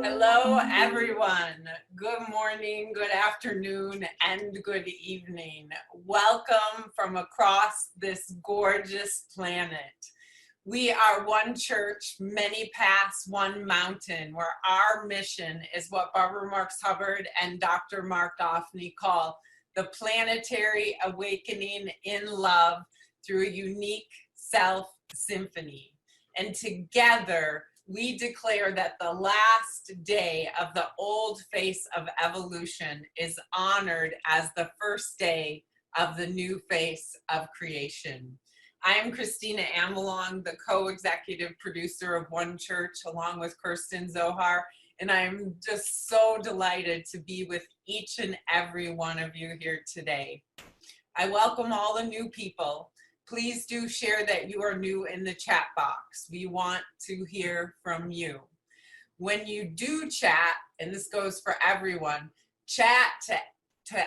Hello, everyone. Good morning, good afternoon, and good evening. Welcome from across this gorgeous planet. We are one church, many paths, one mountain, where our mission is what Barbara Marx Hubbard and Dr. Mark Doffney call the planetary awakening in love through a unique self-symphony. And together, we declare that the last day of the old face of evolution is honored as the first day of the new face of creation. I am Christina Amelong, the co-executive producer of One Church, along with Kirsten Zohar, and I'm just so delighted to be with each and every one of you here today. I welcome all the new people. Please do share that you are new in the chat box. We want to hear from you. When you do chat, and this goes for everyone, chat to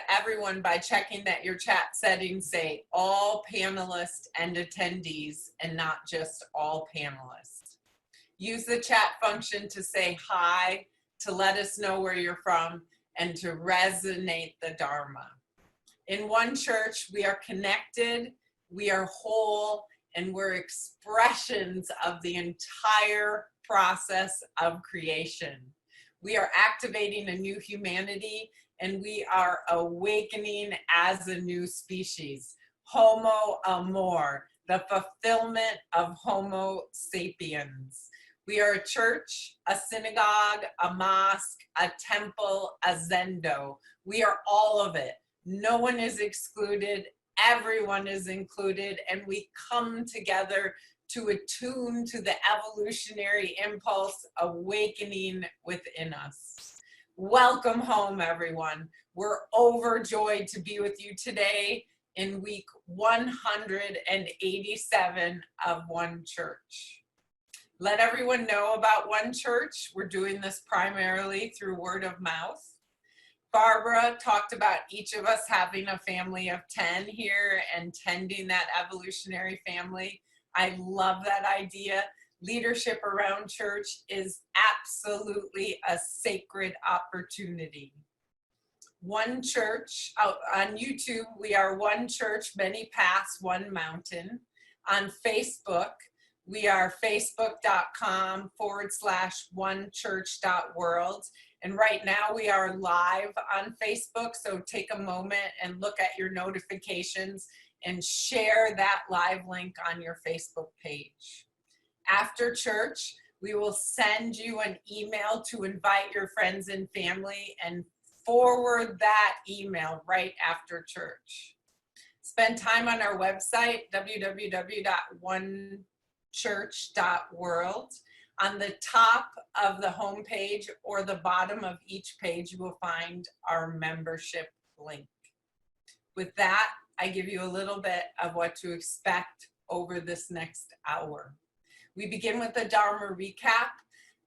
everyone by checking that your chat settings say all panelists and attendees and not just all panelists. Use the chat function to say hi, to let us know where you're from, and to resonate the Dharma. In One Church, we are connected, we are whole, and we're expressions of the entire process of creation. We are activating a new humanity, and we are awakening as a new species. Homo amor, the fulfillment of Homo sapiens. We are a church, a synagogue, a mosque, a temple, a zendo. We are all of it. No one is excluded. Everyone is included, and we come together to attune to the evolutionary impulse awakening within us. Welcome home, everyone. We're overjoyed to be with you today in week 187 of One Church. Let everyone know about One Church. We're doing this primarily through word of mouth. Barbara talked about each of us having a family of 10 here and tending that evolutionary family. I love that idea. Leadership around church is absolutely a sacred opportunity. One Church, on YouTube, we are One Church, Many Paths, One Mountain. On Facebook, we are facebook.com/onechurch.world. And right now we are live on Facebook, so take a moment and look at your notifications and share that live link on your Facebook page. After church, we will send you an email to invite your friends and family and forward that email right after church. Spend time on our website, www.onechurch.world. On the top of the home page or the bottom of each page, you will find our membership link. With that, I give you a little bit of what to expect over this next hour. We begin with the Dharma recap,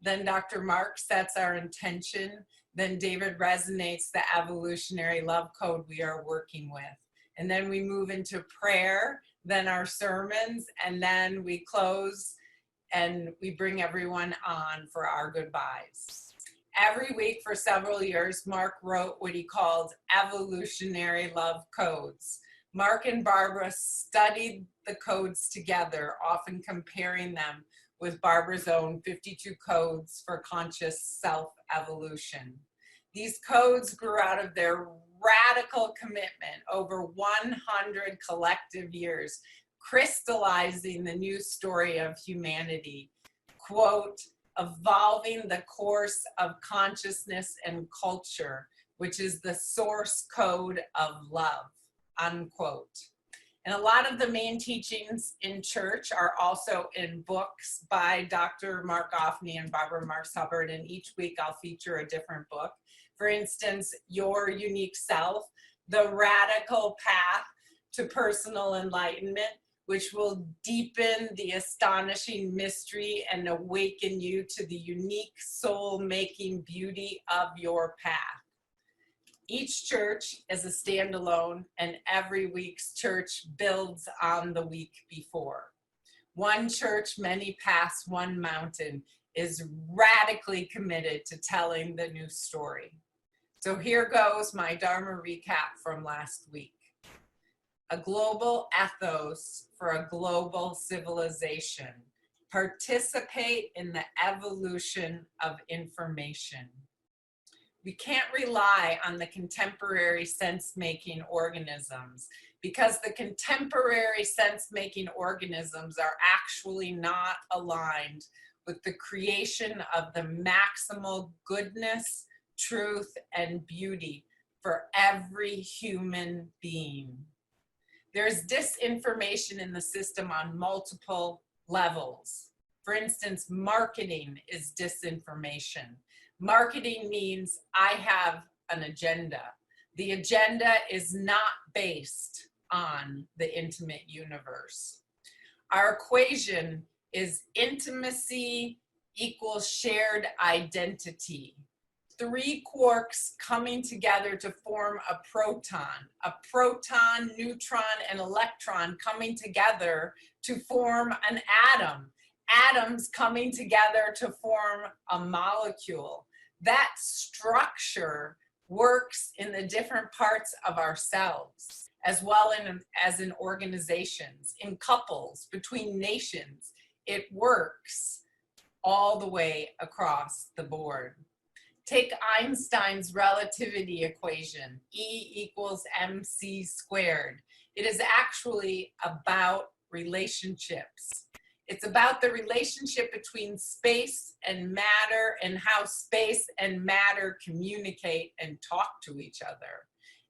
then Dr. Mark sets our intention, then David resonates the evolutionary love code we are working with. And then we move into prayer, then our sermons, and then we close and we bring everyone on for our goodbyes. Every week for several years, Mark wrote what he called evolutionary love codes. Mark and Barbara studied the codes together, often comparing them with Barbara's own 52 codes for conscious self-evolution. These codes grew out of their radical commitment over 100 collective years, crystallizing the new story of humanity. Quote, evolving the course of consciousness and culture, which is the source code of love, unquote. And a lot of the main teachings in church are also in books by Dr. Mark Offney and Barbara Marx Hubbard, and each week I'll feature a different book. For instance, Your Unique Self, The Radical Path to Personal Enlightenment, which will deepen the astonishing mystery and awaken you to the unique soul-making beauty of your path. Each church is a standalone, and every week's church builds on the week before. One church, many paths, one mountain is radically committed to telling the new story. So here goes my Dharma recap from last week. A global ethos for a global civilization. Participate in the evolution of information. We can't rely on the contemporary sense-making organisms because the contemporary sense-making organisms are actually not aligned with the creation of the maximal goodness, truth, and beauty for every human being. There's disinformation in the system on multiple levels. For instance, marketing is disinformation. Marketing means I have an agenda. The agenda is not based on the intimate universe. Our equation is intimacy equals shared identity. Three quarks coming together to form a proton, neutron, and electron coming together to form an atom. Atoms coming together to form a molecule. That structure works in the different parts of ourselves, as well as in organizations, in couples, between nations. It works all the way across the board. Take Einstein's relativity equation, E equals mc squared. It is actually about relationships. It's about the relationship between space and matter and how space and matter communicate and talk to each other.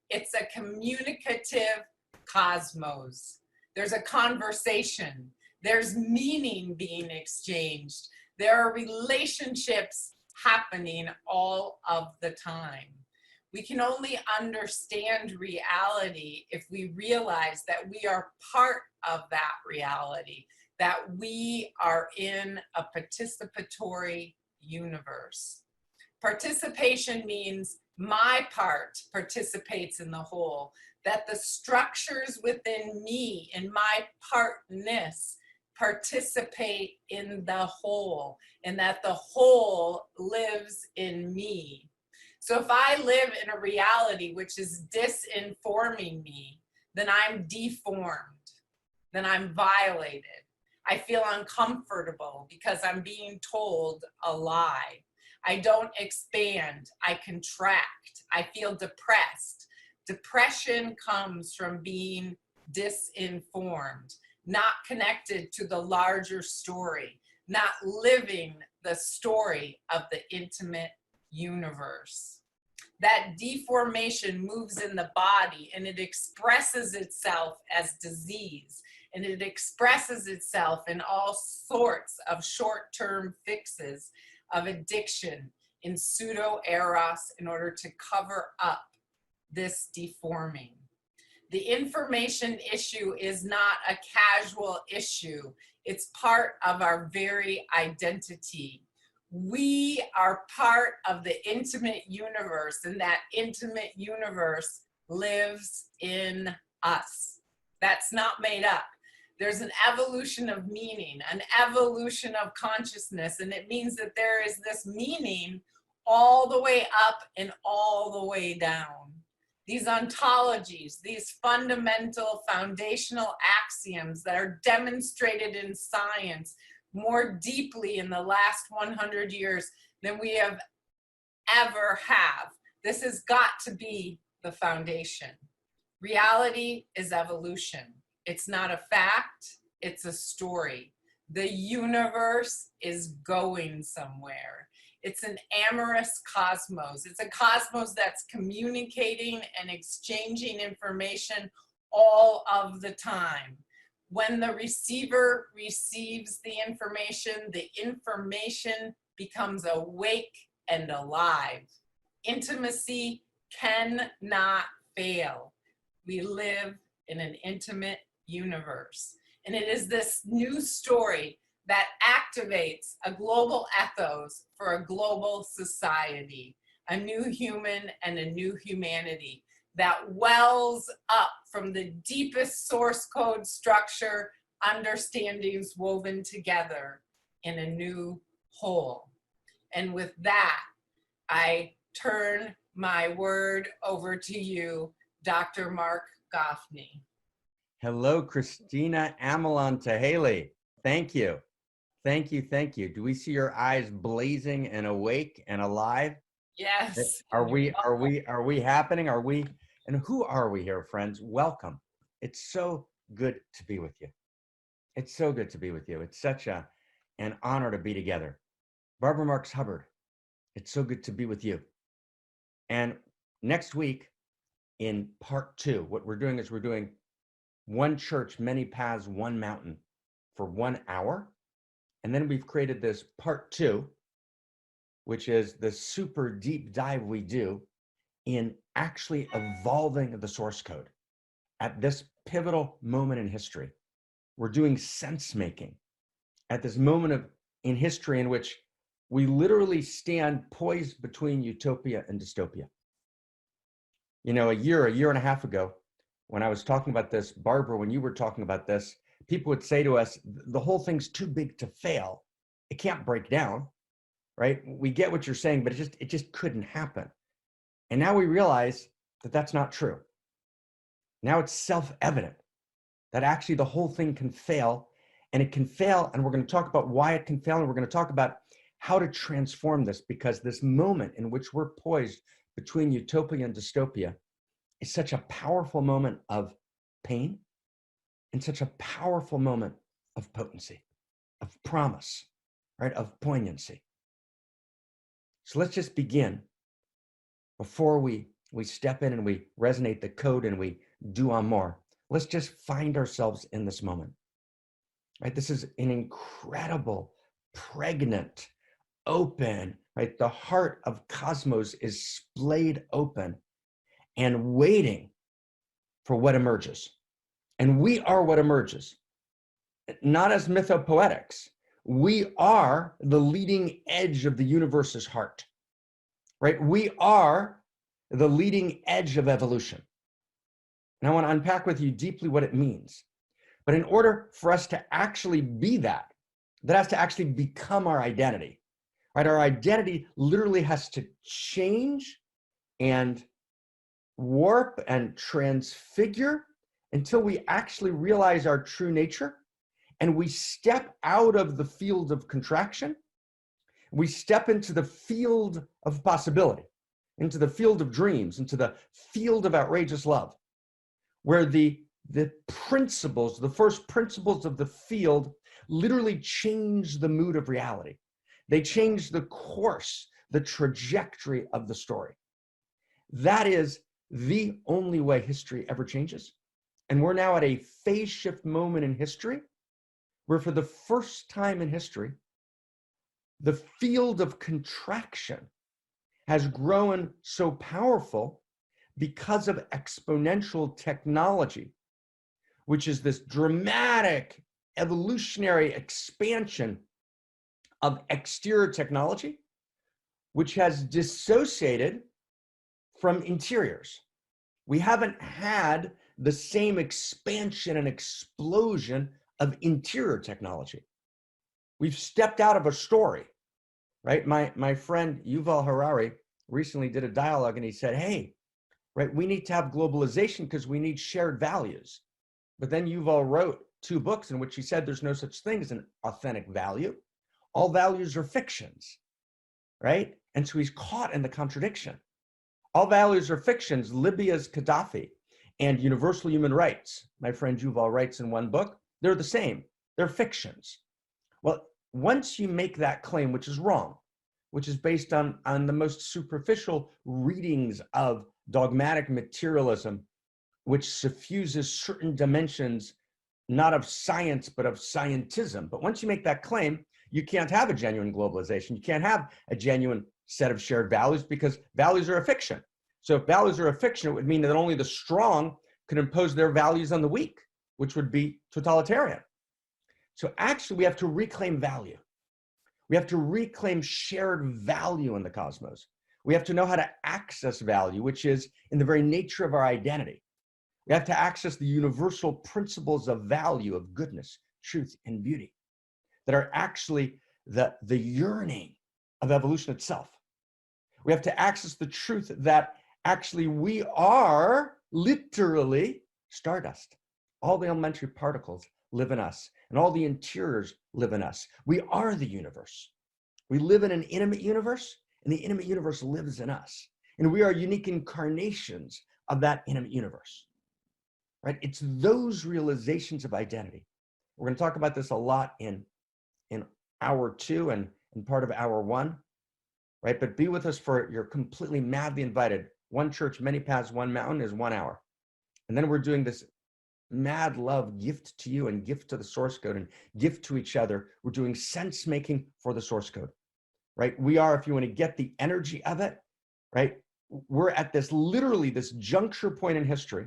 It's a communicative cosmos. There's a conversation. There's meaning being exchanged. There are relationships happening all of the time. We can only understand reality if we realize that we are part of that reality, that we are in a participatory universe. Participation means my part participates in the whole, that the structures within me, in my partness, participate in the whole, and that the whole lives in me. So if I live in a reality which is disinforming me, then I'm deformed, then I'm violated. I feel uncomfortable because I'm being told a lie. I don't expand, I contract, I feel depressed. Depression comes from being disinformed, not connected to the larger story, not living the story of the intimate universe. That deformation moves in the body and it expresses itself as disease, and it expresses itself in all sorts of short-term fixes of addiction in pseudo-eros in order to cover up this deforming. The information issue is not a casual issue. It's part of our very identity. We are part of the intimate universe, and that intimate universe lives in us. That's not made up. There's an evolution of meaning, an evolution of consciousness, and it means that there is this meaning all the way up and all the way down. These ontologies, these fundamental foundational axioms that are demonstrated in science more deeply in the last 100 years than we have ever have. This has got to be the foundation. Reality is evolution. It's not a fact, it's a story. The universe is going somewhere. It's an amorous cosmos. It's a cosmos that's communicating and exchanging information all of the time. When the receiver receives the information becomes awake and alive. Intimacy cannot fail. We live in an intimate universe. And it is this new story that activates a global ethos for a global society, a new human and a new humanity that wells up from the deepest source code structure, understandings woven together in a new whole. And with that, I turn my word over to you, Dr. Mark Goffney. Hello, Christina Amelon-Tehaley. Thank you. Thank you. Thank you. Do we see your eyes blazing and awake and alive? Yes. Are we happening? And who are we here, friends? Welcome. It's so good to be with you. It's so good to be with you. It's such an honor to be together. Barbara Marx Hubbard, it's so good to be with you. And next week in part 2, what we're doing is we're doing one church, many paths, one mountain for 1 hour. And then we've created this part 2, which is the super deep dive we do in actually evolving the source code at this pivotal moment in history. We're doing sense making at this moment in history in which we literally stand poised between utopia and dystopia. You know, a year and a half ago, when I was talking about this, Barbara, when you were talking about this, people would say to us, the whole thing's too big to fail. It can't break down, right? We get what you're saying, but it just couldn't happen. And now we realize that that's not true. Now it's self-evident that actually the whole thing can fail, and it can fail, and we're going to talk about why it can fail, and we're going to talk about how to transform this, because this moment in which we're poised between utopia and dystopia is such a powerful moment of pain and such a powerful moment of potency, of promise, right, of poignancy. So let's just begin before we step in and we resonate the code and we do on more. Let's just find ourselves in this moment, right? This is an incredible, pregnant, open, right? The heart of cosmos is splayed open and waiting for what emerges. And we are what emerges, not as mythopoetics. We are the leading edge of the universe's heart, right? We are the leading edge of evolution. And I want to unpack with you deeply what it means. But in order for us to actually be that has to actually become our identity, right? Our identity literally has to change and warp and transfigure until we actually realize our true nature and we step out of the field of contraction. We step into the field of possibility, into the field of dreams, into the field of outrageous love, where the principles, the first principles of the field literally change the mood of reality. They change the course, the trajectory of the story. That is the only way history ever changes. And we're now at a phase shift moment in history where for the first time in history, the field of contraction has grown so powerful because of exponential technology, which is this dramatic evolutionary expansion of exterior technology, which has dissociated from interiors. We haven't had the same expansion and explosion of interior technology. We've stepped out of a story, right? My friend Yuval Harari recently did a dialogue and he said, hey, right, we need to have globalization because we need shared values. But then Yuval wrote 2 books in which he said there's no such thing as an authentic value. All values are fictions, right? And so he's caught in the contradiction All values are fictions. Libya's Gaddafi and universal human rights, my friend Yuval writes in one book, they're the same. They're fictions. Well, once you make that claim, which is wrong, which is based on the most superficial readings of dogmatic materialism, which suffuses certain dimensions, not of science, but of scientism. But once you make that claim, you can't have a genuine globalization. You can't have a genuine set of shared values because values are a fiction. So if values are a fiction, it would mean that only the strong can impose their values on the weak, which would be totalitarian. So actually, we have to reclaim value. We have to reclaim shared value in the cosmos. We have to know how to access value, which is in the very nature of our identity. We have to access the universal principles of value, of goodness, truth, and beauty that are actually the yearning of evolution itself. We have to access the truth that actually we are literally stardust. All the elementary particles live in us, and all the interiors live in us. We are the universe. We live in an intimate universe, and the intimate universe lives in us. And we are unique incarnations of that intimate universe, right? It's those realizations of identity. We're going to talk about this a lot in hour 2 and part of hour 1, right? But be with us you're completely madly invited. One church, many paths, one mountain is 1 hour. And then we're doing this mad love gift to you and gift to the source code and gift to each other. We're doing sense making for the source code, right? We are, if you want to get the energy of it, right? We're at literally this juncture point in history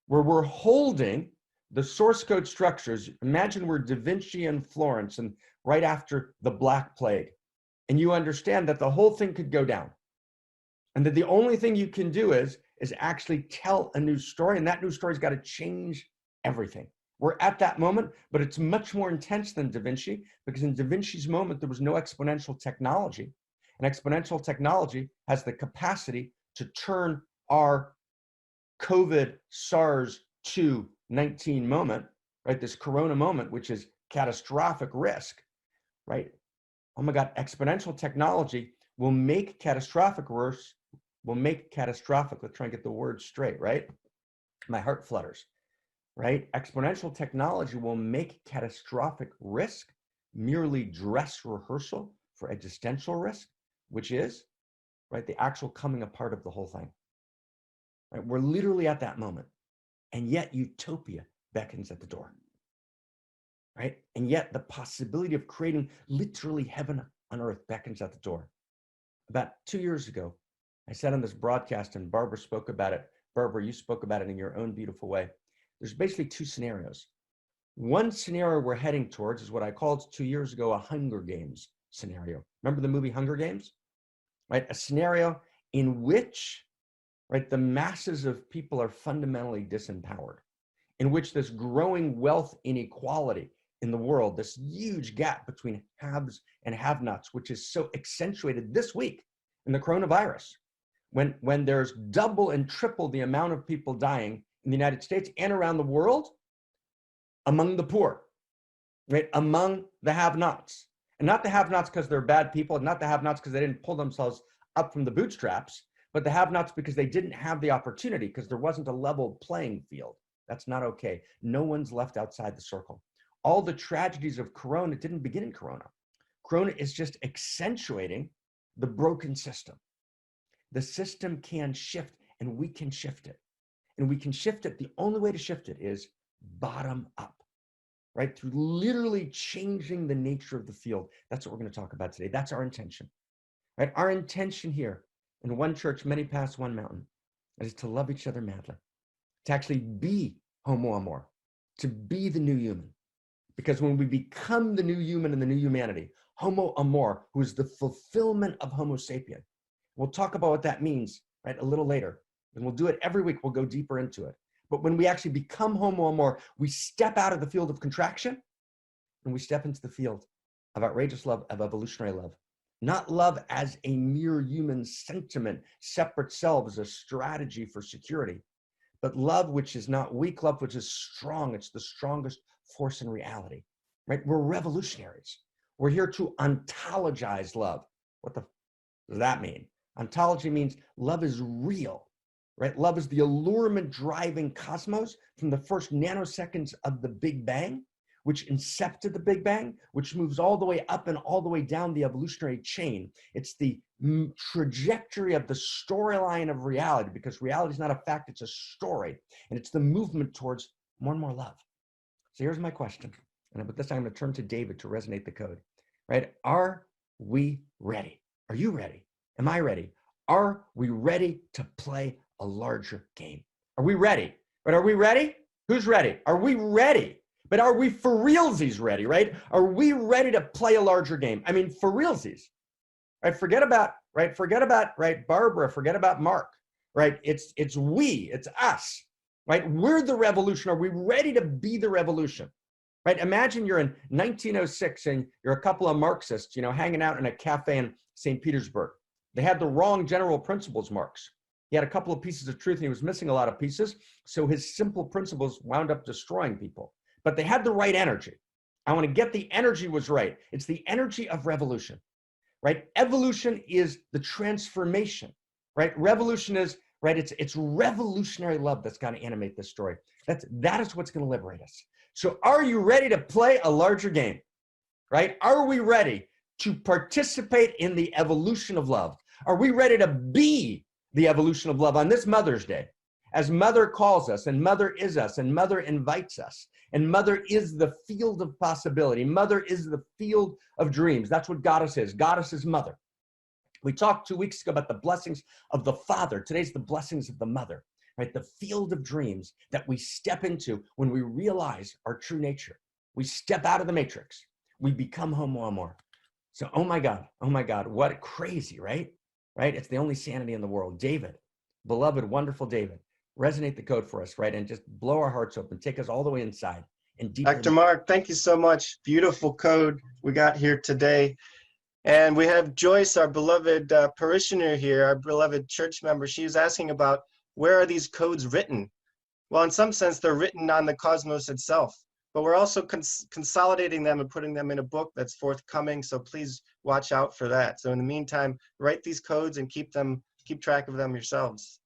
where we're holding the source code structures. Imagine we're Da Vinci and Florence and right after the Black Plague. And you understand that the whole thing could go down. And that the only thing you can do is actually tell a new story. And that new story's got to change everything. We're at that moment, but it's much more intense than Da Vinci, because in Da Vinci's moment, there was no exponential technology. And exponential technology has the capacity to turn our COVID SARS-2 moment, right? This corona moment, which is catastrophic risk, right? Oh my God, exponential technology will make catastrophic worse, let's try and get the word straight, right? My heart flutters, right? Exponential technology will make catastrophic risk merely dress rehearsal for existential risk, which is, right, the actual coming apart of the whole thing. Right? We're literally at that moment. And yet utopia beckons at the door, right? And yet the possibility of creating literally heaven on earth beckons at the door. About 2 years ago, I said on this broadcast, and Barbara spoke about it. Barbara, you spoke about it in your own beautiful way. There's basically 2 scenarios. One scenario we're heading towards is what I called 2 years ago a Hunger Games scenario. Remember the movie Hunger Games? Right? A scenario in which, right, the masses of people are fundamentally disempowered, in which this growing wealth inequality in the world, this huge gap between haves and have-nots, which is so accentuated this week in the coronavirus, when there's double and triple the amount of people dying in the United States and around the world among the poor, right? Among the have-nots. And not the have-nots because they're bad people, not the have-nots because they didn't pull themselves up from the bootstraps, but the have-nots because they didn't have the opportunity, because there wasn't a level playing field. That's not okay. No one's left outside the circle. All the tragedies of Corona didn't begin in Corona. Corona is just accentuating the broken system. The system can shift, and we can shift it. And we can shift it. The only way to shift it is bottom up, right? Through literally changing the nature of the field. That's what we're going to talk about today. That's our intention, right? Our intention here in one church, many paths, one mountain, is to love each other madly, to actually be homo amor, to be the new human. Because when we become the new human and the new humanity, homo amor, who is the fulfillment of homo sapien, we'll talk about what that means, right, a little later. And we'll do it every week. We'll go deeper into it. But when we actually become homo amor, we step out of the field of contraction and we step into the field of outrageous love, of evolutionary love. Not love as a mere human sentiment, separate selves, a strategy for security, but love which is not weak, love which is strong. It's the strongest force in reality, right? We're revolutionaries. We're here to ontologize love. What the does that mean? Ontology means love is real, right? Love is the allurement driving cosmos from the first nanoseconds of the Big Bang, which incepted the Big Bang, which moves all the way up and all the way down the evolutionary chain. It's the trajectory of the storyline of reality, because reality is not a fact, it's a story. And it's the movement towards more and more love. So here's my question. And with this, I'm going to turn to David to resonate the code, right? Are we ready? Are you ready? Am I ready? Are we ready to play a larger game? Are we ready? But are we ready? Who's ready? Are we ready? But are we for realsies ready, right? Are we ready to play a larger game? I mean, for realsies, right? Forget about, right, Barbara, forget about Mark, right? It's we, it's us, right? We're the revolution. Are we ready to be the revolution? Right? Imagine you're in 1906 and you're a couple of Marxists, hanging out in a cafe in St. Petersburg. They had the wrong general principles, Marx. He had a couple of pieces of truth and he was missing a lot of pieces. So his simple principles wound up destroying people. But they had the right energy. I want to get the energy was right. It's the energy of revolution, right? Evolution is the transformation, right? Revolution is, right? It's revolutionary love that's going to animate this story. That is what's going to liberate us. So are you ready to play a larger game, right? Are we ready to participate in the evolution of love? Are we ready to be the evolution of love on this Mother's Day? As Mother calls us, and Mother is us, and Mother invites us, and Mother is the field of possibility. Mother is the field of dreams. That's what Goddess is. Goddess is Mother. We talked 2 weeks ago about the blessings of the Father. Today's the blessings of the Mother. Right, the field of dreams that we step into when we realize our true nature. We step out of the matrix. We become homo amor. So, oh my God, what crazy, right? Right? It's the only sanity in the world. David, beloved, wonderful David, resonate the code for us, right? And just blow our hearts open, take us all the way inside and deeper. Dr. Mark, thank you so much. Beautiful code we got here today. And we have Joyce, our beloved parishioner here, our beloved church member. She was asking about, where are these codes written? Well, in some sense, they're written on the cosmos itself, but we're also consolidating them and putting them in a book that's forthcoming. So please watch out for that. So in the meantime, write these codes and keep track of them yourselves.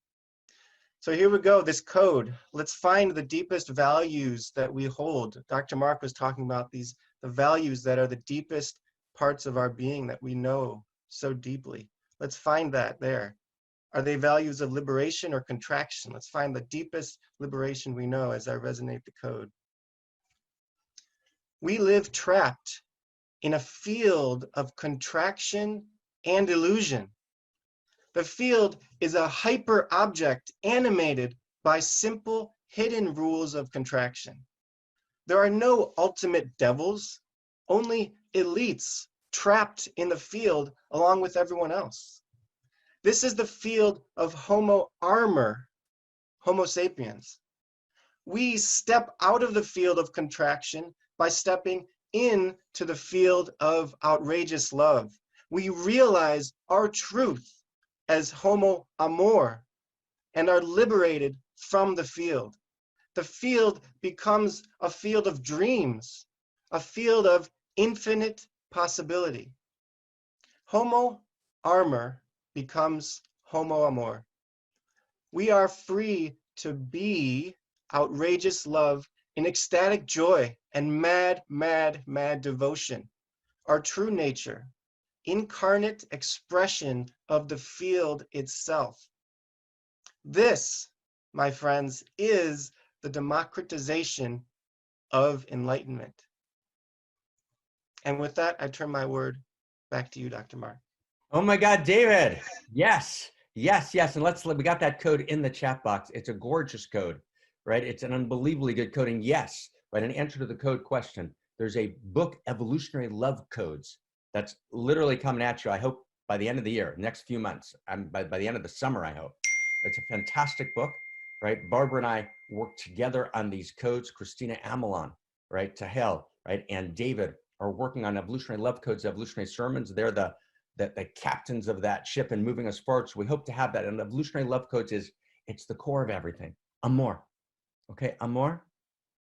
So here we go, this code. Let's find the deepest values that we hold. Dr. Mark was talking about the values that are the deepest parts of our being that we know so deeply. Let's find that there. Are they values of liberation or contraction? Let's find the deepest liberation we know as I resonate the code. We live trapped in a field of contraction and illusion. The field is a hyper object animated by simple hidden rules of contraction. There are no ultimate devils, only elites trapped in the field along with everyone else. This is the field of Homo armor, Homo sapiens. We step out of the field of contraction by stepping into the field of outrageous love. We realize our truth as Homo amor and are liberated from the field. The field becomes a field of dreams, a field of infinite possibility. Homo armor becomes Homo amor. We are free to be outrageous love in ecstatic joy and mad, mad, mad devotion. Our true nature, incarnate expression of the field itself. This, my friends, is the democratization of enlightenment. And with that, I turn my word back to you, Dr. Mark. Oh my God, David. Yes. And we got that code in the chat box. It's a gorgeous code, right? It's an unbelievably good code. And yes, right, an answer to the code question. There's a book, Evolutionary Love Codes, that's literally coming at you, I hope, by the end of the year, next few months, by the end of the summer, I hope. It's a fantastic book, right? Barbara and I worked together on these codes. Christina Amelon, right? Tahel, right? And David are working on Evolutionary Love Codes, Evolutionary Sermons. They're the captains of that ship and moving us forward. So we hope to have that. And Evolutionary Love Codes it's the core of everything. Amor. Okay, Amor?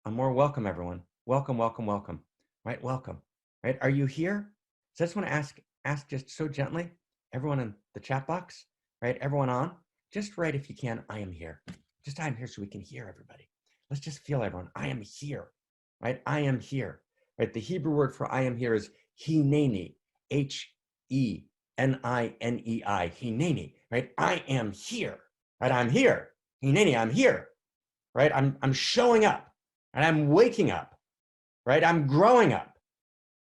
Amor, welcome everyone. Welcome. Right, welcome. Right, are you here? So I just want to ask just so gently, everyone in the chat box, right? Everyone on? Just write if you can, I am here. Just I am here so we can hear everybody. Let's just feel everyone. I am here, right? I am here, right? The Hebrew word for I am here is hineni, H-E-N-I-N-E-I, hineni, right? I am here, right? I'm here. Hineni, I'm here, right? I'm showing up, and I'm waking up, right? I'm growing up,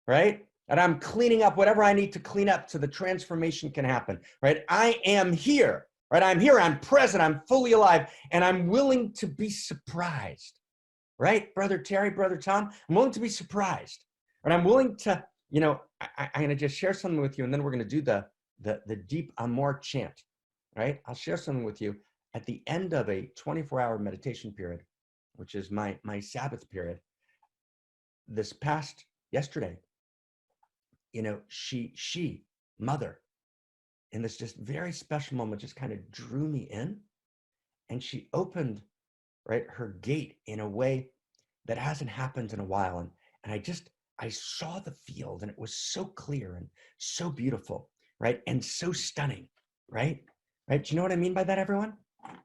right? And I'm cleaning up whatever I need to clean up so the transformation can happen, right? I am here, right? I'm here, I'm present, I'm fully alive, and I'm willing to be surprised, right? Brother Terry, Brother Tom, I'm willing to be surprised, and I'm willing to, I'm going to just share something with you, and then we're going to do the deep Amor chant, right? I'll share something with you at the end of a 24-hour meditation period, which is my Sabbath period. This past yesterday, she, mother, in this just very special moment, just kind of drew me in, and she opened, right, her gate in a way that hasn't happened in a while. And I saw the field, and it was so clear and so beautiful, right? And so stunning, right? Right? Do you know what I mean by that, everyone?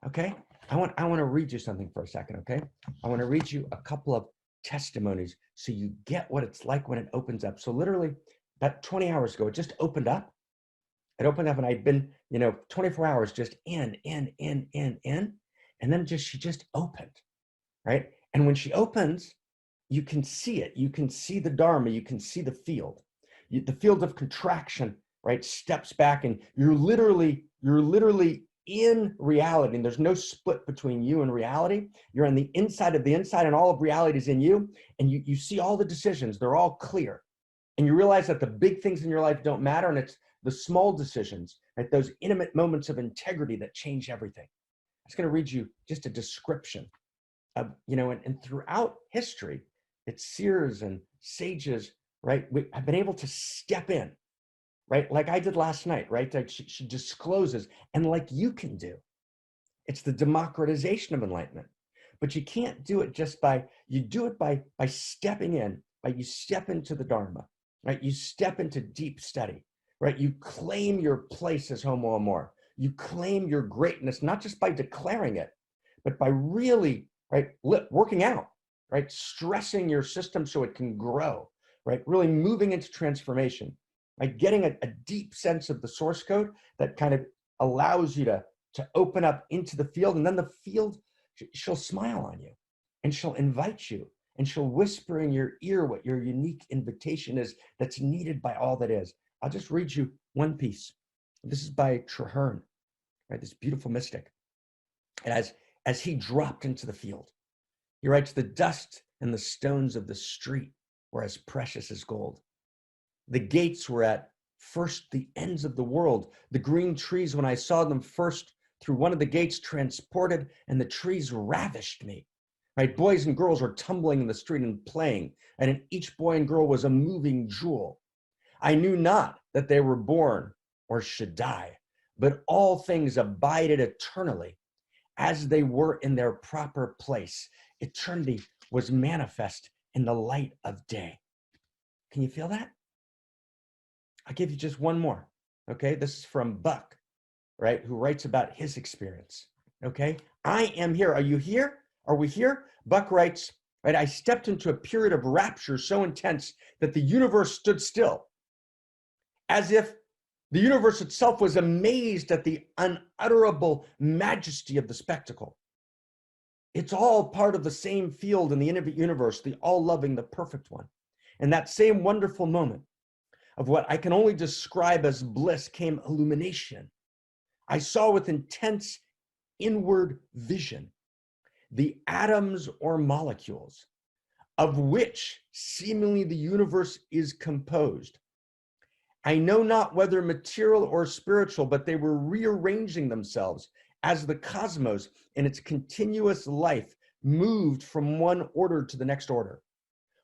Okay. I want to read you something for a second, okay? I want to read you a couple of testimonies so you get what it's like when it opens up. So literally about 20 hours ago, it just opened up. It opened up, and I'd been, 24 hours just in. And then she just opened, right? And when she opens, you can see it. You can see the Dharma. You can see the field. The field of contraction, right, steps back, and you're literally in reality, and there's no split between you and reality. You're on the inside of the inside, and all of reality is in you, and you see all the decisions. They're all clear. And you realize that the big things in your life don't matter, and it's the small decisions, right, those intimate moments of integrity that change everything. I'm just going to read you just a description of, and throughout history, it's seers and sages, right, have been able to step in, right, like I did last night, right? Like she discloses, and like you can do. It's the democratization of enlightenment. But you can't do it just you do it by stepping in, you step into the Dharma, right? You step into deep study, right? You claim your place as Homo Amor. You claim your greatness, not just by declaring it, but by really, right, working out, right? Stressing your system so it can grow, right? Really moving into transformation, right? Getting a deep sense of the source code that kind of allows you to open up into the field, and then the field, she'll smile on you, and she'll invite you, and she'll whisper in your ear what your unique invitation is that's needed by all that is. I'll just read you one piece. This is by Traherne, right? This beautiful mystic. And as he dropped into the field, he writes, "The dust and the stones of the street were as precious as gold. The gates were at first the ends of the world. The green trees, when I saw them first through one of the gates, transported, and the trees ravished me." Right? Boys and girls were tumbling in the street and playing, and in each boy and girl was a moving jewel. I knew not that they were born or should die, but all things abided eternally as they were in their proper place. Eternity was manifest in the light of day. Can you feel that? I'll give you just one more, okay? This is from Buck, right, who writes about his experience, okay? I am here. Are you here? Are we here? Buck writes, right, "I stepped into a period of rapture so intense that the universe stood still, as if the universe itself was amazed at the unutterable majesty of the spectacle. It's all part of the same field in the infinite universe, the all-loving, the perfect one. And that same wonderful moment of what I can only describe as bliss came illumination. I saw with intense inward vision the atoms or molecules of which seemingly the universe is composed. I know not whether material or spiritual, but they were rearranging themselves as the cosmos in its continuous life moved from one order to the next order.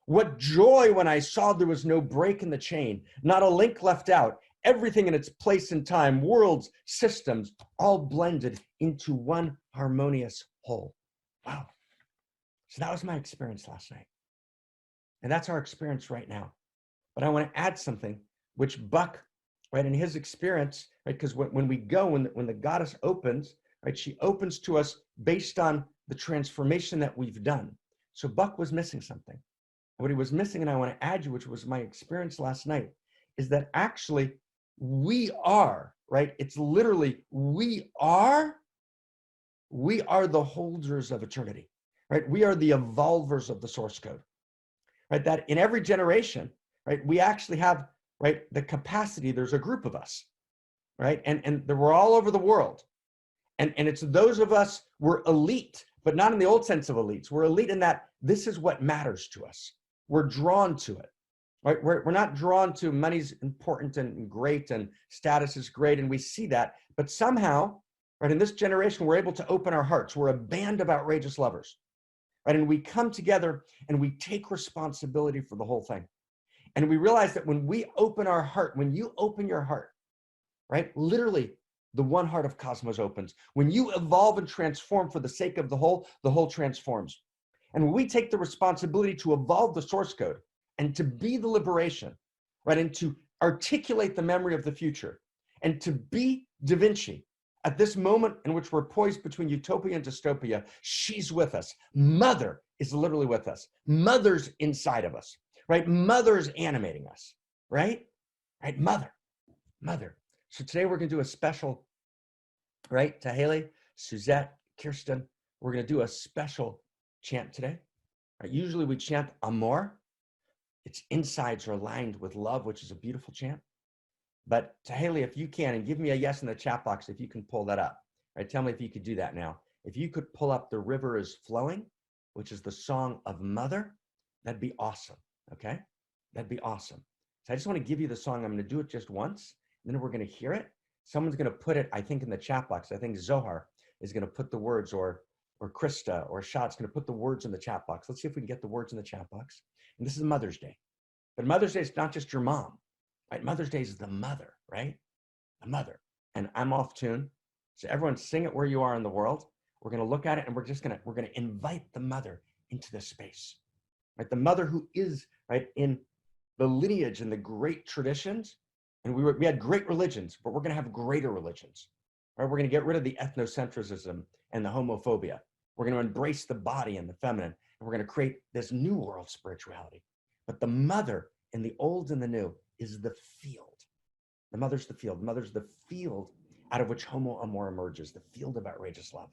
What joy when I saw there was no break in the chain, not a link left out, everything in its place and time, worlds, systems, all blended into one harmonious whole." Wow. So that was my experience last night. And that's our experience right now. But I want to add something which Buck right? In his experience, right? Because when we go, when the goddess opens, right, she opens to us based on the transformation that we've done. So Buck was missing something. What he was missing, and I want to add you, which was my experience last night, is that actually we are, right? It's literally, we are the holders of eternity, right? We are the evolvers of the source code, right? That in every generation, right, we actually have, right, the capacity, there's a group of us, right? And we're all over the world. And it's those of us, we're elite, but not in the old sense of elites. We're elite in that this is what matters to us. We're drawn to it, right? We're not drawn to money's important and great and status is great, and we see that. But somehow, right, in this generation, we're able to open our hearts. We're a band of outrageous lovers, right? And we come together and we take responsibility for the whole thing. And we realize that when we open our heart, when you open your heart, right, literally the one heart of cosmos opens. When you evolve and transform for the sake of the whole transforms. And when we take the responsibility to evolve the source code and to be the liberation, right, and to articulate the memory of the future, and to be Da Vinci at this moment in which we're poised between utopia and dystopia, she's with us. Mother is literally with us. Mother's inside of us, right? Mother's animating us, right? Right, mother. So today we're going to do a special, right, to Haley, Suzette, Kirsten, we're going to do a special chant today. Right? Usually we chant Amor. Its insides are aligned with love, which is a beautiful chant. But to Haley, if you can, and give me a yes in the chat box if you can pull that up. Right? Tell me if you could do that now. If you could pull up The River is Flowing, which is the song of Mother, that'd be awesome, okay? That'd be awesome. So I just want to give you the song. I'm going to do it just once, and then we're going to hear it. Someone's going to put it, I think, in the chat box. I think Zohar is going to put the words, or Krista or Shot's going to put the words in the chat box. Let's see if we can get the words in the chat box. And this is Mother's Day. But Mother's Day is not just your mom, right? Mother's Day is the mother, right? The mother. And I'm off tune. So everyone sing it where you are in the world. We're going to look at it and we're going to invite the mother into this space, right? The mother who is, right, in the lineage and the great traditions. And we had great religions, but we're going to have greater religions, right? We're going to get rid of the ethnocentrism and the homophobia. We're going to embrace the body and the feminine, and we're going to create this new world spirituality. But the mother in the old and the new is the field. The mother's the field. The mother's the field out of which Homo Amor emerges, the field of outrageous love.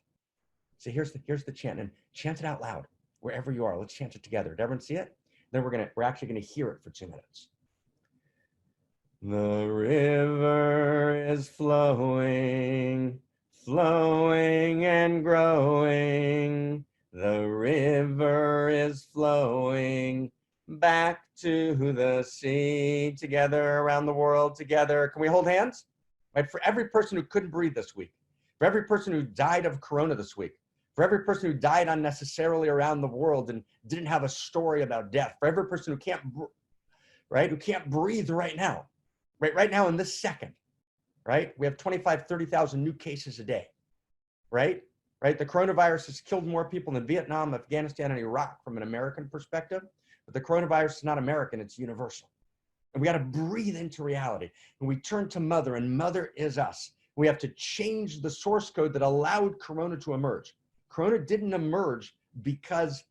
So here's the chant, and chant it out loud wherever you are. Let's chant it together. Did everyone see it? Then we're actually going to hear it for 2 minutes. The river is flowing, flowing and growing. The river is flowing back to the sea. Together around the world, together. Can we hold hands? Right? For every person who couldn't breathe this week, for every person who died of corona this week, for every person who died unnecessarily around the world and didn't have a story about death, for every person who can't breathe right now. Right now in this second, right? We have 25, 30,000 new cases a day, right? The coronavirus has killed more people than Vietnam, Afghanistan, and Iraq from an American perspective, but the coronavirus is not American, it's universal. And we got to breathe into reality. And we turn to Mother, and Mother is us. We have to change the source code that allowed corona to emerge. Corona didn't emerge because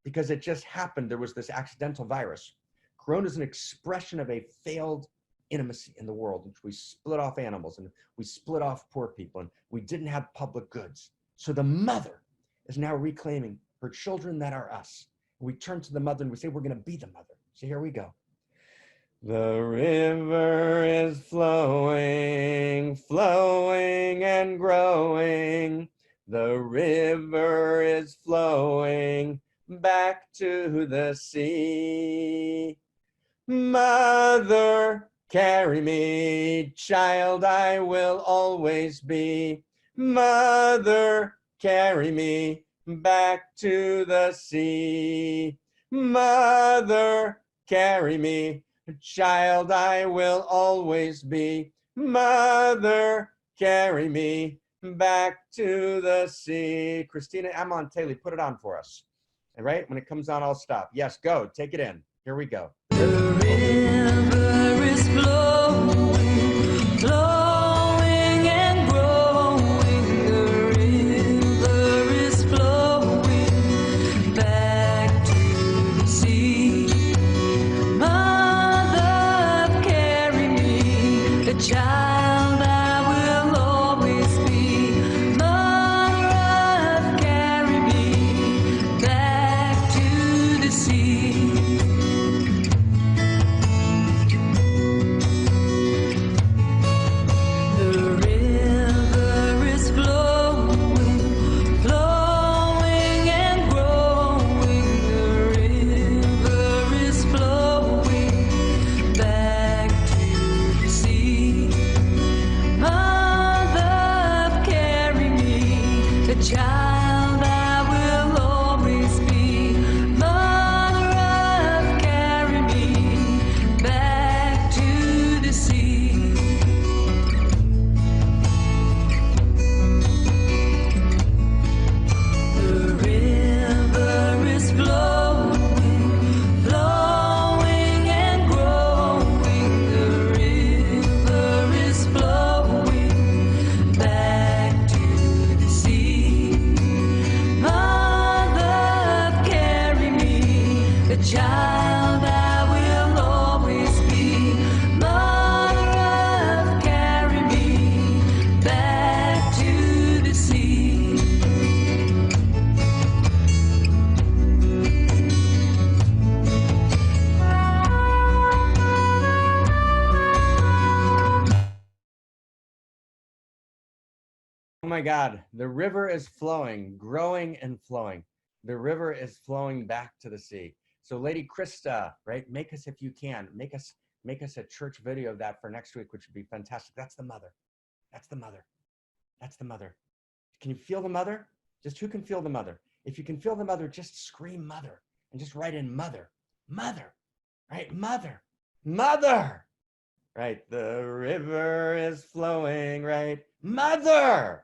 it just happened. There was this accidental virus. Corona is an expression of a failed intimacy in the world, in which we split off animals and we split off poor people and we didn't have public goods. So the mother is now reclaiming her children that are us. We turn to the mother and we say, we're going to be the mother. So here we go. The river is flowing, flowing and growing. The river is flowing back to the sea. Mother, carry me, child I will always be. Mother, carry me back to the sea. Mother, carry me, child I will always be. Mother, carry me back to the sea. Christina Amontelli, put it on for us. All right, when it comes on, I'll stop. Yes, go, take it in. Here we go. The river is flowing, flowing and growing. The river is flowing back to the sea. Mother, carry me, the child I will always be. Mother, carry me back to the sea. The river is flowing, flowing and growing. The river is flowing back to the sea. Mother, carry me, the child I will always be. Mother, carry me back to the sea. The river is flowing, flowing and growing. The river is flowing back to the sea. Mother, carry me, the child I will always be. Mother, carry me back to the sea. Oh my God, the river is flowing, growing and flowing. The river is flowing back to the sea. So Lady Krista, right? Make us, if you can, make us a church video of that for next week, which would be fantastic. That's the mother. That's the mother. That's the mother. Can you feel the mother? Just who can feel the mother? If you can feel the mother, just scream mother and just write in mother, mother, right? Mother, mother, right? The river is flowing, right? Mother,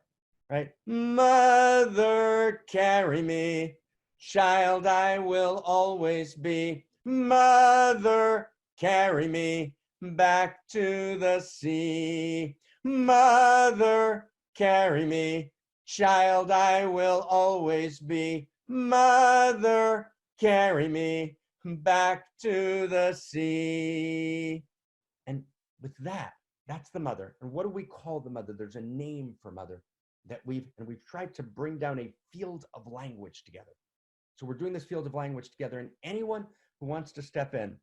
right? Mother, carry me, child I will always be. Mother, carry me back to the sea. Mother, carry me, child I will always be. Mother, carry me back to the sea. And with that, that's the mother. And what do we call the mother? There's a name for mother that we've tried to bring down a field of language together. So we're doing this field of language together, and anyone who wants to step in,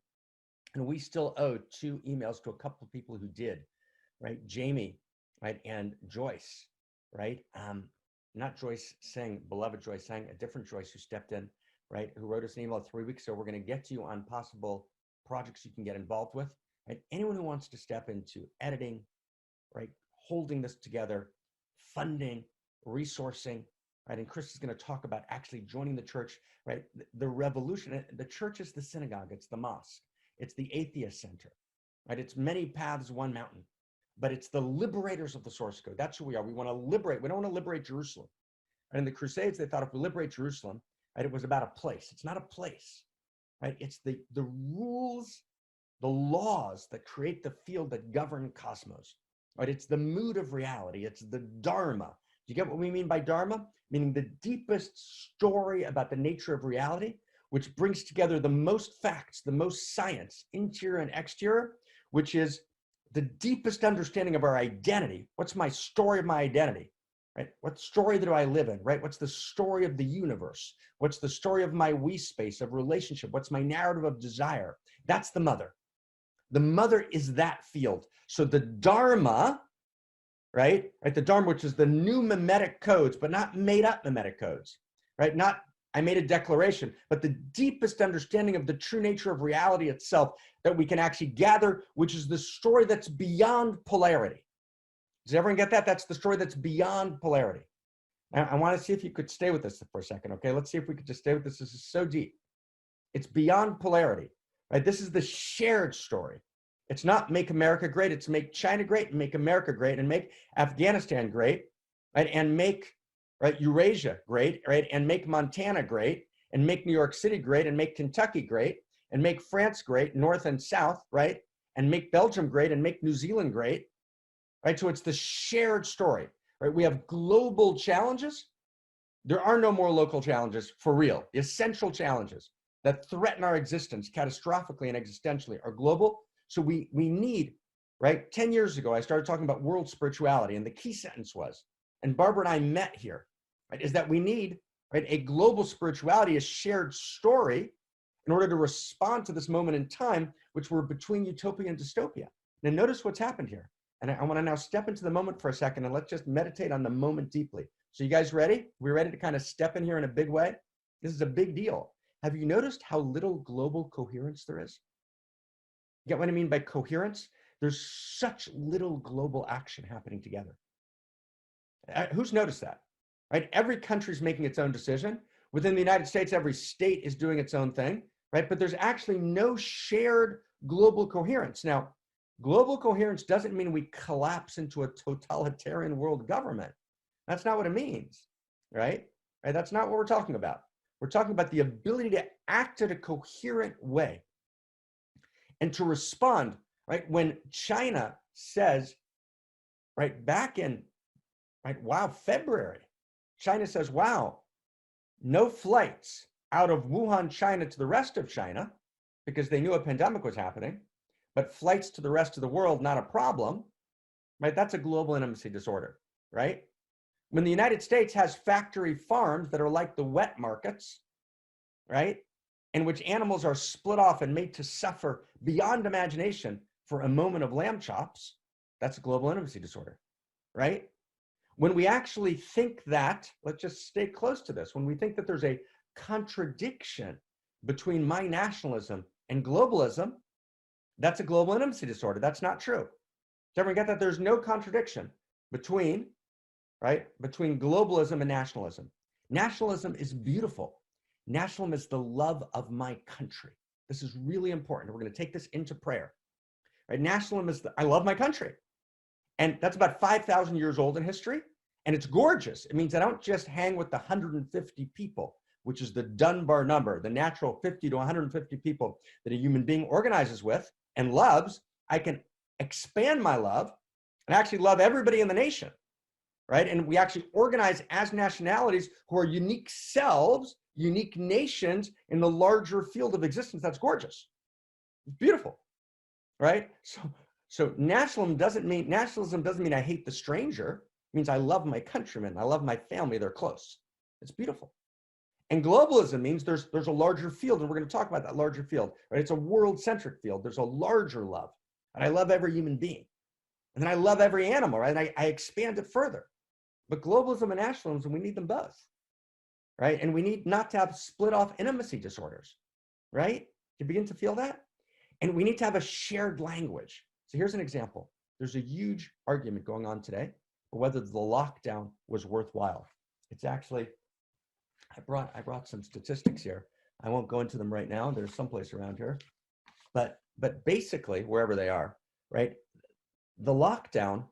and we still owe 2 emails to a couple of people who did, right? Jamie, right? And Joyce, right? Not Joyce Singh, beloved Joyce Singh, a different Joyce who stepped in, right? Who wrote us an email 3 weeks ago. We're going to get to you on possible projects you can get involved with. Right? Anyone who wants to step into editing, right? Holding this together, funding, resourcing, right? And Chris is going to talk about actually joining the church, right? The revolution. The church is the synagogue. It's the mosque. It's the atheist center, right? It's many paths, one mountain, but it's the liberators of the source code. That's who we are. We want to liberate. We don't want to liberate Jerusalem. And in the Crusades, they thought if we liberate Jerusalem, right, it was about a place. It's not a place, right? It's the rules, the laws that create the field that govern cosmos, right? It's the mood of reality. It's the Dharma. Do you get what we mean by Dharma? Meaning the deepest story about the nature of reality, which brings together the most facts, the most science, interior and exterior, which is the deepest understanding of our identity. What's my story of my identity, right? What story do I live in, right? What's the story of the universe? What's the story of my we space, of relationship? What's my narrative of desire? That's the mother. The mother is that field. So the Dharma, right? The Dharma, which is the new mimetic codes, but not made up mimetic codes, right? Not, I made a declaration, but the deepest understanding of the true nature of reality itself that we can actually gather, which is the story that's beyond polarity. Does everyone get that? That's the story that's beyond polarity. Now, I want to see if you could stay with us for a second, okay? Let's see if we could just stay with this. This is so deep. It's beyond polarity, right? This is the shared story. It's not make America great. It's make China great and make America great and make Afghanistan great, right? And make, right, Eurasia great, right? And make Montana great and make New York City great and make Kentucky great and make France great, North and South, right? And make Belgium great and make New Zealand great, right? So it's the shared story, right? We have global challenges. There are no more local challenges for real. The essential challenges that threaten our existence catastrophically and existentially are global. So we need, right? 10 years ago, I started talking about world spirituality, and the key sentence was, and Barbara and I met here, right, is that we need, right, a global spirituality, a shared story in order to respond to this moment in time, which we're between utopia and dystopia. Now notice what's happened here. And I want to now step into the moment for a second, and let's just meditate on the moment deeply. So you guys ready? We're ready to kind of step in here in a big way? This is a big deal. Have you noticed how little global coherence there is? Get what I mean by coherence? There's such little global action happening together. Who's noticed that? Right? Every country's making its own decision. Within the United States, every state is doing its own thing, right? But there's actually no shared global coherence. Now, global coherence doesn't mean we collapse into a totalitarian world government. That's not what it means, right? That's not what we're talking about. We're talking about the ability to act in a coherent way and to respond, right? When China says, right, back in, right, wow, February, China says, wow, no flights out of Wuhan, China to the rest of China because they knew a pandemic was happening, but flights to the rest of the world, not a problem, right? That's a global intimacy disorder, right? When the United States has factory farms that are like the wet markets, right? In which animals are split off and made to suffer beyond imagination for a moment of lamb chops, that's a global intimacy disorder, right? When we actually think that, let's just stay close to this, when we think that there's a contradiction between my nationalism and globalism, that's a global intimacy disorder. That's not true. Does everyone get that? There's no contradiction between, right, between globalism and nationalism. Nationalism is beautiful. Nationalism is the love of my country. This is really important. We're going to take this into prayer, right? Nationalism is I love my country. And that's about 5,000 years old in history. And it's gorgeous. It means I don't just hang with the 150 people, which is the Dunbar number, the natural 50 to 150 people that a human being organizes with and loves. I can expand my love and actually love everybody in the nation, right? And we actually organize as nationalities who are unique selves, unique nations in the larger field of existence. That's gorgeous. It's beautiful, right? So nationalism doesn't mean I hate the stranger. It means I love my countrymen. I love my family. They're close. It's beautiful. And globalism means there's a larger field, and we're going to talk about that larger field, right? It's a world-centric field. There's a larger love, and I love every human being. And then I love every animal, right? And I expand it further. But globalism and nationalism, we need them both, right? And we need not to have split off intimacy disorders, right? You begin to feel that? And we need to have a shared language. So here's an example. There's a huge argument going on today for whether the lockdown was worthwhile. It's actually, I brought some statistics here. I won't go into them right now. There's someplace around here. But basically, wherever they are, right, the lockdown,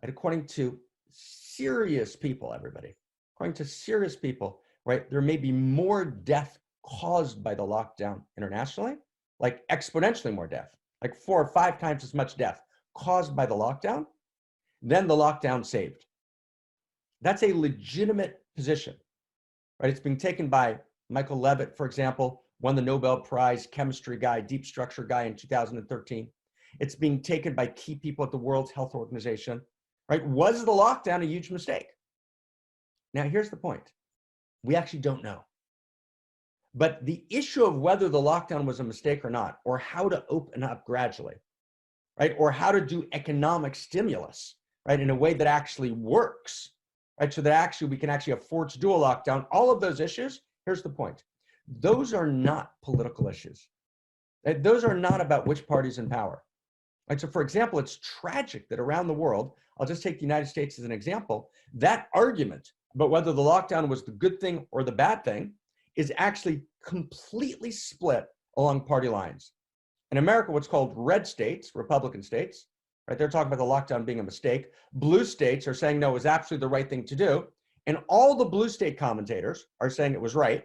right, according to serious people, everybody, according to serious people, right, there may be more death caused by the lockdown internationally, like exponentially more death, like 4 or 5 times as much death caused by the lockdown than the lockdown saved. That's a legitimate position, right? It's being taken by Michael Levitt, for example, won the Nobel Prize chemistry guy, deep structure guy in 2013. It's being taken by key people at the World Health Organization, right? Was the lockdown a huge mistake? Now, here's the point. We actually don't know. But the issue of whether the lockdown was a mistake or not, or how to open up gradually, right? Or how to do economic stimulus, right? In a way that actually works, right? So that actually we can actually afford to do a lockdown. All of those issues, here's the point. Those are not political issues. Right? Those are not about which party's in power. Right? So for example, it's tragic that around the world, I'll just take the United States as an example, that argument about whether the lockdown was the good thing or the bad thing is actually completely split along party lines. In America, what's called red states, Republican states, right? They're talking about the lockdown being a mistake. Blue states are saying, no, it was absolutely the right thing to do. And all the blue state commentators are saying it was right.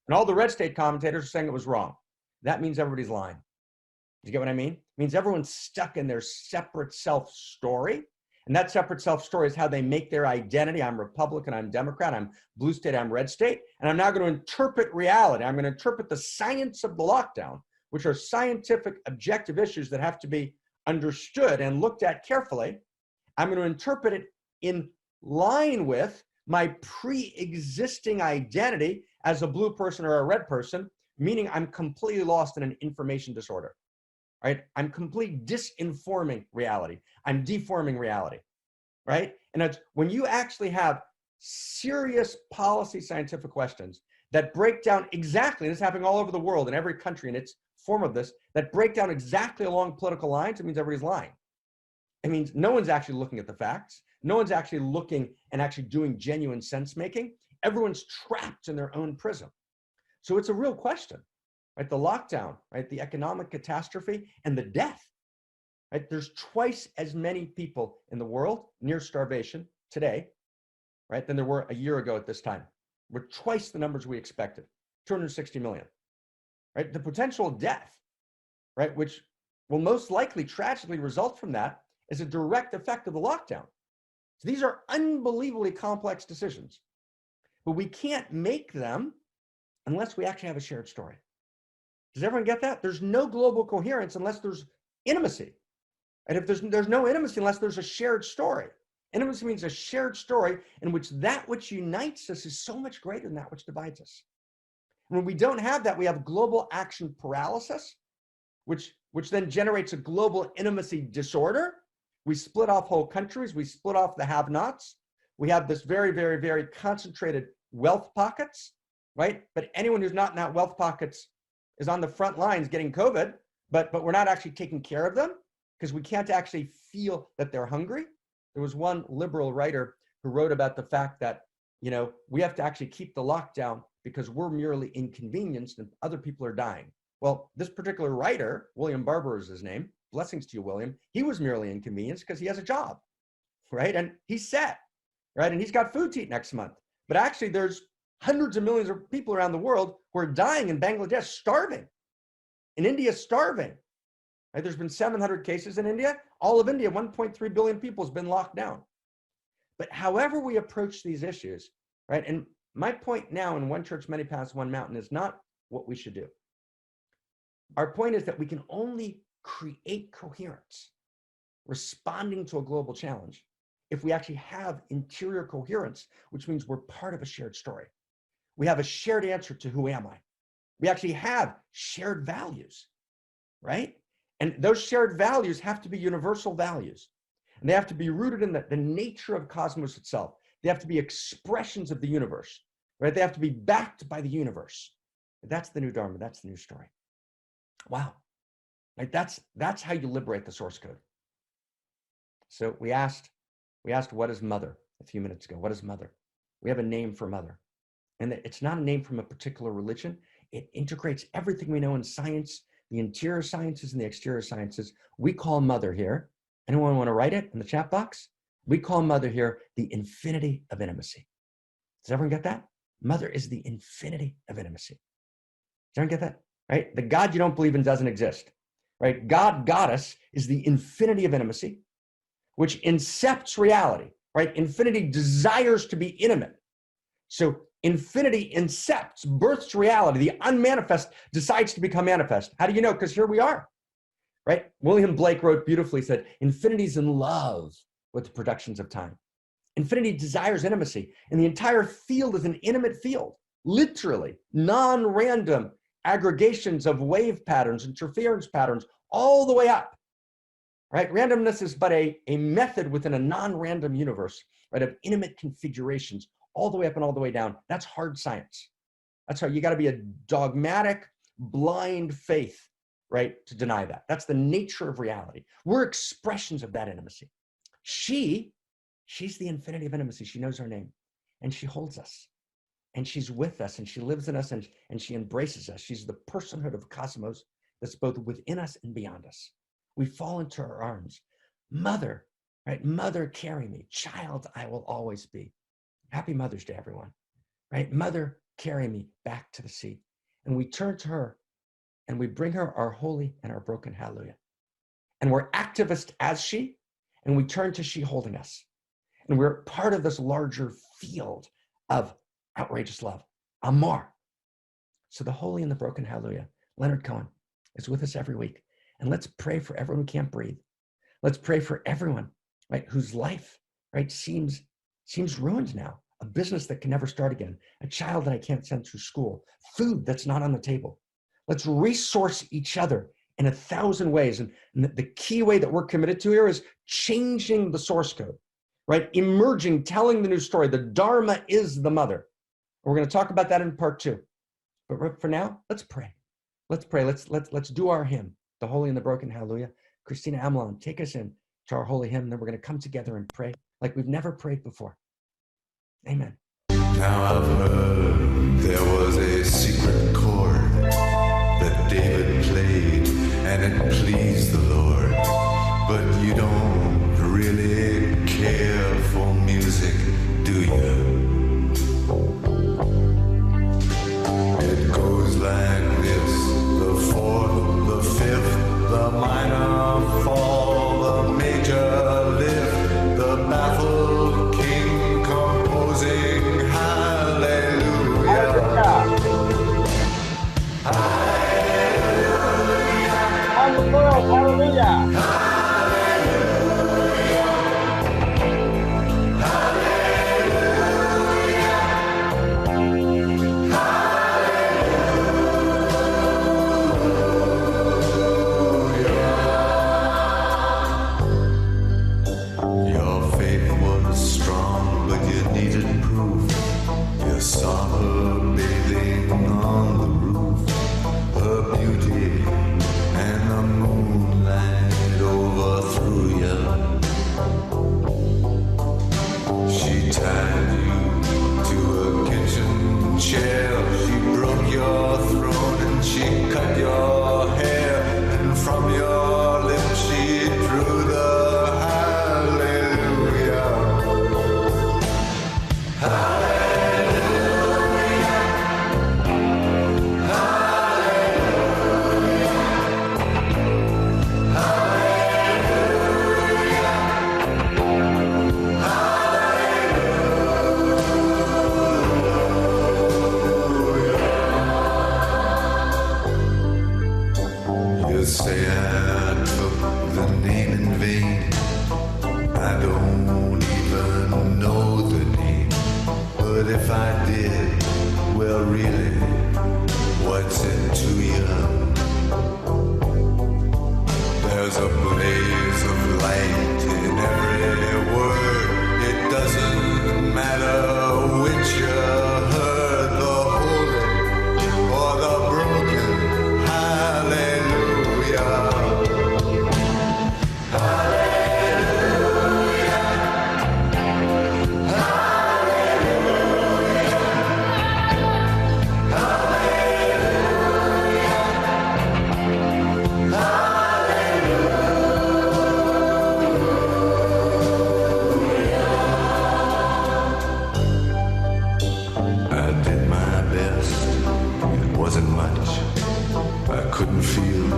And all the red state commentators are saying it was wrong. That means everybody's lying. Do you get what I mean? It means everyone's stuck in their separate self story. And that separate self-story is how they make their identity. I'm Republican, I'm Democrat, I'm blue state, I'm red state. And I'm now going to interpret reality. I'm going to interpret the science of the lockdown, which are scientific, objective issues that have to be understood and looked at carefully. I'm going to interpret it in line with my pre-existing identity as a blue person or a red person, meaning I'm completely lost in an information disorder, right? I'm completely disinforming reality. I'm deforming reality, right? And it's when you actually have serious policy scientific questions that break down exactly, and it's happening all over the world in every country in its form of this, that break down exactly along political lines, it means everybody's lying. It means no one's actually looking at the facts. No one's actually looking and actually doing genuine sense making. Everyone's trapped in their own prism. So it's a real question, right? The lockdown, right? The economic catastrophe and the death, right? There's twice as many people in the world near starvation today, right, than there were a year ago at this time. We're twice the numbers we expected, 260 million, right? The potential death, right, which will most likely tragically result from that is a direct effect of the lockdown. So these are unbelievably complex decisions, but we can't make them unless we actually have a shared story. Does everyone get that? There's no global coherence unless there's intimacy. And if there's no intimacy unless there's a shared story. Intimacy means a shared story in which that which unites us is so much greater than that which divides us. When we don't have that, we have global action paralysis, which then generates a global intimacy disorder. We split off whole countries. We split off the have-nots. We have this very, very, very concentrated wealth pockets, right? But anyone who's not in that wealth pockets is on the front lines getting COVID, but we're not actually taking care of them because we can't actually feel that they're hungry. There was one liberal writer who wrote about the fact that, we have to actually keep the lockdown because we're merely inconvenienced and other people are dying. Well, this particular writer, William Barber is his name, blessings to you, William, he was merely inconvenienced because he has a job, right? And he's set, right? And he's got food to eat next month. But actually there's hundreds of millions of people around the world who are dying in Bangladesh, starving. In India, starving. Right? There's been 700 cases in India. All of India, 1.3 billion people has been locked down. But however we approach these issues, right? And my point now in One Church, Many Paths, One Mountain is not what we should do. Our point is that we can only create coherence, responding to a global challenge, if we actually have interior coherence, which means we're part of a shared story. We have a shared answer to who am I? We actually have shared values, right? And those shared values have to be universal values. And they have to be rooted in the nature of cosmos itself. They have to be expressions of the universe, right? They have to be backed by the universe. That's the new Dharma. That's the new story. Wow. Like that's how you liberate the source code. So we asked, what is mother a few minutes ago? What is mother? We have a name for mother. And it's not a name from a particular religion. It integrates everything we know in science, the interior sciences and the exterior sciences. We call mother here. Anyone want to write it in the chat box? We call mother here the infinity of intimacy. Does everyone get that? Mother is the infinity of intimacy. Does everyone get that? Right? The God you don't believe in doesn't exist. Right? God, goddess, is the infinity of intimacy, which incepts reality. Right? Infinity desires to be intimate. So infinity incepts, births reality. The unmanifest decides to become manifest. How do you know? Because here we are. Right? William Blake wrote beautifully, said, infinity's in love with the productions of time. Infinity desires intimacy, and the entire field is an intimate field, literally, non-random aggregations of wave patterns, interference patterns, all the way up, right? Randomness is but a method within a non-random universe, right, of intimate configurations, all the way up and all the way down. That's hard science. That's how you got to be a dogmatic, blind faith, right, to deny that. That's the nature of reality. We're expressions of that intimacy. She's the infinity of intimacy. She knows our name, and she holds us, and she's with us, and she lives in us, and she embraces us. She's the personhood of cosmos that's both within us and beyond us. We fall into her arms. Mother, right? Mother, carry me. Child, I will always be. Happy Mother's Day, everyone. Right? Mother, carry me back to the sea. And we turn to her, and we bring her our holy and our broken hallelujah. And we're activist as she, and we turn to she holding us. And we're part of this larger field of outrageous love, Amar. So the holy and the broken, hallelujah. Leonard Cohen is with us every week. And let's pray for everyone who can't breathe. Let's pray for everyone, right, whose life, right, seems ruined now. A business that can never start again. A child that I can't send through school. Food that's not on the table. Let's resource each other in 1,000 ways. And the key way that we're committed to here is changing the source code, right? Emerging, telling the new story. The Dharma is the mother. We're going to talk about that in part 2. But for now, let's pray. Let's pray. Let's do our hymn, the holy and the broken, hallelujah. Christina Amelon, take us in to our holy hymn. Then we're going to come together and pray like we've never prayed before. Amen. Now I've heard there was a secret chord that David played, and it pleased the Lord. But you don't really care for music, do you? It goes like this: the fourth, the fifth, the minor fall, the major lift, the baffled king composing hallelujah. Your faith was strong, but you needed proof. You saw her bathing on the roof, her beauty and the moonlight overthrew you. She tied you to a kitchen chair, she broke your throat and she cut your hair, and from your lips she drew the hallelujah. You say I took the name in vain. I don't even know the name. But if I did, well really, what's it to you? There's a blaze of light in every word. It doesn't matter which you heard, the holy or the broken. Hallelujah. I did my best, it wasn't much. I couldn't feel,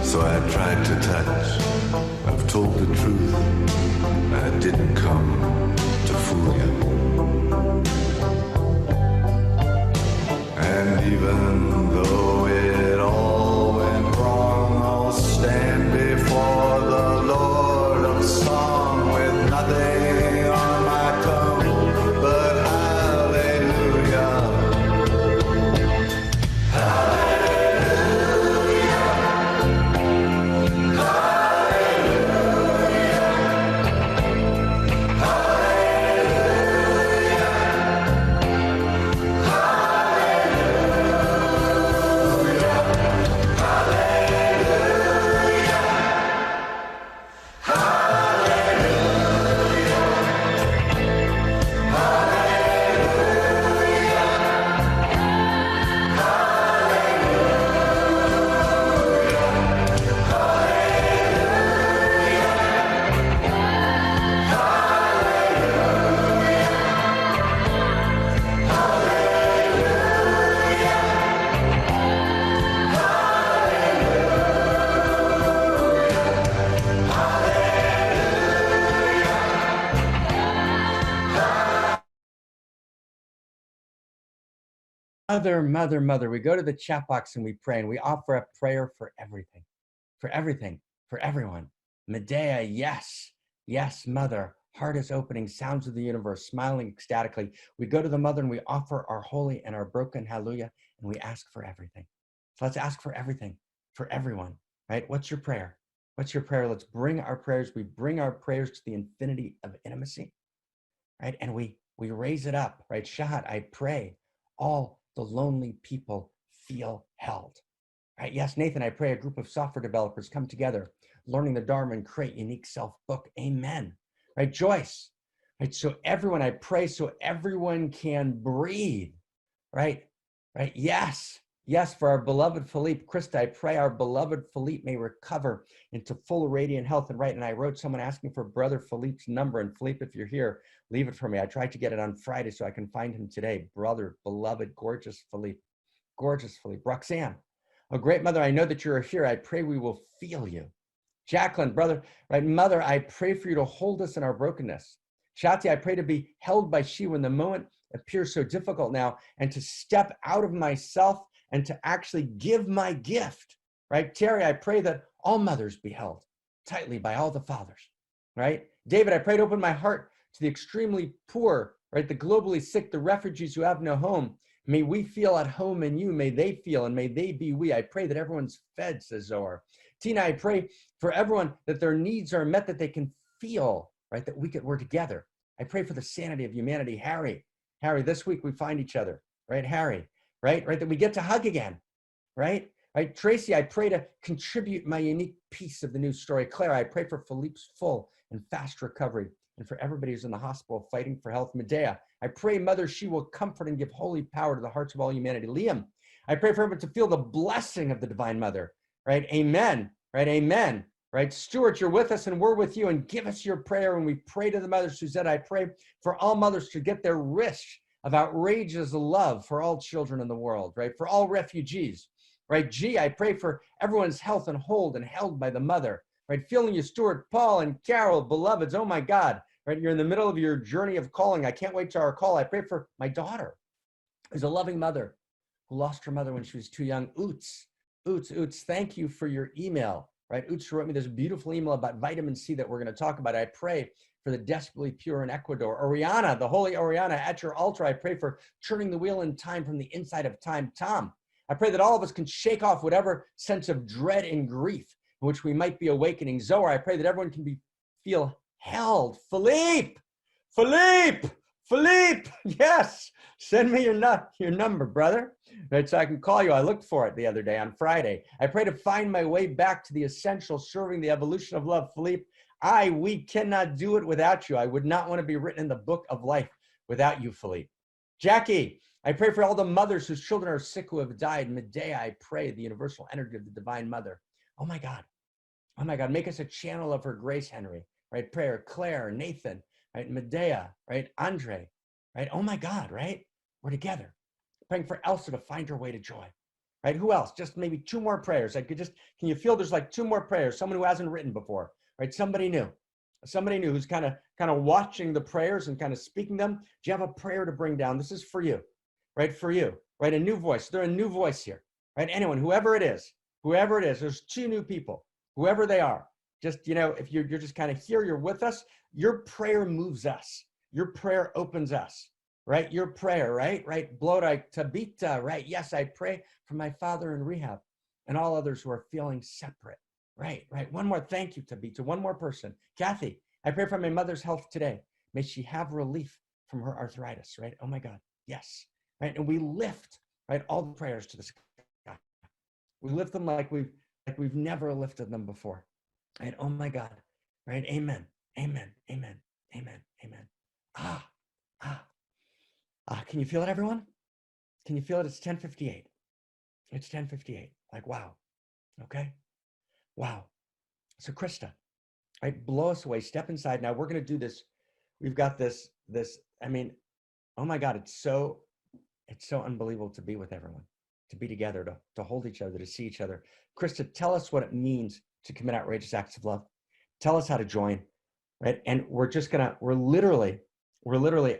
so I tried to touch. I've told the truth, I didn't come to fool you. And even though it all went wrong, I'll stand before the Lord of song with nothing on my tongue but hallelujah. Mother. We go to the chat box and we pray, and we offer a prayer for everything, for everyone. Medea, yes, yes, Mother. Heart is opening, sounds of the universe, smiling ecstatically. We go to the Mother and we offer our holy and our broken hallelujah, and we ask for everything. So let's ask for everything, for everyone, right? What's your prayer? What's your prayer? Let's bring our prayers. We bring our prayers to the infinity of intimacy, right? And we raise it up, right? Shahat, I pray all the lonely people feel held, right? Yes, Nathan, I pray a group of software developers come together, learning the Dharma and create unique self book. Amen, right? Joyce, right? So everyone, I pray so everyone can breathe, right? Right? Yes, yes, for our beloved Philippe. Krista, I pray our beloved Philippe may recover into full radiant health and right. And I wrote someone asking for brother Philippe's number. And Philippe, if you're here, leave it for me. I tried to get it on Friday so I can find him today. Brother, beloved, gorgeous Philippe. Gorgeous Philippe. Roxanne, a great mother, I know that you're here. I pray we will feel you. Jacqueline, brother, right? Mother, I pray for you to hold us in our brokenness. Shati, I pray to be held by she when the moment appears so difficult now, and to step out of myself and to actually give my gift, right? Terry, I pray that all mothers be held tightly by all the fathers, right? David, I pray to open my heart to the extremely poor, right? The globally sick, the refugees who have no home. May we feel at home in you. May they feel, and may they be we. I pray that everyone's fed, says Zohar. Tina, I pray for everyone that their needs are met, that they can feel, right? That we're together. I pray for the sanity of humanity. Harry, this week we find each other, right? Harry, right? That we get to hug again, right? Right? Tracy, I pray to contribute my unique piece of the news story. Claire, I pray for Philippe's full and fast recovery, and for everybody who's in the hospital fighting for health. Medea, I pray, Mother, she will comfort and give holy power to the hearts of all humanity. Liam, I pray for everyone to feel the blessing of the Divine Mother, right? Amen, right? Amen. Right? Stuart, you're with us and we're with you, and give us your prayer when we pray to the Mother. Suzette, I pray for all mothers to get their wish of outrageous love for all children in the world, right? For all refugees, right? G, I pray for everyone's health and hold and held by the Mother, right? Feeling you, Stuart, Paul, and Carol, beloveds. Oh my God, right? You're in the middle of your journey of calling. I can't wait to our call. I pray for my daughter, who's a loving mother, who lost her mother when she was too young. Oots, thank you for your email. Right? Utsu wrote me this beautiful email about vitamin C that we're going to talk about. I pray for the desperately pure in Ecuador. Oriana, the holy Oriana, at your altar, I pray for turning the wheel in time from the inside of time. Tom, I pray that all of us can shake off whatever sense of dread and grief in which we might be awakening. Zohar, I pray that everyone can feel held. Philippe, yes, send me your number, brother, right, so I can call you. I looked for it the other day on Friday. I pray to find my way back to the essential, serving the evolution of love. Philippe, we cannot do it without you. I would not want to be written in the book of life without you, Philippe. Jackie, I pray for all the mothers whose children are sick who have died. Medea, I pray the universal energy of the Divine Mother. Oh my God, make us a channel of her grace, Henry, right? Prayer, Claire, Nathan, right? Medea, right? Andre, right? Oh my God, right? We're together. Praying for Elsa to find her way to joy, right? Who else? Just maybe two more prayers. Can you feel there's like two more prayers? Someone who hasn't written before, right? Somebody new who's kind of watching the prayers and kind of speaking them. Do you have a prayer to bring down? This is for you, right? For you, right? A new voice. There's a new voice here, right? Anyone, whoever it is, there's two new people, whoever they are. Just, if you're just kind of here, you're with us, your prayer moves us. Your prayer opens us, right? Your prayer, right? Blodai Tabita, right? Yes, I pray for my father in rehab and all others who are feeling separate, right? One more, thank you, Tabita. One more person. Kathy, I pray for my mother's health today. May she have relief from her arthritis, right? Oh my God, yes, right? And we lift, right, all the prayers to the sky. We lift them like we've never lifted them before. Right? Oh my God. Right? Amen. Amen. Amen. Amen. Amen. Can you feel it, everyone? Can you feel it? It's 10:58. It's 10:58. Like, wow. Okay. Wow. So Krista, right? Blow us away. Step inside. Now we're going to do this. We've got this, oh my God. It's so unbelievable to be with everyone, to be together, to hold each other, to see each other. Krista, tell us what it means to commit outrageous acts of love. Tell us how to join, right? And we're literally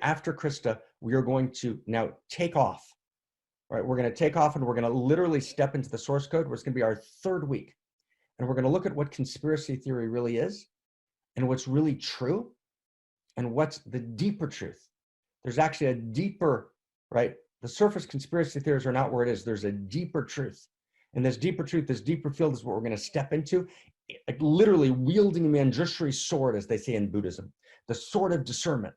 after Krista, we are going to now take off, right? We're going to take off and we're going to literally step into the source code, where it's going to be our 3rd week. And we're going to look at what conspiracy theory really is and what's really true and what's the deeper truth. There's actually a deeper, right? The surface conspiracy theories are not where it is. There's a deeper truth. And this deeper truth, this deeper field is what we're going to step into, like literally wielding the Manjushri sword, as they say in Buddhism, the sword of discernment,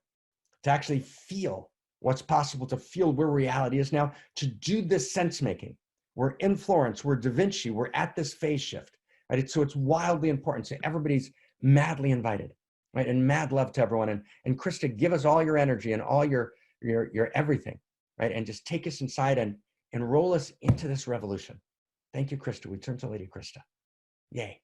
to actually feel what's possible, to feel where reality is now, to do this sense making. We're in Florence, we're Da Vinci, we're at this phase shift, right? So it's wildly important. So everybody's madly invited, right? And mad love to everyone. And Krista, give us all your energy and all your everything, right? And just take us inside and enroll us into this revolution. Thank you, Krista. We turn to Lady Krista. Yay.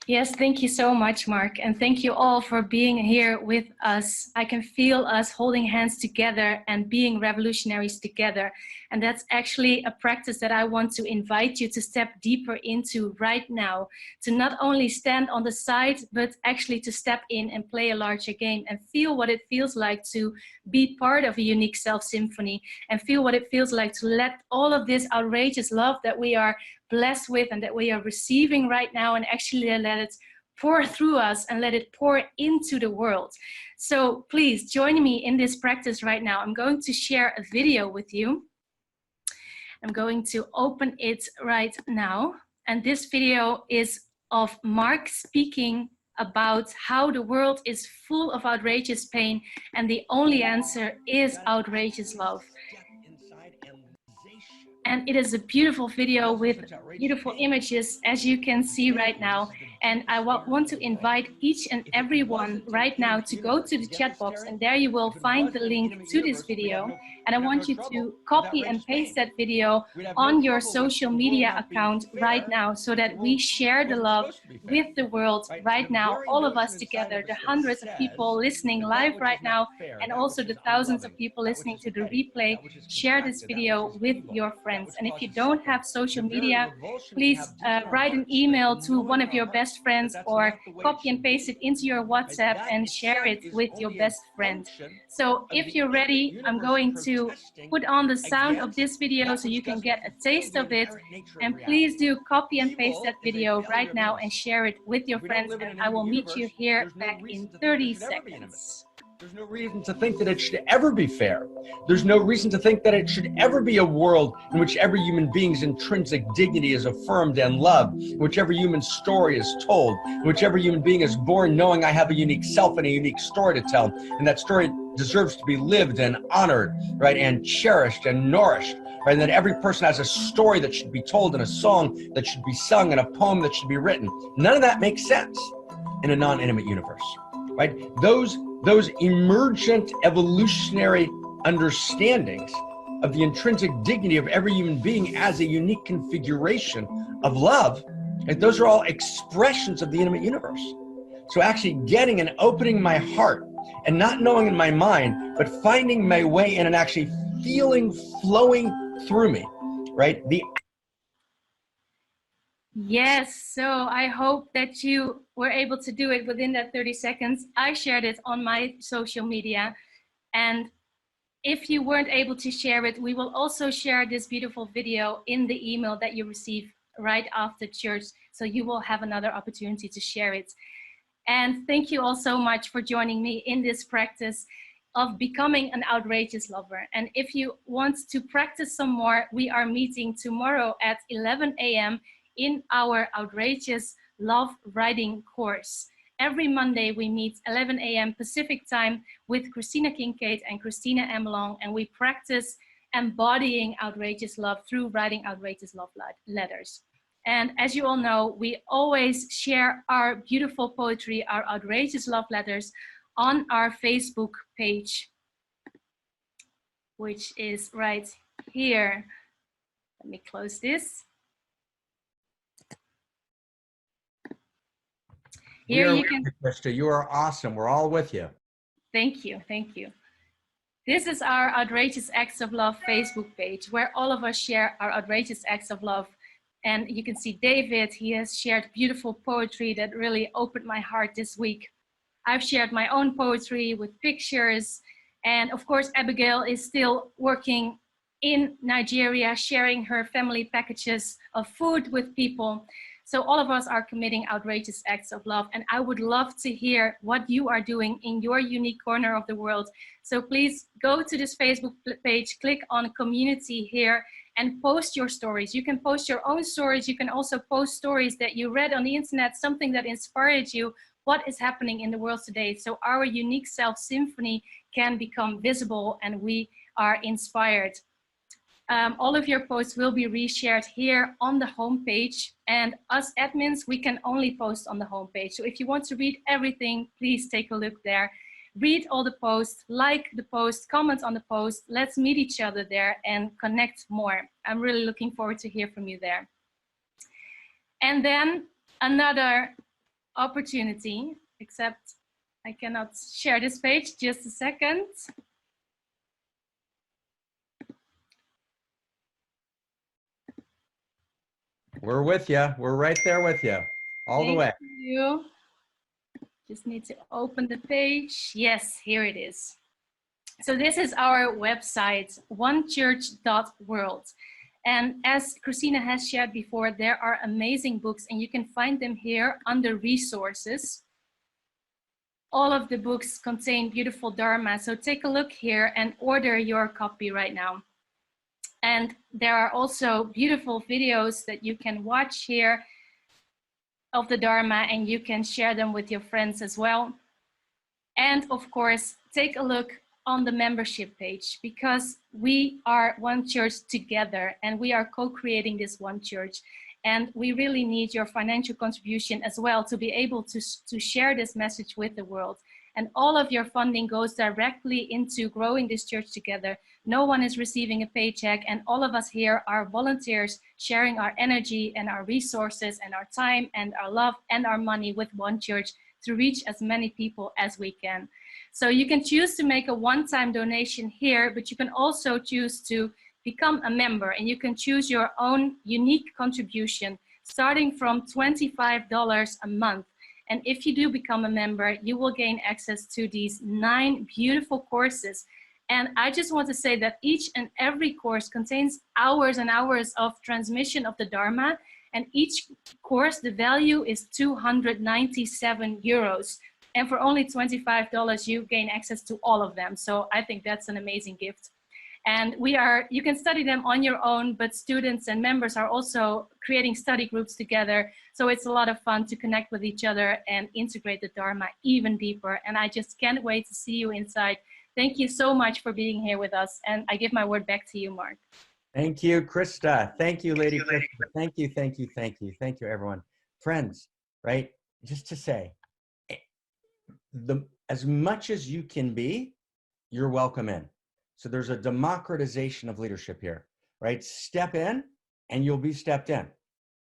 Yes, thank you so much, Mark. And thank you all for being here with us. I can feel us holding hands together and being revolutionaries together. And that's actually a practice that I want to invite you to step deeper into right now, to not only stand on the side, but actually to step in and play a larger game and feel what it feels like to be part of a unique self-symphony, and feel what it feels like to let all of this outrageous love that we are blessed with and that we are receiving right now, and actually let it pour through us and let it pour into the world. So please join me in this practice right now. I'm going to share a video with you. I'm going to open it right now. And this video is of Mark speaking about how the world is full of outrageous pain, and the only answer is outrageous love. And it is a beautiful video with beautiful images, as you can see right now. And I want to invite each and every one right now to go to the chat box, and there you will find the link to this video. And I want you to copy and paste that video on your social media account right now, so that we share the love with the world right now, all of us together, the hundreds of people listening live right now, and also the thousands of people listening to the replay. Share this video with your friends. And if you don't have social media, please write an email to one of your best friends, or copy and paste it into your WhatsApp and share it with your best friend. So if you're ready, I'm going to put on the sound of this video so you can get a taste of it. And please do copy and paste that video right now and share it with your friends. And I will meet you here back in 30 seconds. There's no reason to think that it should ever be fair. There's no reason to think that it should ever be a world in which every human being's intrinsic dignity is affirmed and loved, in which every human story is told, in which every human being is born knowing I have a unique self and a unique story to tell, and that story deserves to be lived and honored, right, and cherished and nourished, right, and that every person has a story that should be told, and a song that should be sung, and a poem that should be written. None of that makes sense in a non-intimate universe, right? Those emergent evolutionary understandings of the intrinsic dignity of every human being as a unique configuration of love, and those are all expressions of the intimate universe. So actually getting and opening my heart and not knowing in my mind, but finding my way in and actually feeling flowing through me, right? Yes, so I hope that you were able to do it within that 30 seconds. I shared it on my social media. And if you weren't able to share it, we will also share this beautiful video in the email that you receive right after church. So you will have another opportunity to share it. And thank you all so much for joining me in this practice of becoming an outrageous lover. And if you want to practice some more, we are meeting tomorrow at 11 a.m. in our Outrageous Love Writing course. Every Monday we meet 11 a.m. Pacific time with Christina Kincaid and Christina Amelong, and we practice embodying outrageous love through writing outrageous love letters. And as you all know, we always share our beautiful poetry, our outrageous love letters, on our Facebook page, which is right here. Let me close this. Here you can. Krista, you are awesome. We're all with you. Thank you. Thank you. This is our Outrageous Acts of Love Facebook page, where all of us share our outrageous acts of love. And you can see David, he has shared beautiful poetry that really opened my heart this week. I've shared my own poetry with pictures. And of course, Abigail is still working in Nigeria, sharing her family packages of food with people. So all of us are committing outrageous acts of love. And I would love to hear what you are doing in your unique corner of the world. So please go to this Facebook page, click on community here, and post your stories. You can post your own stories. You can also post stories that you read on the internet, something that inspired you, what is happening in the world today. So our unique self symphony can become visible and we are inspired. All of your posts will be reshared here on the homepage, and us admins, we can only post on the homepage. So if you want to read everything, please take a look there. Read all the posts, like the post, comment on the post. Let's meet each other there and connect more. I'm really looking forward to hear from you there. And then another opportunity, except I cannot share this page, just a second. We're with you. We're right there with you. All the way. Thank you. Just need to open the page. Yes, here it is. So this is our website, onechurch.world. And as Christina has shared before, there are amazing books and you can find them here under resources. All of the books contain beautiful Dharma. So take a look here and order your copy right now. And there are also beautiful videos that you can watch here of the Dharma, and you can share them with your friends as well. And of course, take a look on the membership page, because we are one church together and we are co-creating this one church. And we really need your financial contribution as well to be able to share this message with the world. And all of your funding goes directly into growing this church together. No one is receiving a paycheck, and all of us here are volunteers sharing our energy and our resources and our time and our love and our money with one church to reach as many people as we can. So you can choose to make a one-time donation here, but you can also choose to become a member, and you can choose your own unique contribution starting from $25 a month. And if you do become a member, you will gain access to these 9 beautiful courses. And I just want to say that each and every course contains hours and hours of transmission of the Dharma. And each course, the value is 297 euros. And for only $25, you gain access to all of them. So I think that's an amazing gift. And you can study them on your own, but students and members are also creating study groups together. So it's a lot of fun to connect with each other and integrate the Dharma even deeper. And I just can't wait to see you inside. Thank you so much for being here with us. And I give my word back to you, Mark. Thank you, Krista. Thank you, Lady Krista. Thank you, thank you, thank you. Thank you, everyone. Friends, right? Just to say, as much as you can be, you're welcome in. So there's a democratization of leadership here, right? Step in and you'll be stepped in,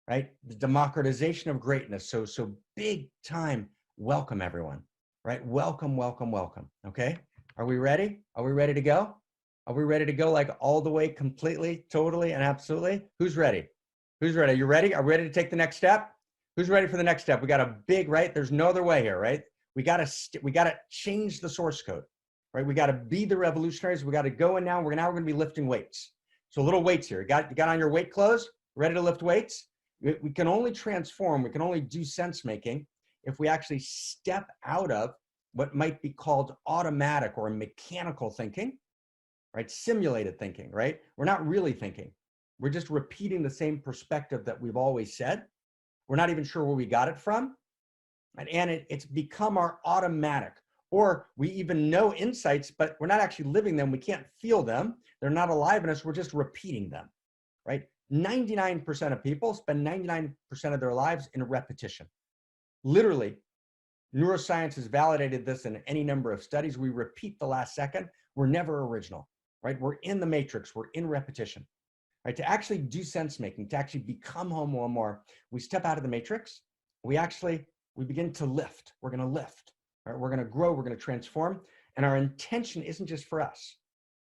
right? The democratization of greatness. So big time welcome, everyone, right? Welcome, welcome, welcome. Okay. Are we ready? Are we ready to go? Are we ready to go like all the way, completely, totally, and absolutely? Who's ready? Who's ready? You ready? Are we ready to take the next step? Who's ready for the next step? We got a big, right? There's no other way here, right? We got to change the source code. Right? We got to be the revolutionaries. We got to go in now. We're going to be lifting weights. So little weights here. You got on your weight clothes, ready to lift weights? We can only transform. We can only do sense making if we actually step out of what might be called automatic or mechanical thinking, right? Simulated thinking, right? We're not really thinking. We're just repeating the same perspective that we've always said. We're not even sure where we got it from. And it's become our automatic. Or we even know insights, but we're not actually living them. We can't feel them. They're not alive in us. We're just repeating them, right? 99% of people spend 99% of their lives in repetition. Literally, neuroscience has validated this in any number of studies. We repeat the last second. We're never original, right? We're in the matrix. We're in repetition, right? To actually do sense making, to actually become Homo more, we step out of the matrix. We begin to lift. We're going to lift. Right? We're going to grow, we're going to transform, and our intention isn't just for us,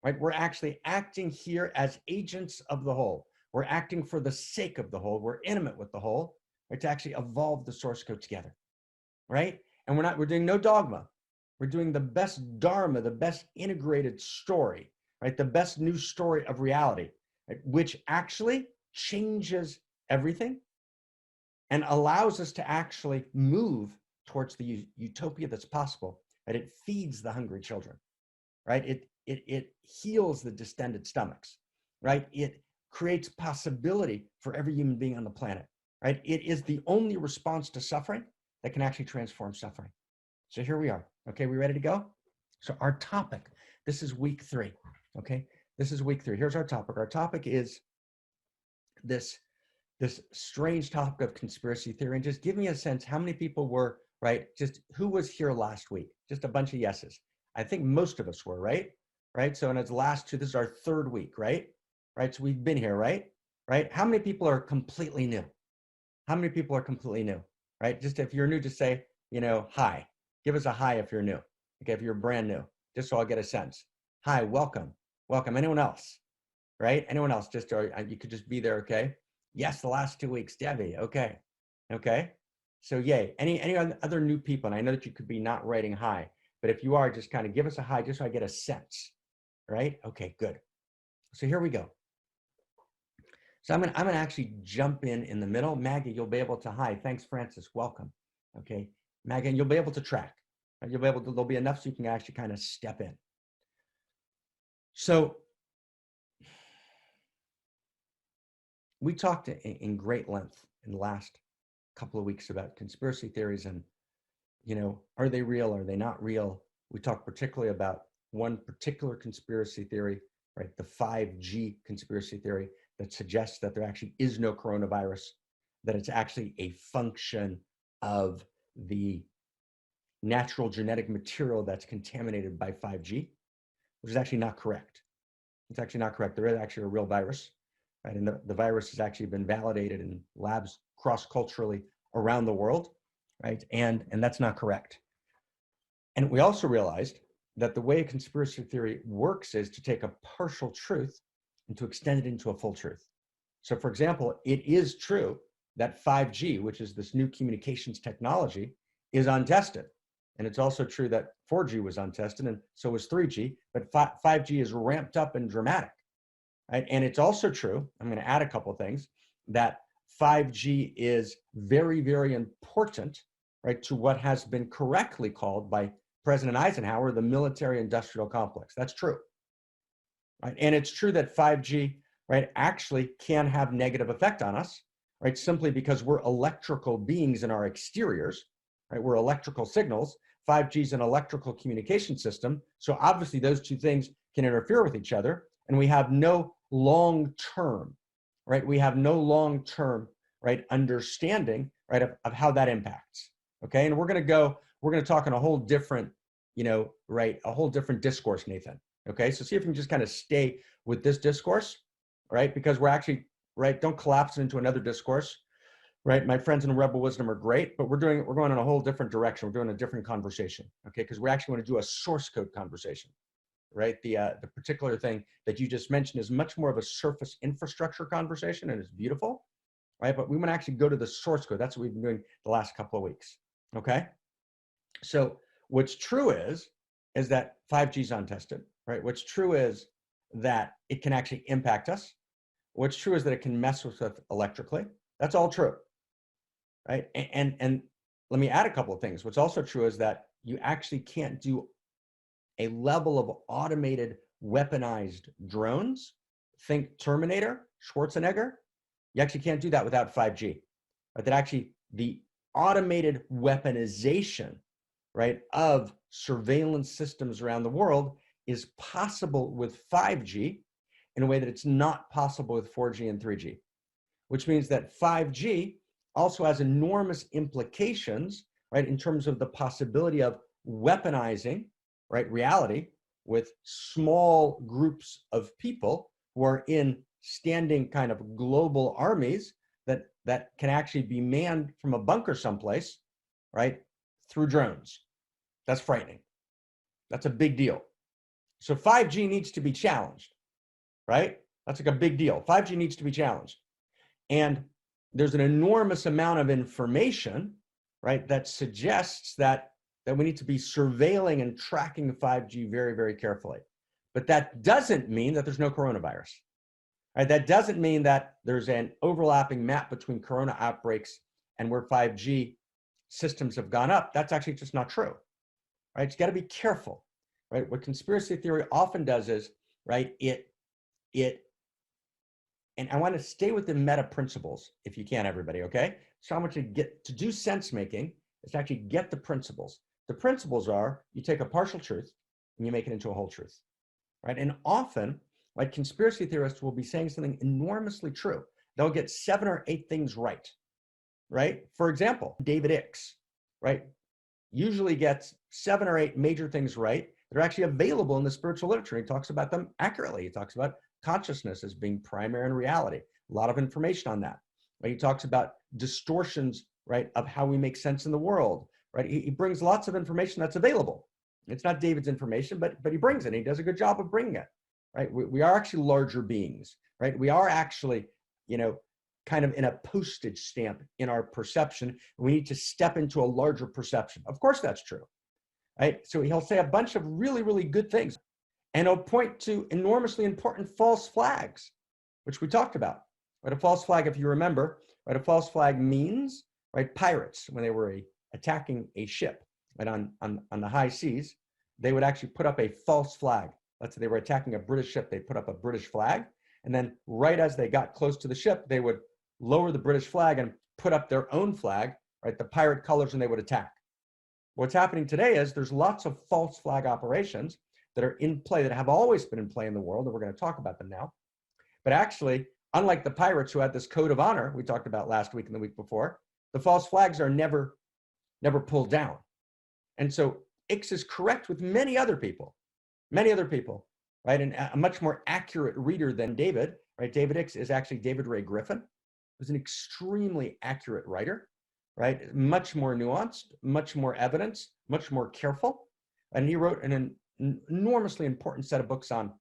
right? We're actually acting here as agents of the whole. We're acting for the sake of the whole. We're intimate with the whole, right? To actually evolve the source code together, right? And we're doing no dogma. We're doing the best Dharma, the best integrated story, right? The best news story of reality, right? Which actually changes everything and allows us to actually move towards the utopia that's possible, right? It feeds the hungry children, right? It heals the distended stomachs, right? It creates possibility for every human being on the planet, right? It is the only response to suffering that can actually transform suffering. So here we are. Okay, we ready to go? So our topic, this is week 3. Okay, this is week 3. Here's our topic. Our topic is this strange topic of conspiracy theory. And just give me a sense, how many people were, right? Just who was here last week? Just a bunch of yeses. I think most of us were, right? Right. So in its last 2, this is our 3rd week, right? Right. So we've been here, right? Right. How many people are completely new? How many people are completely new? Right. Just if you're new, just say, hi. Give us a hi if you're new. Okay. If you're brand new, just so I'll get a sense. Hi, welcome. Welcome. Anyone else? Right? Anyone else? Just, or you could just be there. Okay. Yes. The last 2 weeks, Debbie. Okay. Okay. So yay. Any other new people? And I know that you could be not writing hi, but if you are, just kind of give us a hi, just so I get a sense. Right? Okay, good. So here we go. So I'm gonna actually jump in the middle. Maggie, you'll be able to hi. Thanks, Francis. Welcome. Okay, Maggie, and you'll be able to track. Right? You'll be able to. There'll be enough so you can actually kind of step in. So we talked in great length in the last couple of weeks about conspiracy theories and, are they real? Are they not real? We talked particularly about one particular conspiracy theory, right? The 5G conspiracy theory that suggests that there actually is no coronavirus, that it's actually a function of the natural genetic material that's contaminated by 5G, which is actually not correct. It's actually not correct. There is actually a real virus, right? And the virus has actually been validated in labs cross-culturally around the world, right? And that's not correct. And we also realized that the way a conspiracy theory works is to take a partial truth and to extend it into a full truth. So for example, it is true that 5G, which is this new communications technology, is untested. And it's also true that 4G was untested, and so was 3G, but 5G is ramped up and dramatic, right? And it's also true, I'm going to add a couple of things, that 5G is very, very important, right, to what has been correctly called by President Eisenhower the military-industrial complex. That's true, right? And it's true that 5G, right, actually can have negative effect on us, right, simply because we're electrical beings in our exteriors, right? We're electrical signals. 5G is an electrical communication system. So obviously those two things can interfere with each other, and we have no long-term, right? We have no long-term, right, understanding, right, of how that impacts. Okay, and we're going to talk in a whole different, right, a whole different discourse, Nathan. Okay, so see if we can just kind of stay with this discourse, right? Because we're actually, right, don't collapse it into another discourse. Right, my friends in Rebel Wisdom are great, but we're going in a whole different direction. We're doing a different conversation, okay? Because we're actually going to do a source code conversation, right? The particular thing that you just mentioned is much more of a surface infrastructure conversation, and it's beautiful, right? But we want to actually go to the source code. That's what we've been doing the last couple of weeks, okay? So what's true is that 5G is untested, right? What's true is that it can actually impact us. What's true is that it can mess with us electrically. That's all true. Right? And let me add a couple of things. What's also true is that you actually can't do a level of automated weaponized drones. Think Terminator, Schwarzenegger. You actually can't do that without 5G. But that actually the automated weaponization, right, of surveillance systems around the world is possible with 5G in a way that it's not possible with 4G and 3G, which means that 5G also has enormous implications, right, in terms of the possibility of weaponizing, right, reality with small groups of people who are in standing kind of global armies that can actually be manned from a bunker someplace, right, through drones. That's frightening. That's a big deal. So 5G needs to be challenged, right? That's like a big deal. 5G needs to be challenged. And there's an enormous amount of information, right, that suggests that we need to be surveilling and tracking 5G very, very carefully. But that doesn't mean that there's no coronavirus. Right? That doesn't mean that there's an overlapping map between corona outbreaks and where 5G systems have gone up. That's actually just not true. Right? You got to be careful. Right? What conspiracy theory often does is, right, and I want to stay with the meta principles if you can, everybody, okay? So I want you to get to do sense making is to actually get the principles. The principles are you take a partial truth and you make it into a whole truth, right? And often, like conspiracy theorists will be saying something enormously true. They'll get 7 or 8 things right, right? For example, David Icke, right, usually gets 7 or 8 major things right that are actually available in the spiritual literature. He talks about them accurately. He talks about consciousness as being primary in reality. A lot of information on that. Right? He talks about distortions, right, of how we make sense in the world. Right? He brings lots of information that's available. It's not David's information, but he brings it. He does a good job of bringing it. Right? We are actually larger beings. Right? We are actually, kind of in a postage stamp in our perception. We need to step into a larger perception. Of course, that's true. Right? So he'll say a bunch of really, really good things. And he'll point to enormously important false flags, which we talked about. Right? A false flag, if you remember, right? A false flag means, right, pirates, when they were attacking a ship, right, on the high seas, they would actually put up a false flag. Let's say they were attacking a British ship, they put up a British flag. And then right as they got close to the ship, they would lower the British flag and put up their own flag, right, the pirate colors, and they would attack. What's happening today is there's lots of false flag operations that are in play, that have always been in play in the world, and we're going to talk about them now. But actually, unlike the pirates who had this code of honor we talked about last week and the week before, the false flags are never pulled down. And so Icke is correct with many other people, right? And a much more accurate reader than David, right? David Icke is actually David Ray Griffin, who's an extremely accurate writer, right? Much more nuanced, much more evidence, much more careful. And he wrote an enormously important set of books on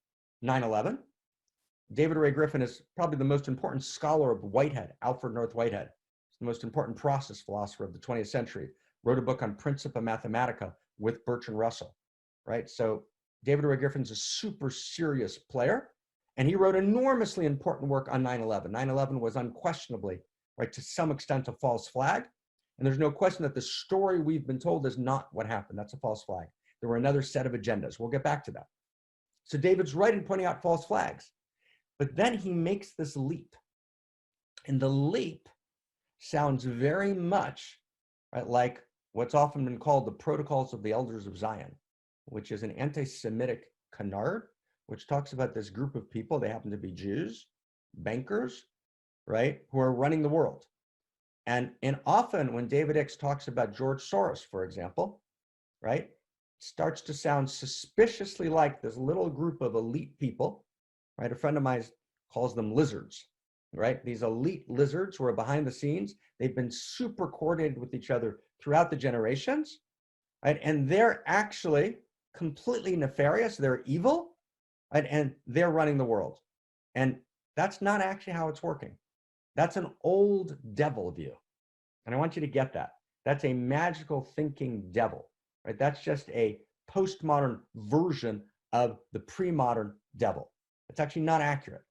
9/11. David Ray Griffin is probably the most important scholar of Whitehead, Alfred North Whitehead. He's the most important process philosopher of the 20th century. Wrote a book on Principia Mathematica with Bertrand Russell, right? So David Ray Griffin's a super serious player, and he wrote enormously important work on 9/11. 9/11 was unquestionably, right, to some extent a false flag. And there's no question that the story we've been told is not what happened. That's a false flag. There were another set of agendas. We'll get back to that. So David's right in pointing out false flags. But then he makes this leap. And the leap sounds very much, right, like what's often been called the Protocols of the Elders of Zion, which is an anti-Semitic canard, which talks about this group of people. They happen to be Jews, bankers, right, who are running the world. And often when David Icke talks about George Soros, for example, right, it starts to sound suspiciously like this little group of elite people, right? A friend of mine calls them lizards, right? These elite lizards who are behind the scenes. They've been super coordinated with each other throughout the generations, right? And they're actually completely nefarious. They're evil, right? And they're running the world. And that's not actually how it's working. That's an old devil view. And I want you to get that. That's a magical thinking devil, right? That's just a postmodern version of the pre-modern devil. It's actually not accurate.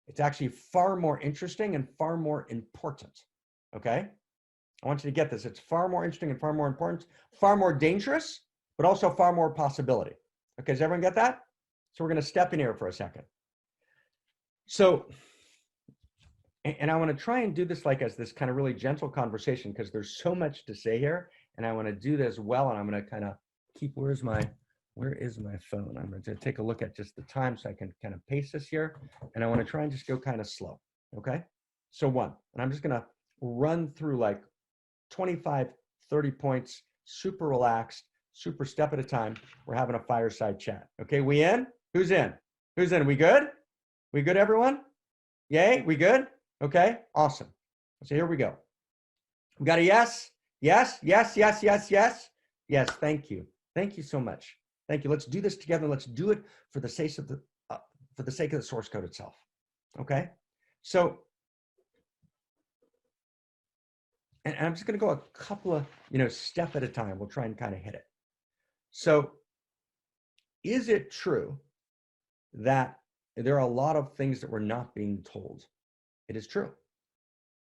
It's actually far more interesting and far more important, okay? I want you to get this. It's far more interesting and far more important, far more dangerous, but also far more possibility. Okay, does everyone get that? So we're going to step in here for a second. So, and I want to try and do this like as this kind of really gentle conversation, because there's so much to say here, and I want to do this well, and I'm going to kind of keep, where is my phone? I'm going to take a look at just the time so I can kind of pace this here, and I want to try and just go kind of slow, okay? So 1, and I'm just going to run through like 25, 30 points, super relaxed, super step at a time. We're having a fireside chat. Okay, we in? Who's in? Who's in? We good? We good, everyone? Yay, we good? Okay, awesome. So here we go. We got a yes? Yes, yes, yes, yes, yes. Yes, thank you. Thank you so much. Thank you. Let's do this together. Let's do it for the sake of the source code itself. Okay? So, and I'm just going to go a couple of, step at a time. We'll try and kind of hit it. So, is it true that there are a lot of things that we're not being told. It is true.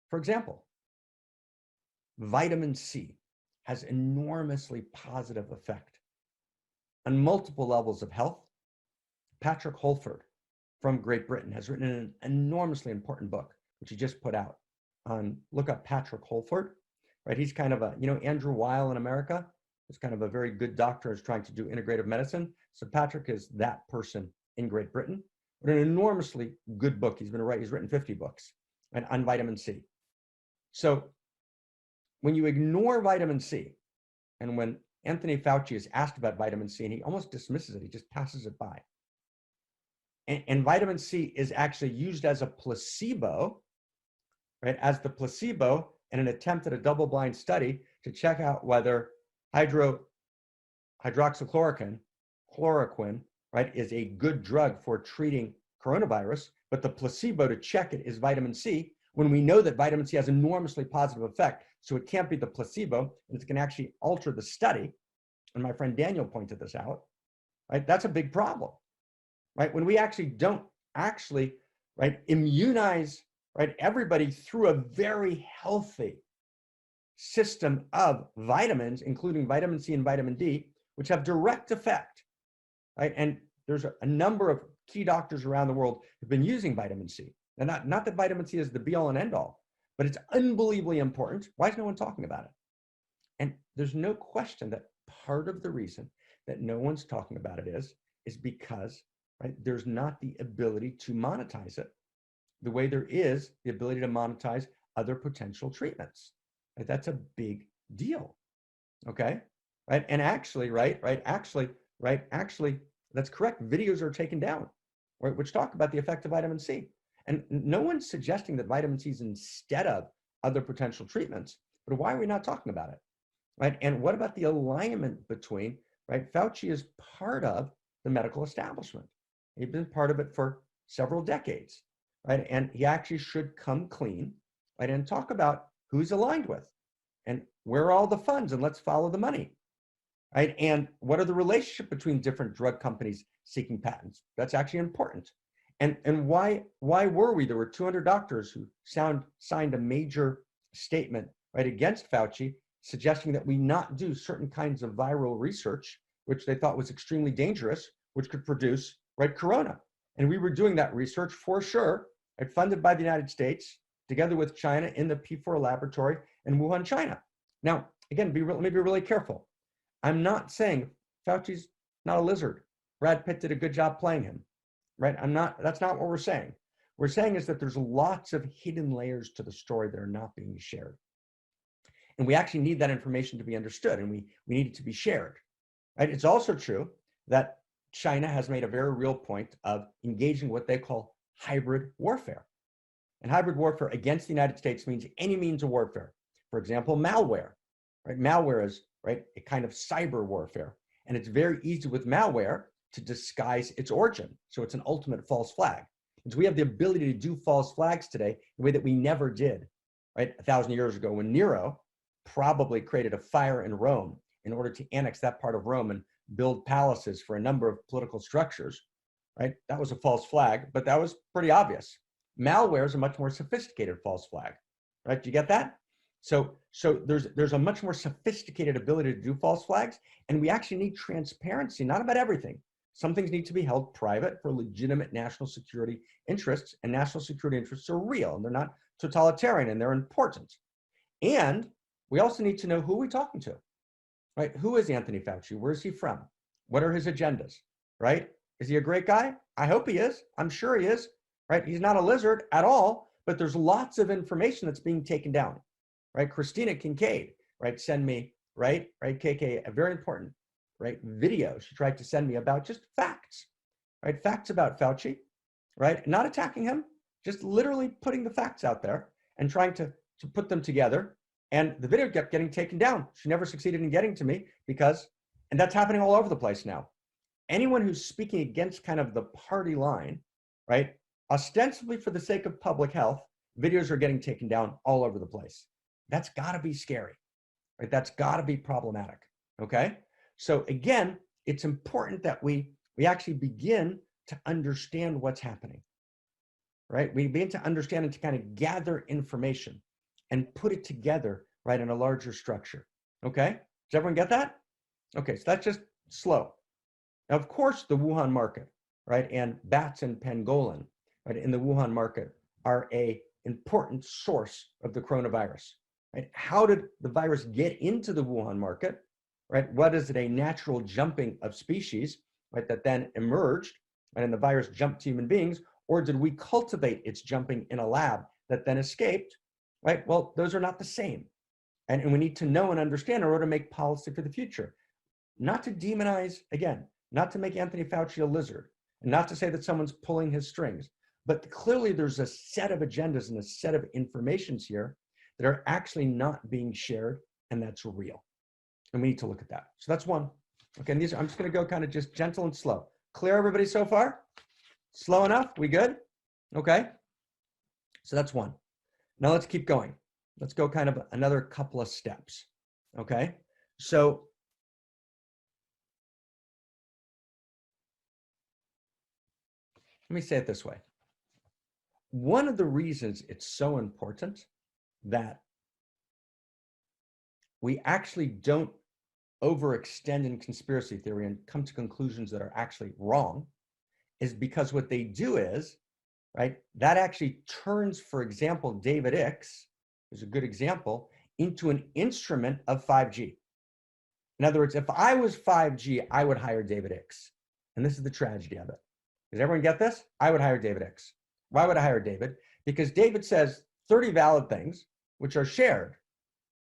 For example, vitamin C has enormously positive effect on multiple levels of health. Patrick Holford from Great Britain has written an enormously important book, which he just put out on, look up Patrick Holford, right? He's kind of a, you know, Andrew Weil in America is kind of a very good doctor who's trying to do integrative medicine. So Patrick is that person in Great Britain, but an enormously good book. He's written 50 books on vitamin C. So when you ignore vitamin C, and when Anthony Fauci is asked about vitamin C, and he almost dismisses it, he just passes it by. And vitamin C is actually used as a placebo, right? As the placebo in an attempt at a double-blind study to check out whether hydroxychloroquine, right, is a good drug for treating coronavirus, but the placebo to check it is vitamin C, when we know that vitamin C has enormously positive effect. So it can't be the placebo, and it's going to actually alter the study. And my friend Daniel pointed this out, right? That's a big problem, right? When we actually don't right, immunize, right, everybody through a very healthy system of vitamins, including vitamin C and vitamin D, which have direct effect, right? And there's a number of key doctors around the world who've been using vitamin C. And not that vitamin C is the be all and end all, but it's unbelievably important. Why is no one talking about it? And there's no question that part of the reason that no one's talking about it is because, right, there's not the ability to monetize it the way there is the ability to monetize other potential treatments. Right? That's a big deal. Okay, right? And actually, actually, that's correct. Videos are taken down, right, which talk about the effect of vitamin C. And no one's suggesting that vitamin C is instead of other potential treatments, but why are we not talking about it, right? And what about the alignment between, right? Fauci is part of the medical establishment. He's been part of it for several decades, right? And he actually should come clean, right? And talk about who he's aligned with and where are all the funds, and let's follow the money, right? And what are the relationship between different drug companies seeking patents? That's actually important. And why were we? There were 200 doctors who signed a major statement, right, against Fauci, suggesting that we not do certain kinds of viral research, which they thought was extremely dangerous, which could produce, right, corona. And we were doing that research for sure, right, funded by the United States, together with China in the P4 laboratory in Wuhan, China. Now, again, let me be really careful. I'm not saying Fauci's not a lizard. Brad Pitt did a good job playing him. Right? That's not what we're saying. We're saying is that there's lots of hidden layers to the story that are not being shared. And we actually need that information to be understood, and we need it to be shared. Right? It's also true that China has made a very real point of engaging what they call hybrid warfare. And hybrid warfare against the United States means any means of warfare. For example, malware. Right? Malware is, right, a kind of cyber warfare. And it's very easy with malware to disguise its origin. So it's an ultimate false flag. And so we have the ability to do false flags today in a way that we never did, right? 1,000 years ago, when Nero probably created a fire in Rome in order to annex that part of Rome and build palaces for a number of political structures, right? That was a false flag, but that was pretty obvious. Malware is a much more sophisticated false flag, right? Do you get that? So there's a much more sophisticated ability to do false flags, and we actually need transparency, not about everything. Some things need to be held private for legitimate national security interests, and national security interests are real, and they're not totalitarian, and they're important. And we also need to know who we're talking to, right? Who is Anthony Fauci? Where is he from? What are his agendas, right? Is he a great guy? I hope he is. I'm sure he is, right? He's not a lizard at all, but there's lots of information that's being taken down, right? Christina Kincaid, right? Send me, right, KK, a very important, right, video she tried to send me about just facts, right? Facts about Fauci, right? Not attacking him, just literally putting the facts out there and trying to put them together. And the video kept getting taken down. She never succeeded in getting to me because, and that's happening all over the place now. Anyone who's speaking against kind of the party line, right, ostensibly for the sake of public health, videos are getting taken down all over the place. That's gotta be scary, right? That's gotta be problematic, okay? So again, it's important that we actually begin to understand what's happening, right? We begin to understand and to kind of gather information and put it together, right, in a larger structure. Okay? Does everyone get that? Okay, so that's just slow. Now, of course, the Wuhan market, right, and bats and pangolin, right, in the Wuhan market are a important source of the coronavirus, right? How did the virus get into the Wuhan market, right? What is it, a natural jumping of species, right, that then emerged, right, and the virus jumped to human beings, or did we cultivate its jumping in a lab that then escaped, right? Well, those are not the same. And we need to know and understand in order to make policy for the future. Not to demonize, again, not to make Anthony Fauci a lizard, and not to say that someone's pulling his strings, but clearly there's a set of agendas and a set of informations here that are actually not being shared, and that's real. And we need to look at that. So that's one. Okay, and these, I'm just gonna go kind of just gentle and slow. Clear, everybody, so far? Slow enough? We good? Okay. So that's one. Now let's keep going. Let's go kind of another couple of steps. Okay. So let me say it this way. One of the reasons it's so important that we actually don't overextend in conspiracy theory and come to conclusions that are actually wrong is because what they do is, right, that actually turns, for example, David Icke is a good example, into an instrument of 5G. In other words, if I was 5G, I would hire David Icke. And this is the tragedy of it. Does everyone get this? I would hire David Icke. Why would I hire David? Because David says 30 valid things, which are shared,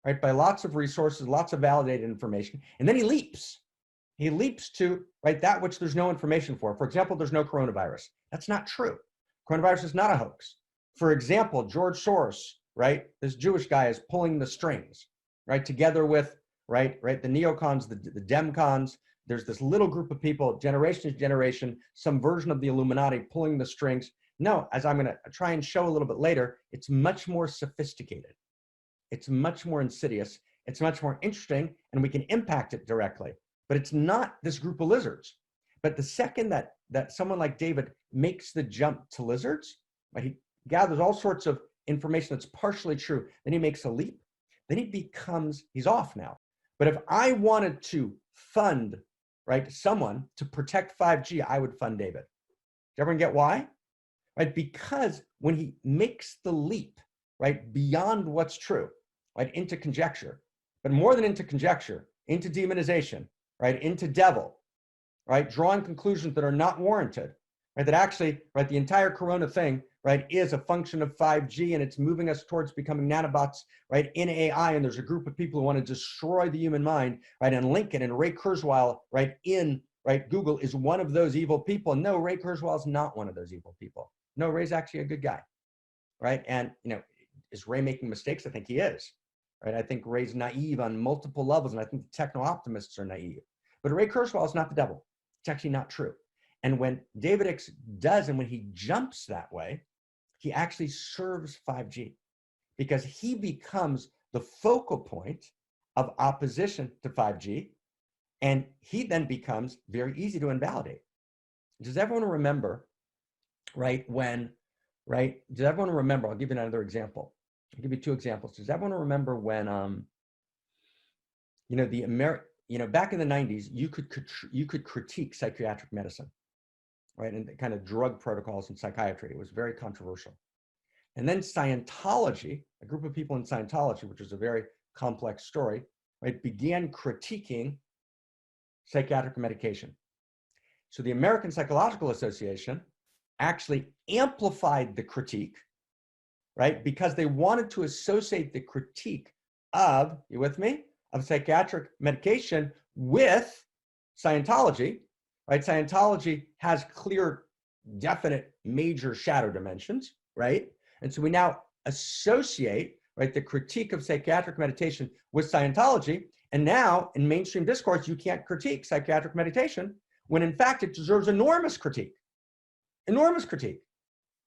right, by lots of resources, lots of validated information, and then he leaps. He leaps to, right, that which there's no information for. For example, there's no coronavirus. That's not true. Coronavirus is not a hoax. For example, George Soros, right, this Jewish guy is pulling the strings, right, together with, right, the neocons, the demcons. There's this little group of people, generation to generation, some version of the Illuminati pulling the strings. No, as I'm going to try and show a little bit later, it's much more sophisticated. It's much more insidious. It's much more interesting, and we can impact it directly. But it's not this group of lizards. But the second that someone like David makes the jump to lizards, right, he gathers all sorts of information that's partially true, then he makes a leap, then he's off now. But if I wanted to fund, right, someone to protect 5G, I would fund David. Does everyone get why? Right, because when he makes the leap, right, beyond what's true, right, into conjecture, but more than into conjecture, into demonization, right, into devil, right, drawing conclusions that are not warranted, right, that actually, right, the entire corona thing, right, is a function of 5G and it's moving us towards becoming nanobots, right, in AI, and there's a group of people who want to destroy the human mind, right, and Lincoln and Ray Kurzweil, right, right, Google is one of those evil people. No, Ray Kurzweil is not one of those evil people. No, Ray's actually a good guy, right? And, is Ray making mistakes? I think he is, right? I think Ray's naive on multiple levels, and I think the techno-optimists are naive. But Ray Kurzweil is not the devil. It's actually not true. And when David Icke does, and when he jumps that way, he actually serves 5G because he becomes the focal point of opposition to 5G, and he then becomes very easy to invalidate. Does everyone remember, right, does everyone remember, I'll give you another example. I'll give you two examples. Does everyone remember when, back in the 90s, you could critique psychiatric medicine, right, and the kind of drug protocols in psychiatry. It was very controversial. And then Scientology, a group of people in Scientology, which is a very complex story, right, began critiquing psychiatric medication. So the American Psychological Association actually amplified the critique, right, because they wanted to associate the critique of, you with me, of psychiatric medication with Scientology, right? Scientology has clear, definite, major shadow dimensions, right? And so we now associate, right, the critique of psychiatric meditation with Scientology. And now in mainstream discourse, you can't critique psychiatric meditation when in fact it deserves enormous critique. Enormous critique,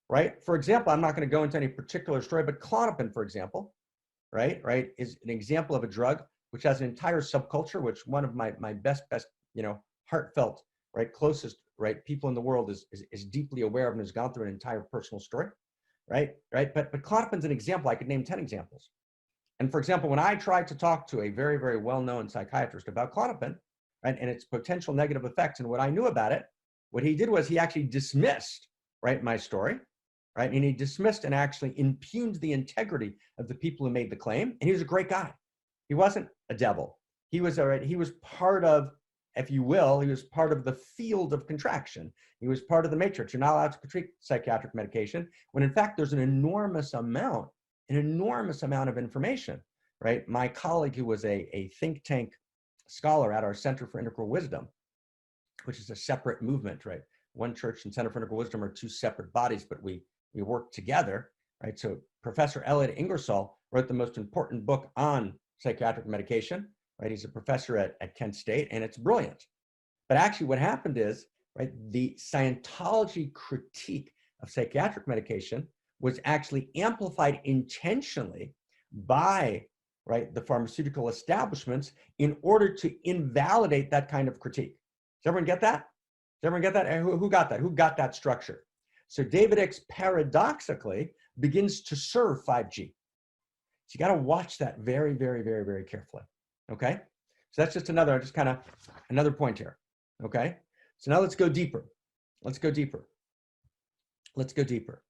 right? For example, I'm not going to go into any particular story, but Klonopin, for example, right, is an example of a drug which has an entire subculture, which one of my best, heartfelt, right, closest right, people in the world is deeply aware of and has gone through an entire personal story, right? But Clonopin's an example. I could name 10 examples. And for example, when I tried to talk to a very, very well-known psychiatrist about Klonopin, right, and its potential negative effects and what I knew about it, what he did was he actually dismissed, right, my story, right? And he dismissed and actually impugned the integrity of the people who made the claim. And he was a great guy. He wasn't a devil. He was part of, if you will, he was part of the field of contraction. He was part of the matrix. You're not allowed to treat psychiatric medication when in fact there's an enormous amount of information, right? My colleague who was a think tank scholar at our Center for Integral Wisdom, which is a separate movement, right? One church and Center for Integral Wisdom are two separate bodies, but we work together, right? So Professor Elliot Ingersoll wrote the most important book on psychiatric medication, right? He's a professor at Kent State, and it's brilliant. But actually what happened is, right, the Scientology critique of psychiatric medication was actually amplified intentionally by, right, the pharmaceutical establishments in order to invalidate that kind of critique. Does everyone get that? Does everyone get that? Who got that? Who got that structure? So David Icke paradoxically begins to serve 5G. So you got to watch that very, very, very, very carefully. Okay? So that's just another point here. Okay? So now let's go deeper. Let's go deeper. Let's go deeper.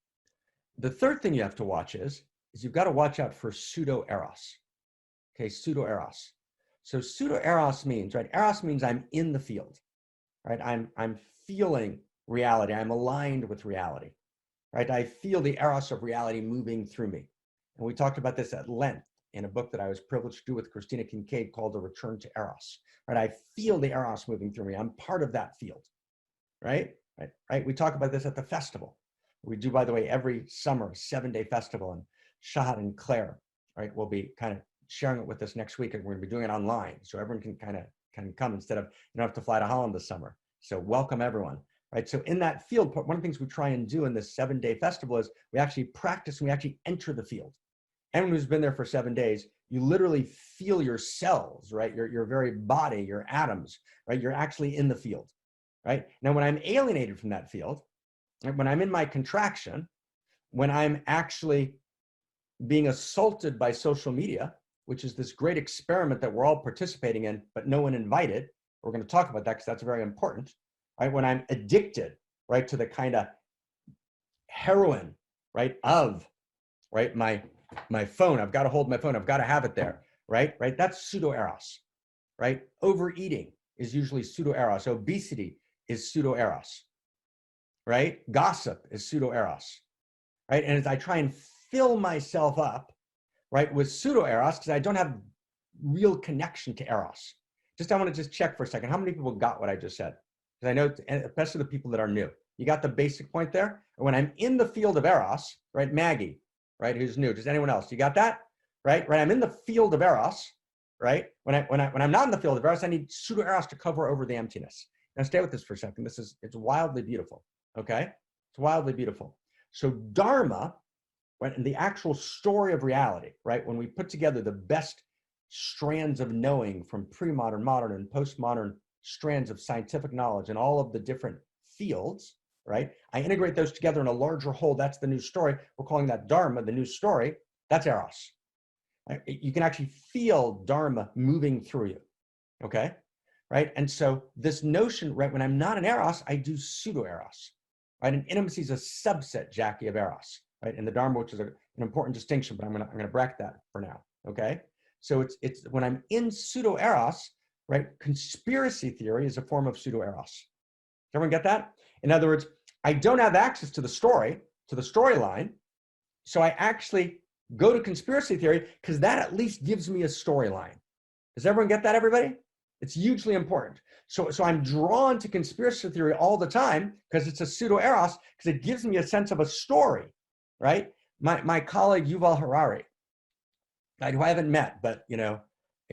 The third thing you have to watch is you've got to watch out for pseudo-eros. Okay, pseudo-eros. So pseudo-eros means, right, eros means I'm in the field, right? I'm feeling reality. I'm aligned with reality, right? I feel the eros of reality moving through me. And we talked about this at length in a book that I was privileged to do with Christina Kincaid called A Return to Eros, right? I feel the eros moving through me. I'm part of that field, right? Right? We talk about this at the festival. We do, by the way, every summer, 7-day festival, and Shahad and Claire, right, will be kind of sharing it with us next week, and we're going to be doing it online, so everyone can come instead of, you don't have to fly to Holland this summer. So welcome everyone, right? So in that field, one of the things we try and do in this 7-day festival is we actually practice and we actually enter the field. Anyone who's been there for 7 days, you literally feel your cells, right? Your very body, your atoms, right? You're actually in the field, right? Now, when I'm alienated from that field, when I'm in my contraction, when I'm actually being assaulted by social media, which is this great experiment that we're all participating in, but no one invited. We're going to talk about that because that's very important, right? When I'm addicted, right, to the kind of heroin, right, of, right, my phone. I've got to hold my phone. I've got to have it there, right? That's pseudo-eros, right? Overeating is usually pseudo-eros. Obesity is pseudo-eros, right? Gossip is pseudo-eros, right? And as I try and fill myself up, right, with pseudo-eros, because I don't have real connection to eros. I want to just check for a second. How many people got what I just said? Because I know, especially the people that are new. You got the basic point there? When I'm in the field of eros, right, Maggie, right, who's new? Does anyone else? You got that? Right? I'm in the field of eros, right? When I'm not in the field of eros, I need pseudo-eros to cover over the emptiness. Now stay with this for a second. It's wildly beautiful, okay? It's wildly beautiful. So Dharma, right, and the actual story of reality, right? When we put together the best strands of knowing from pre-modern, modern, and postmodern strands of scientific knowledge in all of the different fields, right? I integrate those together in a larger whole. That's the new story. We're calling that Dharma, the new story. That's eros. Right? You can actually feel Dharma moving through you, okay? Right? And so this notion, right, when I'm not in eros, I do pseudo-eros, right? And intimacy is a subset, Jackie, of eros. Right, in the Dharma, which is an important distinction, but I'm gonna bracket that for now. Okay, so it's when I'm in pseudo-eros, right? Conspiracy theory is a form of pseudo-eros. Does everyone get that? In other words, I don't have access to the story, to the storyline, so I actually go to conspiracy theory because that at least gives me a storyline. Does everyone get that? Everybody? It's hugely important. So I'm drawn to conspiracy theory all the time because it's a pseudo-eros because it gives me a sense of a story. Right? My colleague Yuval Harari, right, who I haven't met, but you know,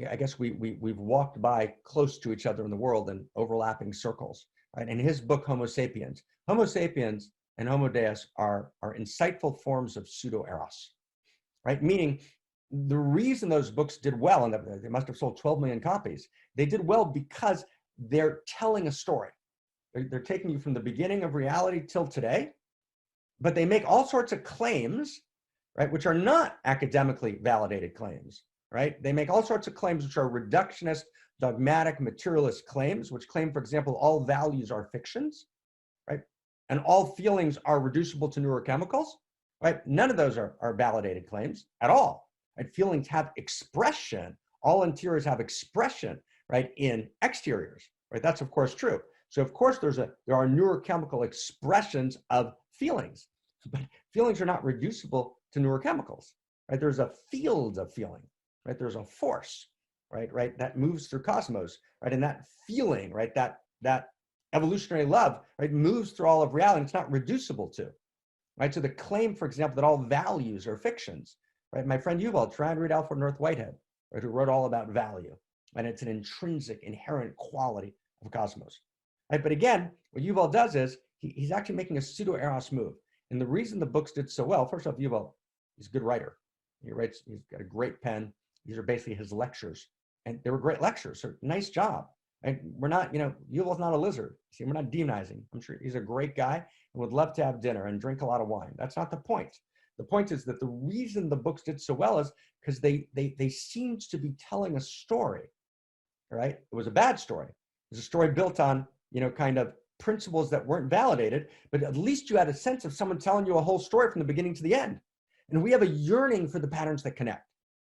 I guess we've walked by close to each other in the world in overlapping circles, right? And his book Homo Sapiens and Homo Deus are insightful forms of pseudo-eros, right? Meaning the reason those books did well, and they must have sold 12 million copies, they did well because they're telling a story. They're taking you from the beginning of reality till today, but they make all sorts of claims, right, which are not academically validated claims, right? They make all sorts of claims which are reductionist, dogmatic, materialist claims, which claim, for example, all values are fictions, right? And all feelings are reducible to neurochemicals, right? None of those are validated claims at all. Right? Feelings have expression. All interiors have expression, right, in exteriors, right? That's of course true. So of course there are neurochemical expressions of feelings, but feelings are not reducible to neurochemicals, right? There's a field of feeling, right? There's a force, right, that moves through cosmos, right? And that feeling, right, that evolutionary love, right, moves through all of reality. It's not reducible to, right? So the claim, for example, that all values are fictions, right? My friend Yuval, try and read Alfred North Whitehead, right, who wrote all about value, and it's an intrinsic, inherent quality of cosmos, right? But again, what Yuval does is he's actually making a pseudo-eros move. And the reason the books did so well, first off, Yuval, he's a good writer. He's got a great pen. These are basically his lectures. And they were great lectures, so nice job. And we're not, Yuval's not a lizard. See, we're not demonizing. I'm sure he's a great guy and would love to have dinner and drink a lot of wine. That's not the point. The point is that the reason the books did so well is because they seemed to be telling a story, right? It was a bad story. It was a story built on, kind of principles that weren't validated, but at least you had a sense of someone telling you a whole story from the beginning to the end. And we have a yearning for the patterns that connect.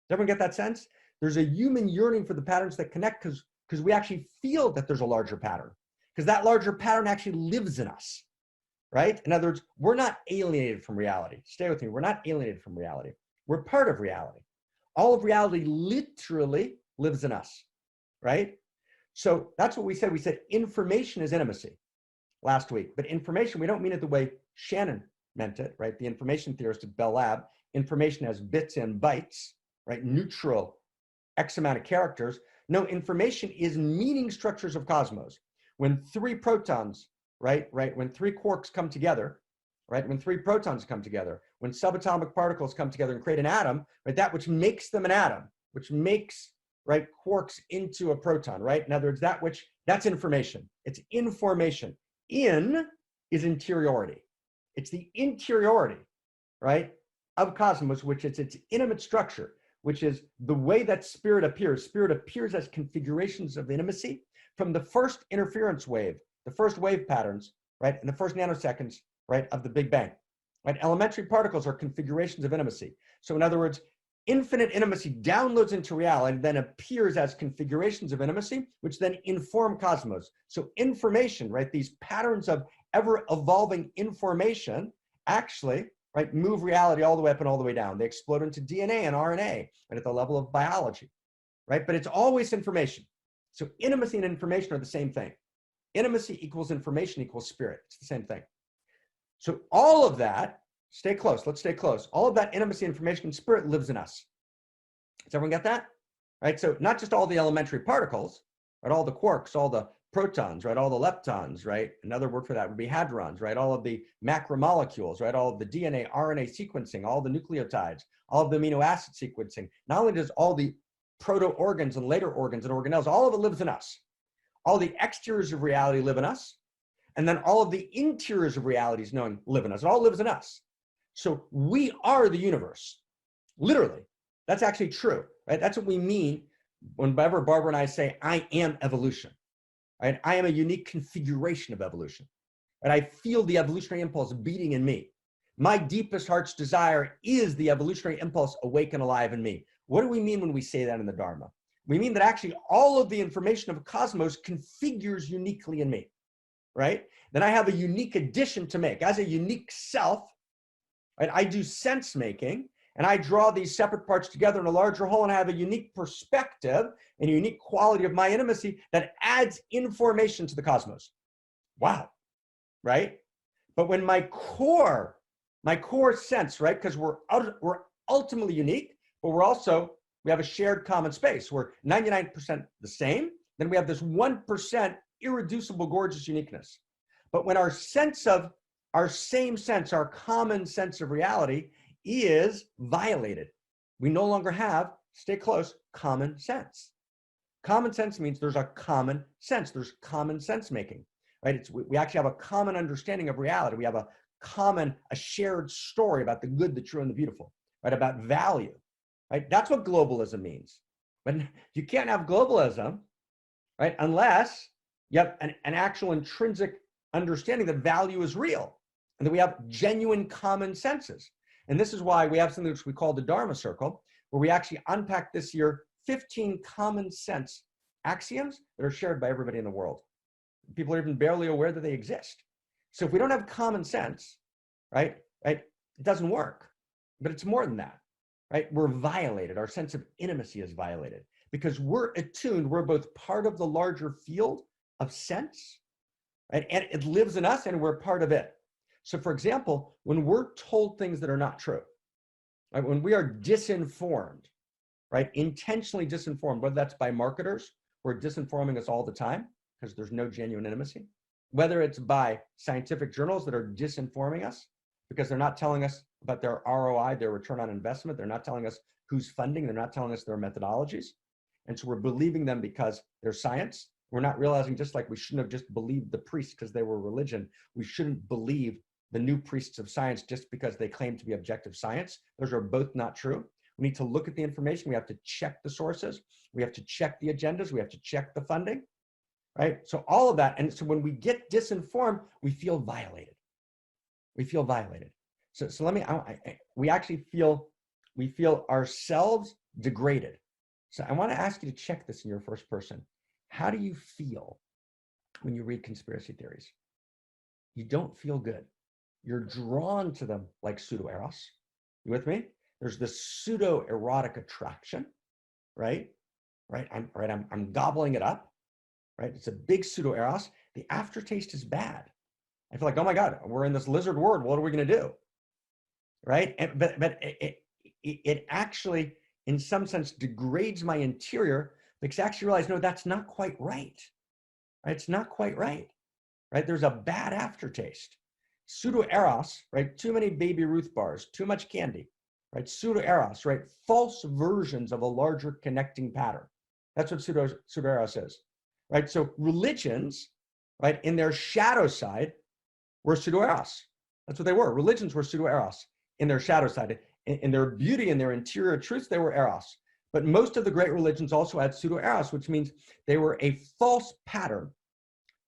Does everyone get that sense? There's a human yearning for the patterns that connect because we actually feel that there's a larger pattern, because that larger pattern actually lives in us, right? In other words, we're not alienated from reality. Stay with me. We're not alienated from reality. We're part of reality. All of reality literally lives in us, right? So that's what we said. We said information is intimacy last week, but information, we don't mean it the way Shannon meant it, right? The information theorist at Bell Lab, information has bits and bytes, right? Neutral, X amount of characters. No, information is meaning structures of cosmos. When three protons, right, when three quarks come together, right, when three protons come together, when subatomic particles come together and create an atom, right, that which makes them an atom, which makes, right, quarks into a proton, right? In other words, that's information. It's information. In is interiority. It's the interiority, right, of cosmos, which is its intimate structure, which is the way that spirit appears. Spirit appears as configurations of intimacy from the first interference wave, the first wave patterns, right, in the first nanoseconds, right, of the Big Bang, right? Elementary particles are configurations of intimacy. So in other words, infinite intimacy downloads into reality and then appears as configurations of intimacy, which then inform cosmos. So information, right, these patterns of ever evolving information actually, right, move reality all the way up and all the way down. They explode into DNA and RNA, and at the level of biology, right? But it's always information. So intimacy and information are the same thing. Intimacy equals information equals spirit. It's the same thing. So all of that, stay close, let's stay close. All of that intimacy, information, and spirit lives in us. Does everyone get that? Right? So not just all the elementary particles, right? All the quarks, all the protons, right? All the leptons, right? Another word for that would be hadrons, right? All of the macromolecules, right? All of the DNA, RNA sequencing, all the nucleotides, all of the amino acid sequencing. Not only does all the proto-organs and later organs and organelles, all of it lives in us. All the exteriors of reality live in us. And then all of the interiors of realities knowing live in us. It all lives in us. So we are the universe, literally. That's actually true, right? That's what we mean whenever Barbara and I say, I am evolution, right? I am a unique configuration of evolution, and I feel the evolutionary impulse beating in me. My deepest heart's desire is the evolutionary impulse awake and alive in me. What do we mean when we say that in the Dharma? We mean that actually all of the information of cosmos configures uniquely in me, right? Then I have a unique addition to make. As a unique self, right, I do sense making, and I draw these separate parts together in a larger whole, and I have a unique perspective and a unique quality of my intimacy that adds information to the cosmos. Wow, right? But when my core sense, right, because we're ultimately unique, but we have a shared common space. We're 99% the same. Then we have this 1% irreducible, gorgeous uniqueness. But when our sense of our same sense, our common sense of reality is violated, we no longer have, stay close, common sense. Common sense means there's a common sense. There's common sense making. right? We actually have a common understanding of reality. We have a shared story about the good, the true, and the beautiful, right? About value, right? That's what globalism means. But you can't have globalism, right? Unless you have an actual intrinsic understanding that value is real and that we have genuine common senses. And this is why we have something which we call the Dharma Circle, where we actually unpack this year 15 common sense axioms that are shared by everybody in the world. People are even barely aware that they exist. So if we don't have common sense, right, it doesn't work. But it's more than that, right? We're violated. Our sense of intimacy is violated because we're attuned. We're both part of the larger field of sense, right? And it lives in us and we're part of it. So for example, when we're told things that are not true, right? When we are disinformed, right? Intentionally disinformed, whether that's by marketers who are disinforming us all the time because there's no genuine intimacy, whether it's by scientific journals that are disinforming us because they're not telling us about their ROI, their return on investment. They're not telling us who's funding. They're not telling us their methodologies. And so we're believing them because they're science. We're not realizing, just like we shouldn't have just believed the priests because they were religion, we shouldn't believe the new priests of science just because they claim to be objective science. Those are both not true. We need to look at the information. We have to check the sources. We have to check the agendas. We have to check the funding, right? So all of that. And so when we get disinformed, we feel violated. We feel violated. So let me, we actually feel, we feel ourselves degraded. So I want to ask you to check this in your first person. How do you feel when you read conspiracy theories? You don't feel good. You're drawn to them like pseudo-eros. You with me? There's this pseudo-erotic attraction, right? I'm gobbling it up, right? It's a big pseudo-eros. The aftertaste is bad. I feel like, oh my God, we're in this lizard world. What are we going to do? Right? But it actually, in some sense, degrades my interior because I actually realize, no, that's not quite right. Right? It's not quite right. Right? There's a bad aftertaste. Pseudo-eros, right? Too many Baby Ruth bars, too much candy, right? Pseudo-eros, right? False versions of a larger connecting pattern. That's what pseudo-eros is, right? So religions, right, in their shadow side were pseudo-eros. That's what they were. Religions were pseudo-eros in their shadow side. In their beauty and their interior truths, they were eros. But most of the great religions also had pseudo-eros, which means they were a false pattern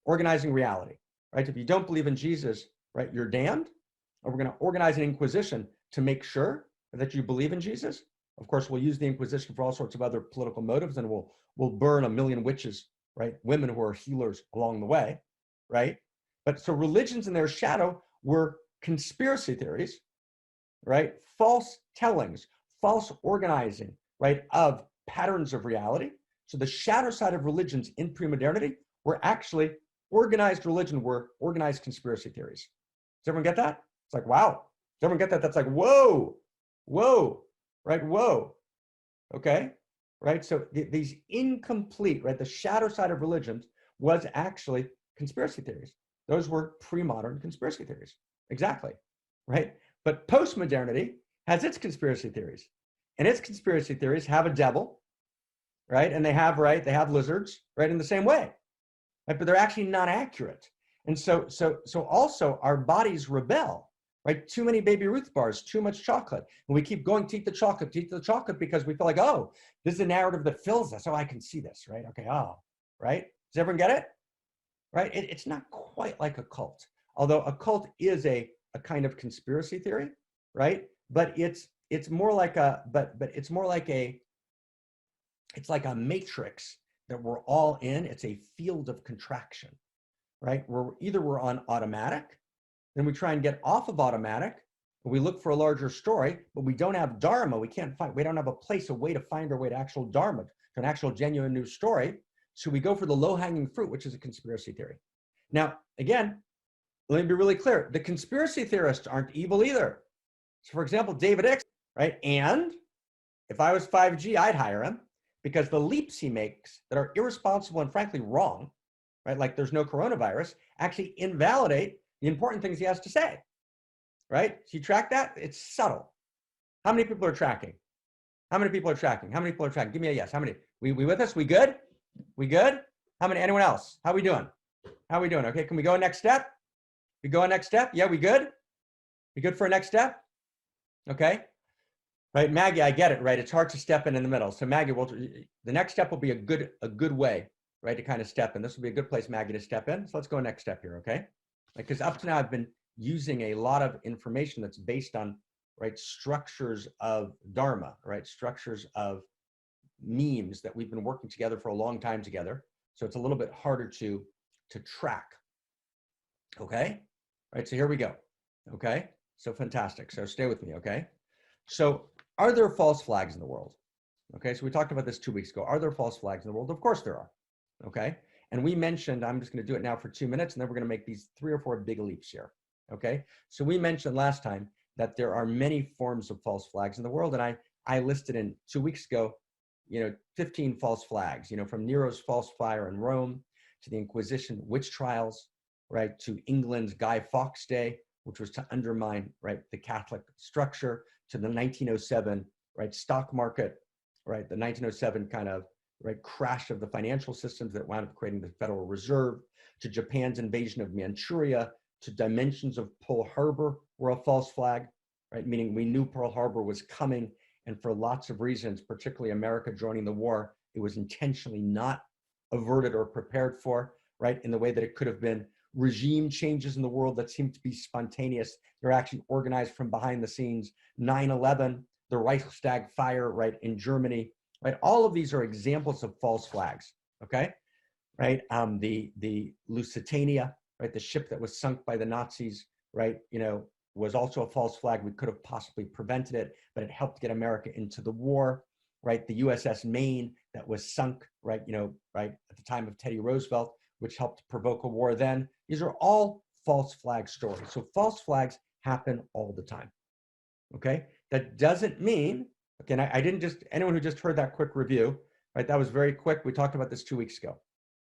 organizing reality, right? If you don't believe in Jesus, right, you're damned. Or we're going to organize an inquisition to make sure that you believe in Jesus. Of course, we'll use the Inquisition for all sorts of other political motives, and we'll burn a million witches, right? Women who are healers along the way, right? But so religions in their shadow were conspiracy theories, right? False tellings, false organizing, right, of patterns of reality. So the shadow side of religions in pre-modernity were actually organized religion, were organized conspiracy theories. Does everyone get that? It's like, wow. Does everyone get that? That's like, whoa, right? Whoa. Okay, right? So these incomplete, right? The shadow side of religions was actually conspiracy theories. Those were pre-modern conspiracy theories. Exactly, right? But post-modernity has its conspiracy theories. And its conspiracy theories have a devil, right? And they have lizards, right, in the same way. Right? But they're actually not accurate. And so also our bodies rebel, right? Too many Baby Ruth bars, too much chocolate. And we keep going to eat the chocolate because we feel like, oh, this is a narrative that fills us. Oh, I can see this, right? Okay, oh, right? Does everyone get it? Right? It's not quite like a cult, although a cult is a kind of conspiracy theory, right? But it's more like it's like a matrix that we're all in. It's a field of contraction, right? We're on automatic, then we try and get off of automatic, and we look for a larger story, but we don't have dharma. We don't have a way to find our way to actual dharma, to an actual genuine new story. So we go for the low-hanging fruit, which is a conspiracy theory. Now, again, let me be really clear. The conspiracy theorists aren't evil either. So for example, David Icke, right? And if I was 5G, I'd hire him because the leaps he makes that are irresponsible and frankly wrong, right? Like there's no coronavirus, actually invalidate the important things he has to say, right? So you track that? It's subtle. How many people are tracking? How many people are tracking? How many people are tracking? Give me a yes. How many? We with us? We good? We good? How many? Anyone else? How we doing? How are we doing? Okay, can we go next step? We go next step? Yeah, we good? We good for a next step? Okay. Right, Maggie, I get it, right? It's hard to step in the middle. So Maggie, the next step will be a good way, right, to kind of step in. This will be a good place, Maggie, to step in. So let's go next step here, okay? Because up to now, I've been using a lot of information that's based on, right, structures of Dharma, right? Structures of memes that we've been working together for a long time together. So it's a little bit harder to track, okay? Right, so here we go, okay? So fantastic, so stay with me, okay? So are there false flags in the world? Okay, so we talked about this 2 weeks ago. Are there false flags in the world? Of course there are, okay? And we mentioned, I'm just gonna do it now for 2 minutes, and then we're gonna make these 3 or 4 big leaps here, okay? So we mentioned last time that there are many forms of false flags in the world, and I listed in 2 weeks ago, 15 false flags, from Nero's false fire in Rome, to the Inquisition witch trials, right, to England's Guy Fawkes Day, which was to undermine, right, the Catholic structure, to the 1907, right, stock market, right, the 1907 kind of, right, crash of the financial systems that wound up creating the Federal Reserve, to Japan's invasion of Manchuria, to dimensions of Pearl Harbor were a false flag, right, meaning we knew Pearl Harbor was coming, and for lots of reasons, particularly America joining the war, it was intentionally not averted or prepared for, right, in the way that it could have been. Regime changes in the world that seem to be spontaneous. They're actually organized from behind the scenes. 9/11, the Reichstag fire, right, in Germany, right? All of these are examples of false flags, okay? Right, the Lusitania, right, the ship that was sunk by the Nazis, right, was also a false flag. We could have possibly prevented it, but it helped get America into the war, right? The USS Maine that was sunk, right, right at the time of Teddy Roosevelt, which helped provoke a war then. These are all false flag stories. So false flags happen all the time, okay? That doesn't mean, again, I didn't just, anyone who just heard that quick review, right, that was very quick. We talked about this 2 weeks ago.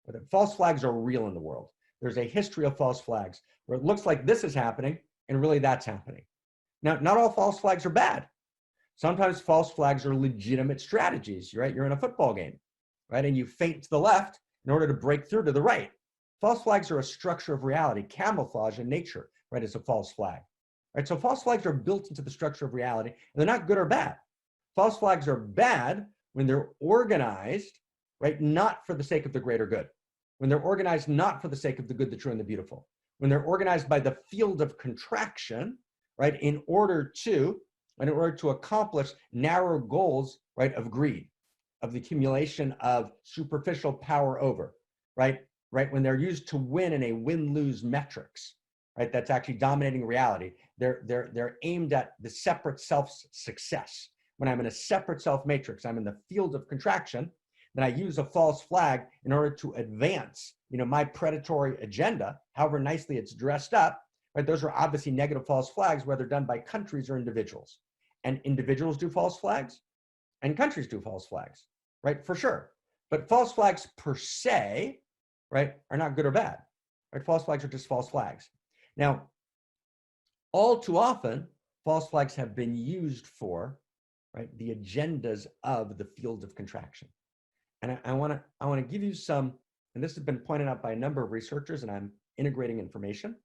But false flags are real in the world. There's a history of false flags where it looks like this is happening and really that's happening. Now, not all false flags are bad. Sometimes false flags are legitimate strategies, right? You're in a football game, right? And you feint to the left in order to break through to the right. False flags are a structure of reality. Camouflage in nature, right, is a false flag. Right? So false flags are built into the structure of reality, and they're not good or bad. False flags are bad when they're organized, right, not for the sake of the greater good. When they're organized not for the sake of the good, the true, and the beautiful. When they're organized by the field of contraction, right, in order to accomplish narrow goals, right, of greed, of the accumulation of superficial power over, right, when they're used to win in a win-lose metrics, right, that's actually dominating reality. They're aimed at the separate self's success. When I'm in a separate self matrix, I'm in the field of contraction, then I use a false flag in order to advance, my predatory agenda, however nicely it's dressed up, right? Those are obviously negative false flags, whether done by countries or individuals. And individuals do false flags, and countries do false flags, right? For sure. But false flags per se, right, are not good or bad, right? False flags are just false flags. Now, all too often, false flags have been used for, right, the agendas of the field of contraction. And I want to give you some, and this has been pointed out by a number of researchers, and I'm integrating information,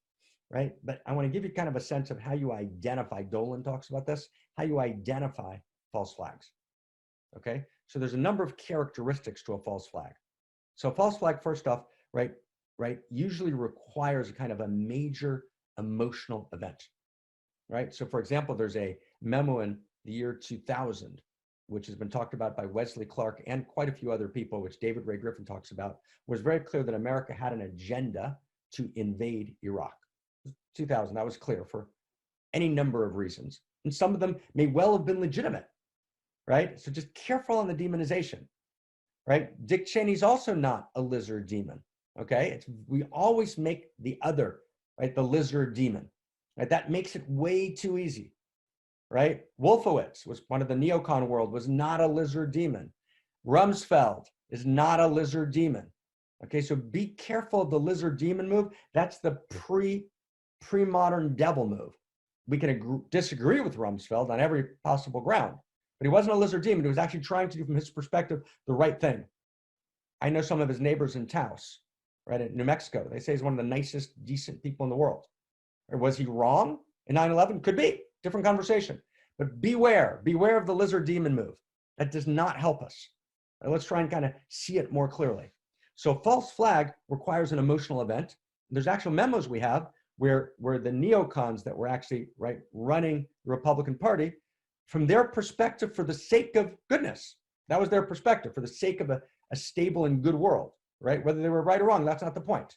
right? But I want to give you kind of a sense of how you identify, Dolan talks about this, how you identify false flags, okay? So there's a number of characteristics to a false flag. So a false flag, first off, right, usually requires a kind of a major emotional event, right? So for example, there's a memo in the year 2000, which has been talked about by Wesley Clark and quite a few other people, which David Ray Griffin talks about, was very clear that America had an agenda to invade Iraq. 2000, that was clear for any number of reasons. And some of them may well have been legitimate, right? So just careful on the demonization, right? Dick Cheney's also not a lizard demon, okay? We always make the other, right, the lizard demon, right? That makes it way too easy. Right? Wolfowitz was one of the neocon world, was not a lizard demon. Rumsfeld is not a lizard demon. Okay, so be careful of the lizard demon move. That's the pre-modern devil move. We can disagree with Rumsfeld on every possible ground, but he wasn't a lizard demon. He was actually trying to do, from his perspective, the right thing. I know some of his neighbors in Taos, right, in New Mexico. They say he's one of the nicest, decent people in the world. Or was he wrong in 9/11? Could be, different conversation. But beware of the lizard demon move. That does not help us. Right, let's try and kind of see it more clearly. So false flag requires an emotional event. There's actual memos we have where the neocons that were actually running the Republican Party, from their perspective, for the sake of goodness, that was their perspective, for the sake of a stable and good world, right? Whether they were right or wrong, that's not the point,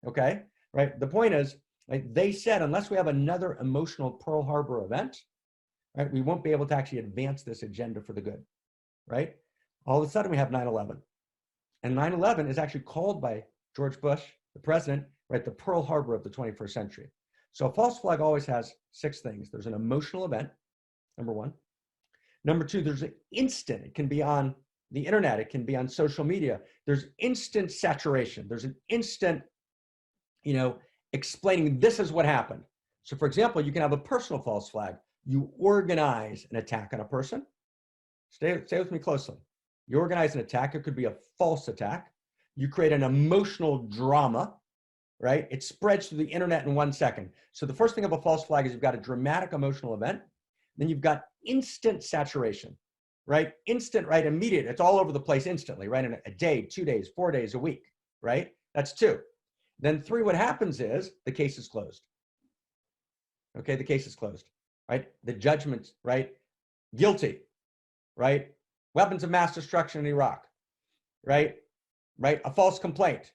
okay? Right? The point is, they said, unless we have another emotional Pearl Harbor event, right, we won't be able to actually advance this agenda for the good, right? All of a sudden we have 9/11. And 9/11 is actually called by George Bush, the president, right, the Pearl Harbor of the 21st century. So a false flag always has 6 things. There's an emotional event, number 1. Number 2, there's an instant. It can be on the internet. It can be on social media. There's instant saturation. There's an instant, explaining this is what happened. So for example, you can have a personal false flag. You organize an attack on a person. Stay with me closely. You organize an attack. It could be a false attack. You create an emotional drama, right? It spreads through the internet in 1 second. So the first thing of a false flag is you've got a dramatic emotional event. Then you've got instant saturation, right? Instant, right? Immediate. It's all over the place instantly, right? In a day, 2 days, 4 days, a week, right? That's 2. Then 3, what happens is the case is closed. Okay, the case is closed, right? The judgment, right? Guilty, right? Weapons of mass destruction in Iraq, right? Right? A false complaint,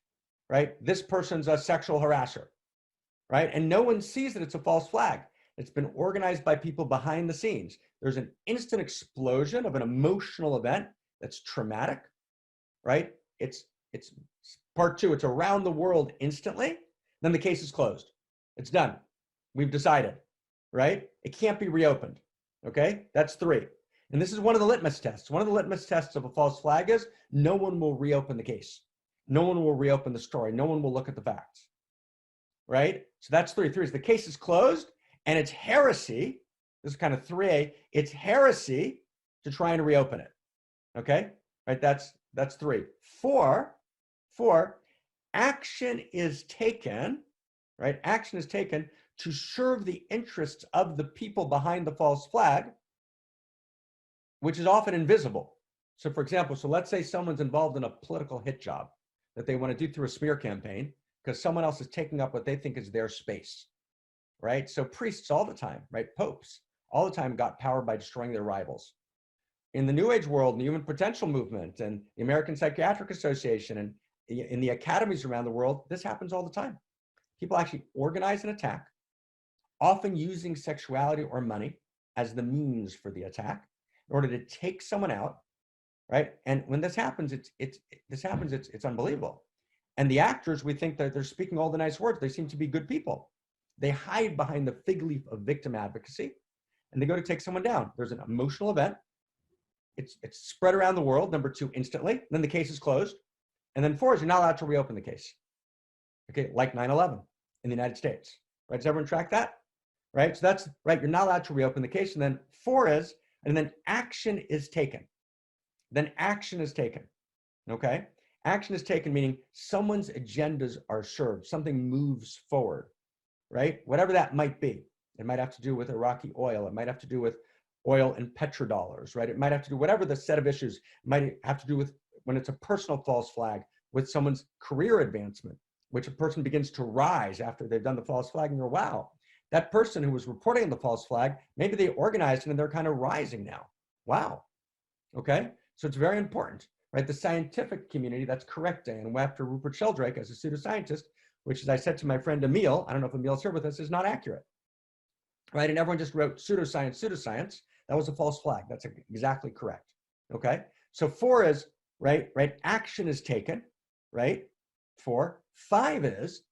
right? This person's a sexual harasser, right? And no one sees that it's a false flag. It's been organized by people behind the scenes. There's an instant explosion of an emotional event that's traumatic, right? It's part 2. It's around the world instantly. Then the case is closed. It's done. We've decided, right? It can't be reopened. Okay, that's 3. And this is one of the litmus tests. One of the litmus tests of a false flag is no one will reopen the case. No one will reopen the story. No one will look at the facts, right? So that's 3. 3 is the case is closed, and it's heresy. This is kind of 3A. It's heresy to try and reopen it. Okay, right? That's 3. 4, action is taken, right? Action is taken to serve the interests of the people behind the false flag, which is often invisible. So for example, let's say someone's involved in a political hit job that they want to do through a smear campaign because someone else is taking up what they think is their space, right? So priests all the time, right? Popes all the time got power by destroying their rivals. In the New Age world, the Human Potential Movement and the American Psychiatric Association and in the academies around the world, this happens all the time. People actually organize an attack, often using sexuality or money as the means for the attack, in order to take someone out, right? And when this happens, it's unbelievable. And the actors, we think that they're speaking all the nice words. They seem to be good people. They hide behind the fig leaf of victim advocacy, and they go to take someone down. There's an emotional event. It's spread around the world. Number 2, instantly. Then the case is closed. And then 4 is you're not allowed to reopen the case. Okay, like 9/11 in the United States. Right? Does everyone track that? Right? So that's right. You're not allowed to reopen the case. And then 4 is, and then action is taken. Then action is taken. Okay? Action is taken, meaning someone's agendas are served. Something moves forward. Right? Whatever that might be. It might have to do with Iraqi oil. It might have to do with oil and petrodollars, right? It might have to do whatever the set of issues. It might have to do with, when it's a personal false flag, with someone's career advancement, which a person begins to rise after they've done the false flag, and you're, wow, that person who was reporting on the false flag, maybe they organized it and they're kind of rising now. Wow. Okay? So it's very important, right? The scientific community, that's correct, Dan. And after Rupert Sheldrake as a pseudoscientist, which, as I said to my friend Emil, I don't know if Emil's here with us, is not accurate, right? And everyone just wrote pseudoscience. That was a false flag. That's exactly correct. Okay? So 4 is, right? Action is taken, right? 4. 5 is,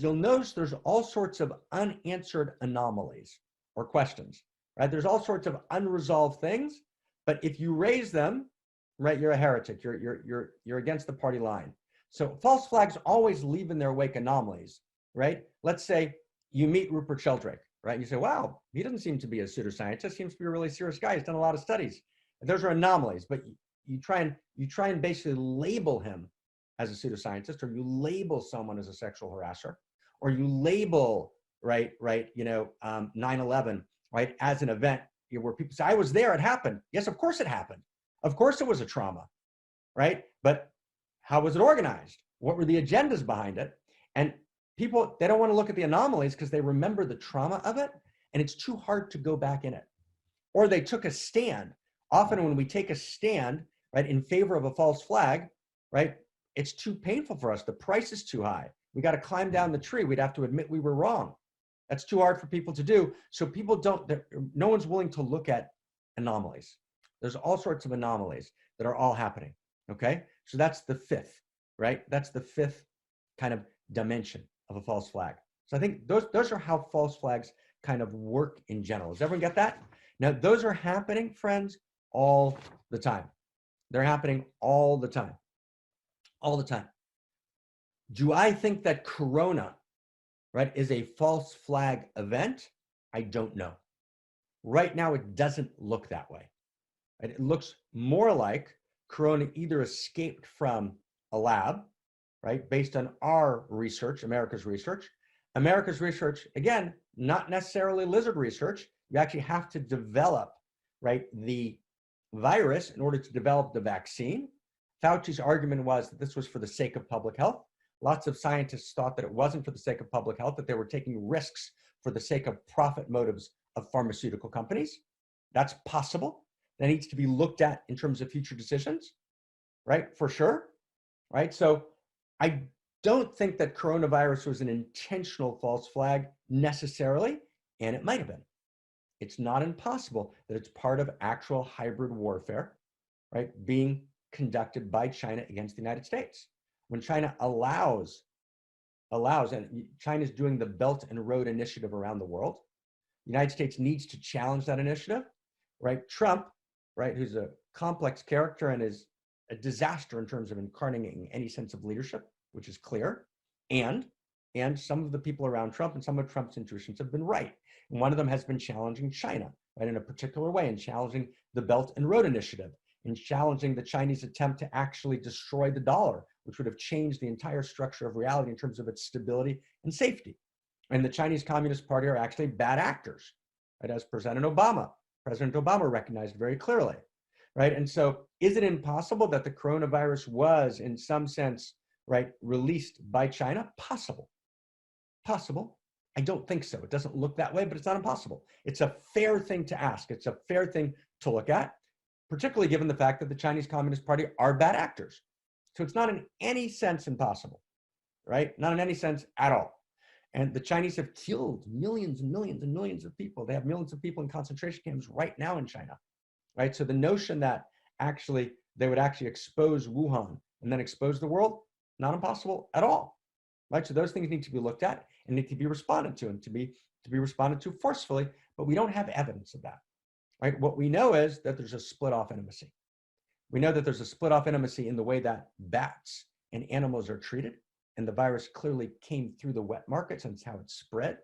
you'll notice there's all sorts of unanswered anomalies or questions, right? There's all sorts of unresolved things, but if you raise them, right, you're a heretic. You're against the party line. So false flags always leave in their wake anomalies, right? Let's say you meet Rupert Sheldrake, right? And you say, wow, he doesn't seem to be a pseudoscientist. He seems to be a really serious guy. He's done a lot of studies. And those are anomalies, but you try and basically label him as a pseudoscientist, or you label someone as a sexual harasser, or you label, right, 9/11, right, as an event where people say, I was there, it happened. Yes, of course it happened. Of course it was a trauma, right? But how was it organized? What were the agendas behind it? And people, they don't want to look at the anomalies because they remember the trauma of it, and it's too hard to go back in it. Or they took a stand. Often when we take a stand, right, in favor of a false flag, right, it's too painful for us. The price is too high. We got to climb down the tree. We'd have to admit we were wrong. That's too hard for people to do. So people don't, no one's willing to look at anomalies. There's all sorts of anomalies that are all happening, okay? So that's the fifth, right? That's the fifth kind of dimension of a false flag. So I think those are how false flags kind of work in general. Does everyone get that? Now, those are happening, friends, all the time. They're happening all the time. All the time. Do I think that Corona, right, is a false flag event? I don't know. Right now, it doesn't look that way. Right? It looks more like Corona either escaped from a lab, right, based on our research, America's research. America's research, again, not necessarily lizard research. You actually have to develop, right, the virus in order to develop the vaccine. Fauci's argument was that this was for the sake of public health. Lots of scientists thought that it wasn't for the sake of public health, that they were taking risks for the sake of profit motives of pharmaceutical companies. That's possible. That needs to be looked at in terms of future decisions, right? For sure, right? So I don't think that coronavirus was an intentional false flag necessarily, and it might have been. It's not impossible that it's part of actual hybrid warfare, right, being conducted by China against the United States. When China allows, and China's doing the Belt and Road Initiative around the world, the United States needs to challenge that initiative, right? Trump, right, who's a complex character and is a disaster in terms of incarnating any sense of leadership, which is clear, and some of the people around Trump and some of Trump's intuitions have been right. And one of them has been challenging China, right, in a particular way, and challenging the Belt and Road Initiative, and challenging the Chinese attempt to actually destroy the dollar, which would have changed the entire structure of reality in terms of its stability and safety. And the Chinese Communist Party are actually bad actors, right, as President Obama recognized very clearly, right? And so is it impossible that the coronavirus was, in some sense, right, released by China? Possible. Possible. I don't think so. It doesn't look that way, but it's not impossible. It's a fair thing to ask. It's a fair thing to look at, particularly given the fact that the Chinese Communist Party are bad actors. So it's not in any sense impossible, right? Not in any sense at all. And the Chinese have killed millions and millions and millions of people. They have millions of people in concentration camps right now in China, right? So the notion that actually they would actually expose Wuhan and then expose the world, not impossible at all, right? So those things need to be looked at and need to be responded to, and to be responded to forcefully, but we don't have evidence of that, right? What we know is that there's a split-off intimacy. We know that there's a split-off intimacy in the way that bats and animals are treated, and the virus clearly came through the wet markets, and it's how it spread.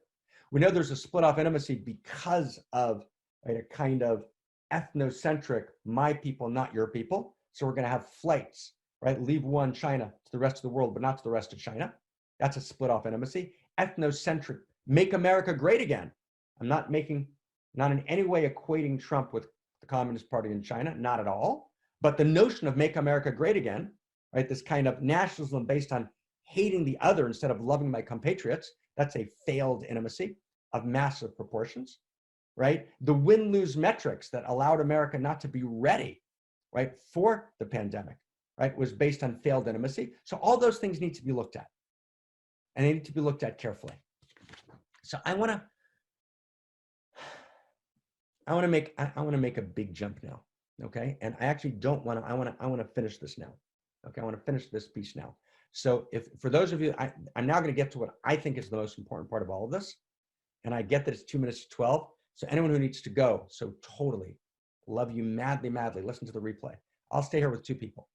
We know there's a split-off intimacy because of, right, a kind of ethnocentric, my people, not your people. So we're going to have flights, right? Leave one China to the rest of the world, but not to the rest of China. That's a split-off intimacy. Ethnocentric, make America great again. I'm not in any way equating Trump with the Communist Party in China, not at all. But the notion of make America great again, right? This kind of nationalism based on hating the other instead of loving my compatriots, that's a failed intimacy of massive proportions, right? The win-lose metrics that allowed America not to be ready, right, for the pandemic, right, was based on failed intimacy. So all those things need to be looked at, and they need to be looked at carefully. So I want to make a big jump now, okay? And I actually don't want to. I want to finish this now, okay? I want to finish this piece now. So if for those of you, I'm now going to get to what I think is the most important part of all of this, and I get that it's 2 minutes to 12. So anyone who needs to go, so totally love you madly, madly. Listen to the replay. I'll stay here with 2 people,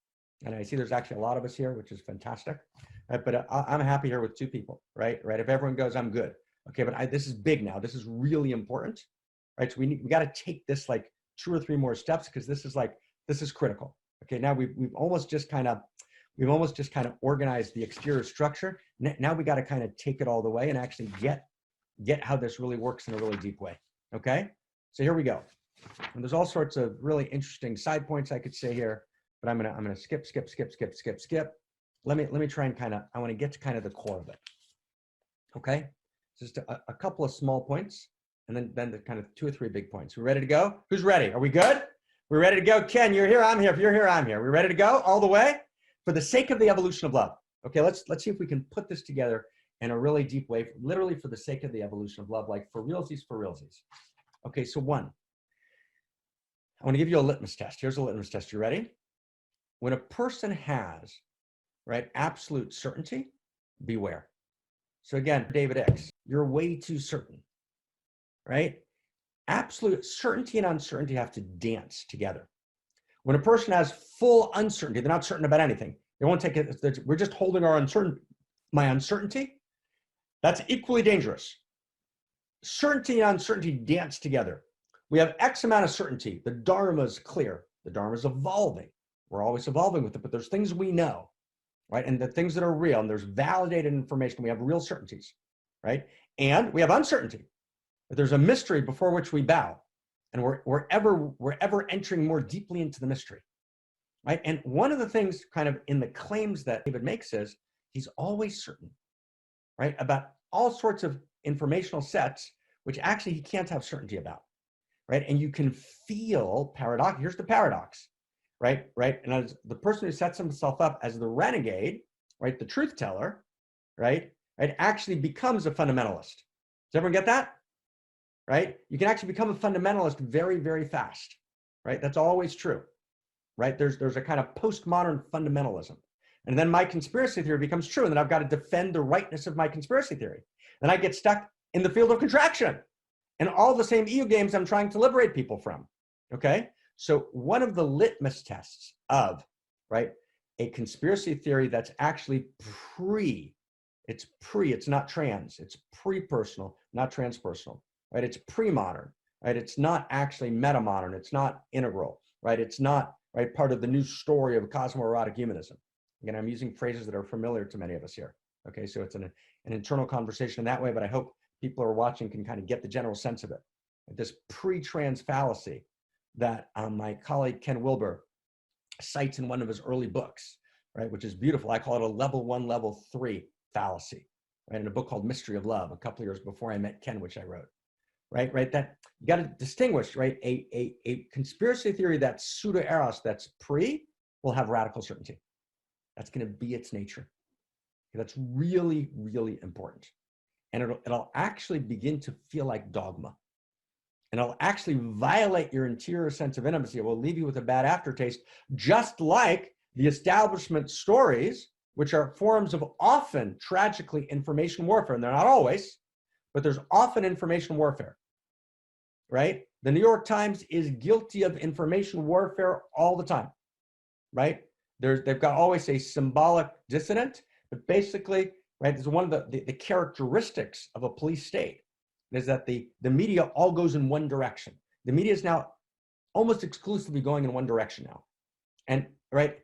and I see there's actually a lot of us here, which is fantastic. Right? But I'm happy here with 2 people, right? Right. If everyone goes, I'm good. Okay, but this is big now. This is really important, right? So we got to take this like 2 or 3 more steps, because this is critical. Okay, now we've almost just kind of, We've almost just kind of organized the exterior structure. Now we got to kind of take it all the way and actually get how this really works in a really deep way. Okay, so here we go. And there's all sorts of really interesting side points I could say here, but I'm gonna skip. Let me try and I want to get to kind of the core of it. Okay, just a couple of small points, and then the kind of 2 or 3 big points. We ready to go? Who's ready? Are we good? We're ready to go. Ken, you're here. I'm here. If you're here, I'm here. We ready to go all the way? For the sake of the evolution of love. Okay, let's see if we can put this together in a really deep way, literally for the sake of the evolution of love, like for realsies. Okay, so 1, I want to give you a litmus test. Here's a litmus test. You ready? When a person has, right, absolute certainty, beware. So again, David X, you're way too certain, right? Absolute certainty and uncertainty have to dance together. When a person has full uncertainty, they're not certain about anything. They won't take it. We're just holding our my uncertainty. That's equally dangerous. Certainty and uncertainty dance together. We have X amount of certainty. The Dharma is clear. The Dharma is evolving. We're always evolving with it, but there's things we know, right? And the things that are real, and there's validated information. We have real certainties, right? And we have uncertainty. But there's a mystery before which we bow. And we're ever entering more deeply into the mystery, right? And one of the things kind of in the claims that David makes is he's always certain, right? About all sorts of informational sets, which actually he can't have certainty about, right? And you can feel paradox. Here's the paradox, right? And as the person who sets himself up as the renegade, right? The truth teller, right? Actually becomes a fundamentalist. Does everyone get that? Right? You can actually become a fundamentalist very, very fast, right? That's always true, right? There's a kind of postmodern fundamentalism. And then my conspiracy theory becomes true, and then I've got to defend the rightness of my conspiracy theory. Then I get stuck in the field of contraction and all the same EU games I'm trying to liberate people from, okay? So one of the litmus tests of, right, a conspiracy theory that's actually it's not trans, it's pre-personal, not transpersonal. Right? It's pre-modern, right? It's not actually meta-modern. It's not integral, right? It's not, right, part of the new story of cosmoerotic humanism. Again, I'm using phrases that are familiar to many of us here. Okay, so it's an internal conversation in that way, but I hope people who are watching can kind of get the general sense of it. This pre-trans fallacy that my colleague Ken Wilber cites in one of his early books, right, which is beautiful. I call it a level 1, level 3 fallacy, right, in a book called Mystery of Love, a couple of years before I met Ken, which I wrote. Right, that you got to distinguish, right? A conspiracy theory that's pseudo-eros, that's will have radical certainty. That's going to be its nature. That's really, really important. And it'll actually begin to feel like dogma. And it'll actually violate your interior sense of intimacy. It will leave you with a bad aftertaste, just like the establishment stories, which are forms of often, tragically, information warfare. And they're not always, but there's often information warfare, right? The New York Times is guilty of information warfare all the time, right? They've got always a symbolic dissident, but basically, right, this is one of the characteristics of a police state is that the media all goes in one direction. The media is now almost exclusively going in one direction now. And right,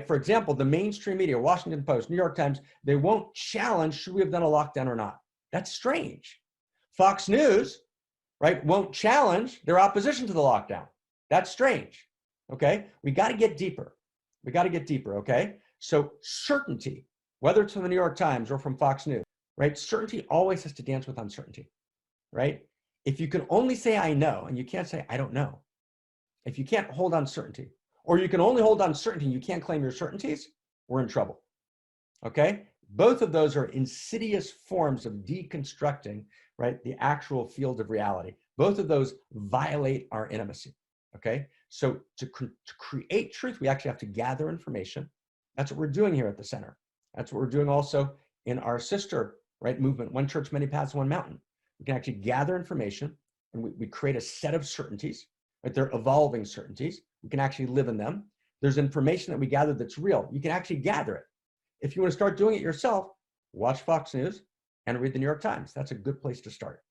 for example, the mainstream media, Washington Post, New York Times, they won't challenge, should we have done a lockdown or not? That's strange. Fox News, right, won't challenge their opposition to the lockdown. That's strange, okay? We got to get deeper. Okay? So certainty, whether it's from the New York Times or from Fox News, right? Certainty always has to dance with uncertainty, right? If you can only say, I know, and you can't say, I don't know. If you can't hold uncertainty, or you can only hold uncertainty and you can't claim your certainties, we're in trouble, okay? Both of those are insidious forms of deconstructing, right, the actual field of reality. Both of those violate our intimacy, okay? So to create truth, we actually have to gather information. That's what we're doing here at the center. That's what we're doing also in our sister, right, movement, One Church, Many Paths, One Mountain. We can actually gather information and we create a set of certainties, right? They're evolving certainties. We can actually live in them. There's information that we gather that's real. You can actually gather it. If you want to start doing it yourself, watch Fox News and read the New York Times. That's a good place to start.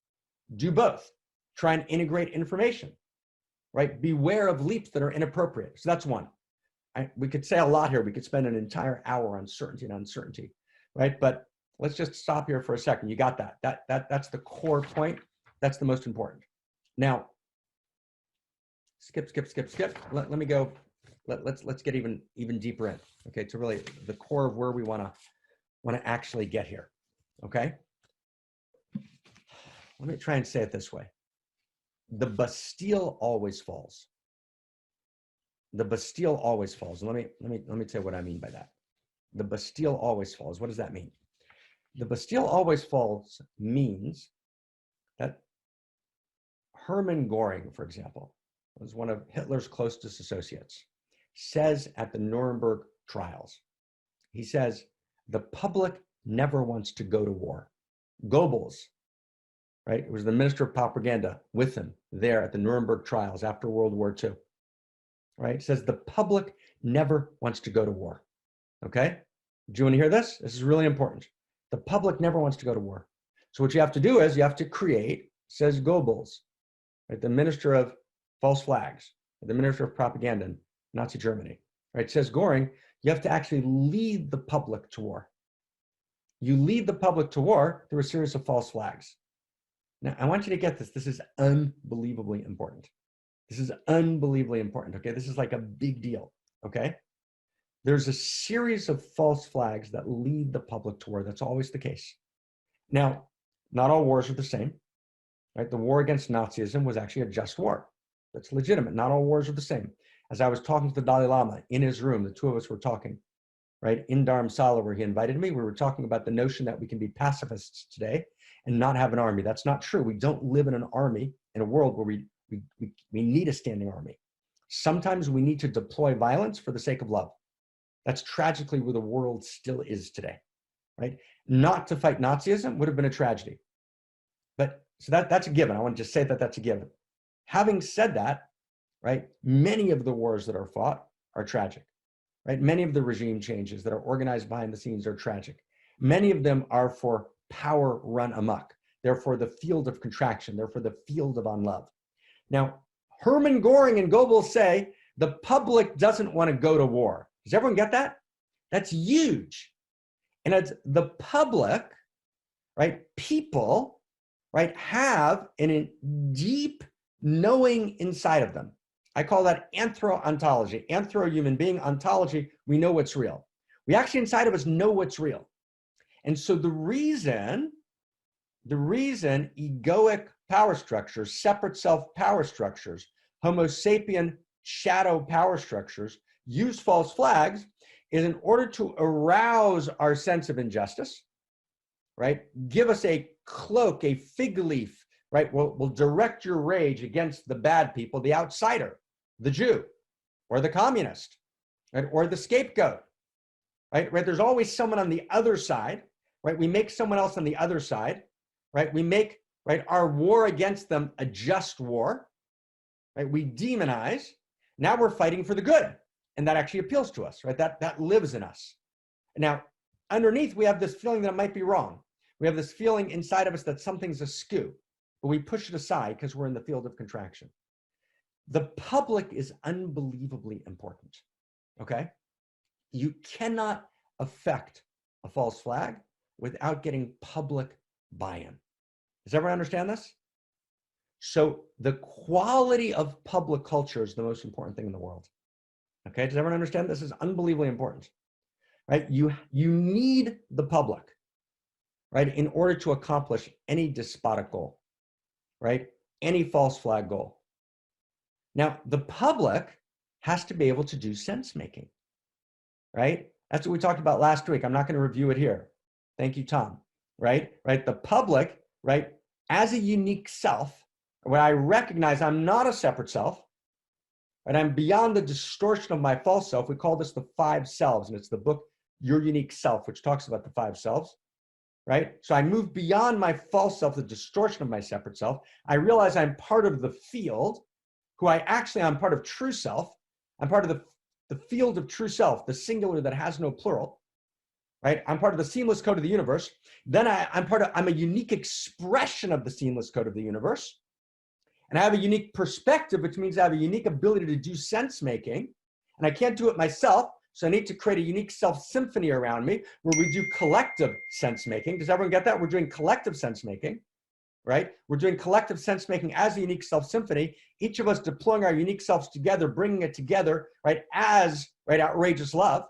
Do both. Try and integrate information, right? Beware of leaps that are inappropriate. So that's one. we could say a lot here. We could spend an entire hour on certainty and uncertainty, right? But let's just stop here for a second. You got that? That's the core point. That's the most important. Now, skip. Let me go. Let's get even deeper in. Okay, to really the core of where we want to actually get here. Okay. Let me try and say it this way. The Bastille always falls. The Bastille always falls. Let me tell you what I mean by that. The Bastille always falls. What does that mean? The Bastille always falls means that Hermann Göring, for example, was one of Hitler's closest associates, says at the Nuremberg trials, he says, the public never wants to go to war. Goebbels, right? It was the minister of propaganda with him there at the Nuremberg trials after World War II, right? Says the public never wants to go to war, okay? Do you want to hear this? This is really important. The public never wants to go to war. So what you have to do is you have to create, says Goebbels, right? The minister of false flags, the minister of propaganda in Nazi Germany, right? Says Göring, you have to actually lead the public to war. You lead the public to war through a series of false flags. Now, I want you to get this. This is unbelievably important. This is unbelievably important, okay? This is like a big deal, okay? There's a series of false flags that lead the public to war. That's always the case. Now, not all wars are the same, right? The war against Nazism was actually a just war. That's legitimate. Not all wars are the same. As I was talking to the Dalai Lama in his room, the two of us were talking, right? In Dharamsala, where he invited me, we were talking about the notion that we can be pacifists today and not have an army. That's not true. We don't live in an army in a world where we need a standing army. Sometimes we need to deploy violence for the sake of love. That's tragically where the world still is today, right? Not to fight Nazism would have been a tragedy. But so that's a given. I want to just say that that's a given. Having said that, right, many of the wars that are fought are tragic, right? Many of the regime changes that are organized behind the scenes are tragic. Many of them are for power run amok. They're for the field of contraction. They're for the field of unlove. Now, Hermann Göring and Goebbels say the public doesn't want to go to war. Does everyone get that? That's huge. And it's the public, right? People, right, have a deep knowing inside of them. I call that anthro-ontology. Anthro, human being, ontology, we know what's real. We actually inside of us know what's real. And so the reason egoic power structures, separate self power structures, Homo sapien shadow power structures use false flags is in order to arouse our sense of injustice, right? Give us a cloak, a fig leaf, right? We'll direct your rage against the bad people, the outsider, the Jew, or the communist, right? Or the scapegoat, right? There's always someone on the other side, right? We make someone else on the other side, right? We make, right, our war against them a just war, right? We demonize. Now we're fighting for the good. And that actually appeals to us, right? That lives in us. Now, underneath, we have this feeling that it might be wrong. We have this feeling inside of us that something's askew, but we push it aside because we're in the field of contraction. The public is unbelievably important, okay? You cannot affect a false flag without getting public buy-in. Does everyone understand this? So the quality of public culture is the most important thing in the world. Okay, does everyone understand? This is unbelievably important, right? You need the public, right, in order to accomplish any despotic goal, right? Any false flag goal. Now, the public has to be able to do sense making, right? That's what we talked about last week. I'm not going to review it here. Thank you, Tom, right? The public, right, as a unique self, when I recognize I'm not a separate self, and I'm beyond the distortion of my false self. We call this the 5 selves, and it's the book, Your Unique Self, which talks about the 5 selves, right? So I move beyond my false self, the distortion of my separate self. I realize I'm part of the field, I'm part of true self. I'm part of the field of true self, the singular that has no plural, right? I'm part of the seamless code of the universe. Then I'm a unique expression of the seamless code of the universe. And I have a unique perspective, which means I have a unique ability to do sense making. and I can't do it myself. So I need to create a unique self-symphony around me where we do collective sense-making. Does everyone get that? We're doing collective sense-making, right? We're doing collective sense-making as a unique self-symphony, each of us deploying our unique selves together, bringing it together, right, as, right, outrageous love.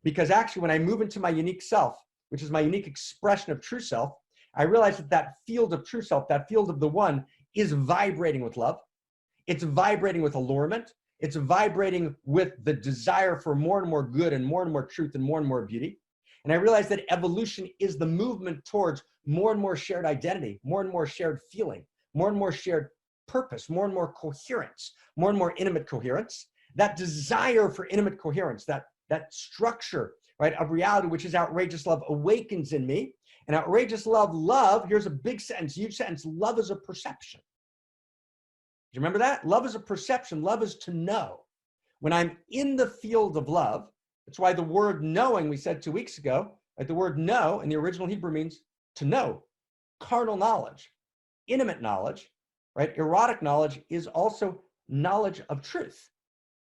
Because actually, when I move into my unique self, which is my unique expression of true self, I realize that that field of true self, that field of the one, is vibrating with love. It's vibrating with allurement. It's vibrating with the desire for more and more good and more truth and more beauty. And I realize that evolution is the movement towards more and more shared identity, more and more shared feeling, more and more shared purpose, more and more coherence, more and more intimate coherence. That desire for intimate coherence, that structure, right, of reality, which is outrageous love, awakens in me. And outrageous love, here's a big sentence, huge sentence, love is a perception. Do you remember that? Love is a perception. Love is to know. When I'm in the field of love, that's why the word knowing, we said 2 weeks ago, right, the word know in the original Hebrew means to know. Carnal knowledge, intimate knowledge, right? Erotic knowledge is also knowledge of truth,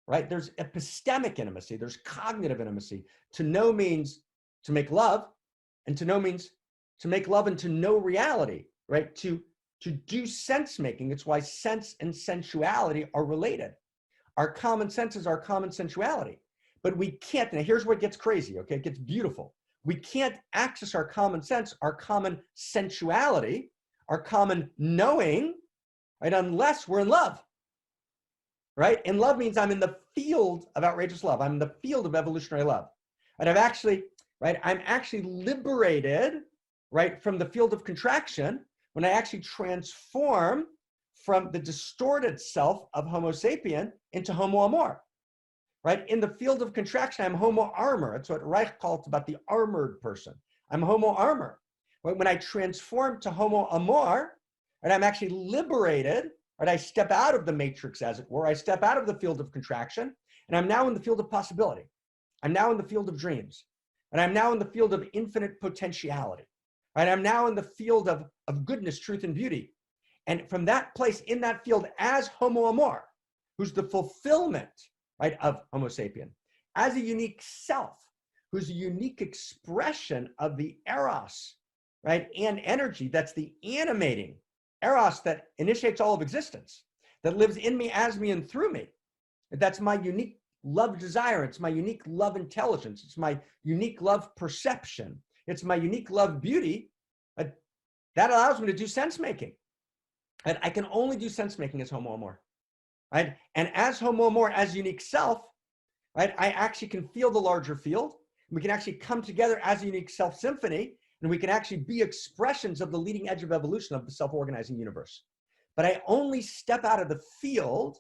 right? There's epistemic intimacy. There's cognitive intimacy. To know means to make love, and to know means to make love and to know reality, right? To do sense making. It's why sense and sensuality are related. Our common sense is our common sensuality, but we can't. Now here's what gets crazy, okay? It gets beautiful. We can't access our common sense, our common sensuality, our common knowing, right? Unless we're in love, right? And love means I'm in the field of outrageous love. I'm in the field of evolutionary love. And I'm actually liberated, right, from the field of contraction when I actually transform from the distorted self of Homo sapien into Homo Amor, right? In the field of contraction, I'm Homo Armor. That's what Reich calls about the armored person. I'm Homo Armor. Right? When I transform to Homo Amor, and I'm actually liberated, right? I step out of the matrix, as it were. I step out of the field of contraction, and I'm now in the field of possibility. I'm now in the field of dreams, and I'm now in the field of infinite potentiality. Right? I'm now in the field of goodness, truth, and beauty. And from that place, in that field, as Homo Amor, who's the fulfillment, right, of Homo sapien, as a unique self, who's a unique expression of the eros, right, and energy that's the animating eros that initiates all of existence, that lives in me, as me, and through me. That's my unique love desire. It's my unique love intelligence. It's my unique love perception. It's my unique love beauty. That allows me to do sense making. And I can only do sense making as Homo Amor, right? And as Homo Amor, as unique self, right, I actually can feel the larger field. We can actually come together as a unique self symphony, and we can actually be expressions of the leading edge of evolution of the self-organizing universe. But I only step out of the field,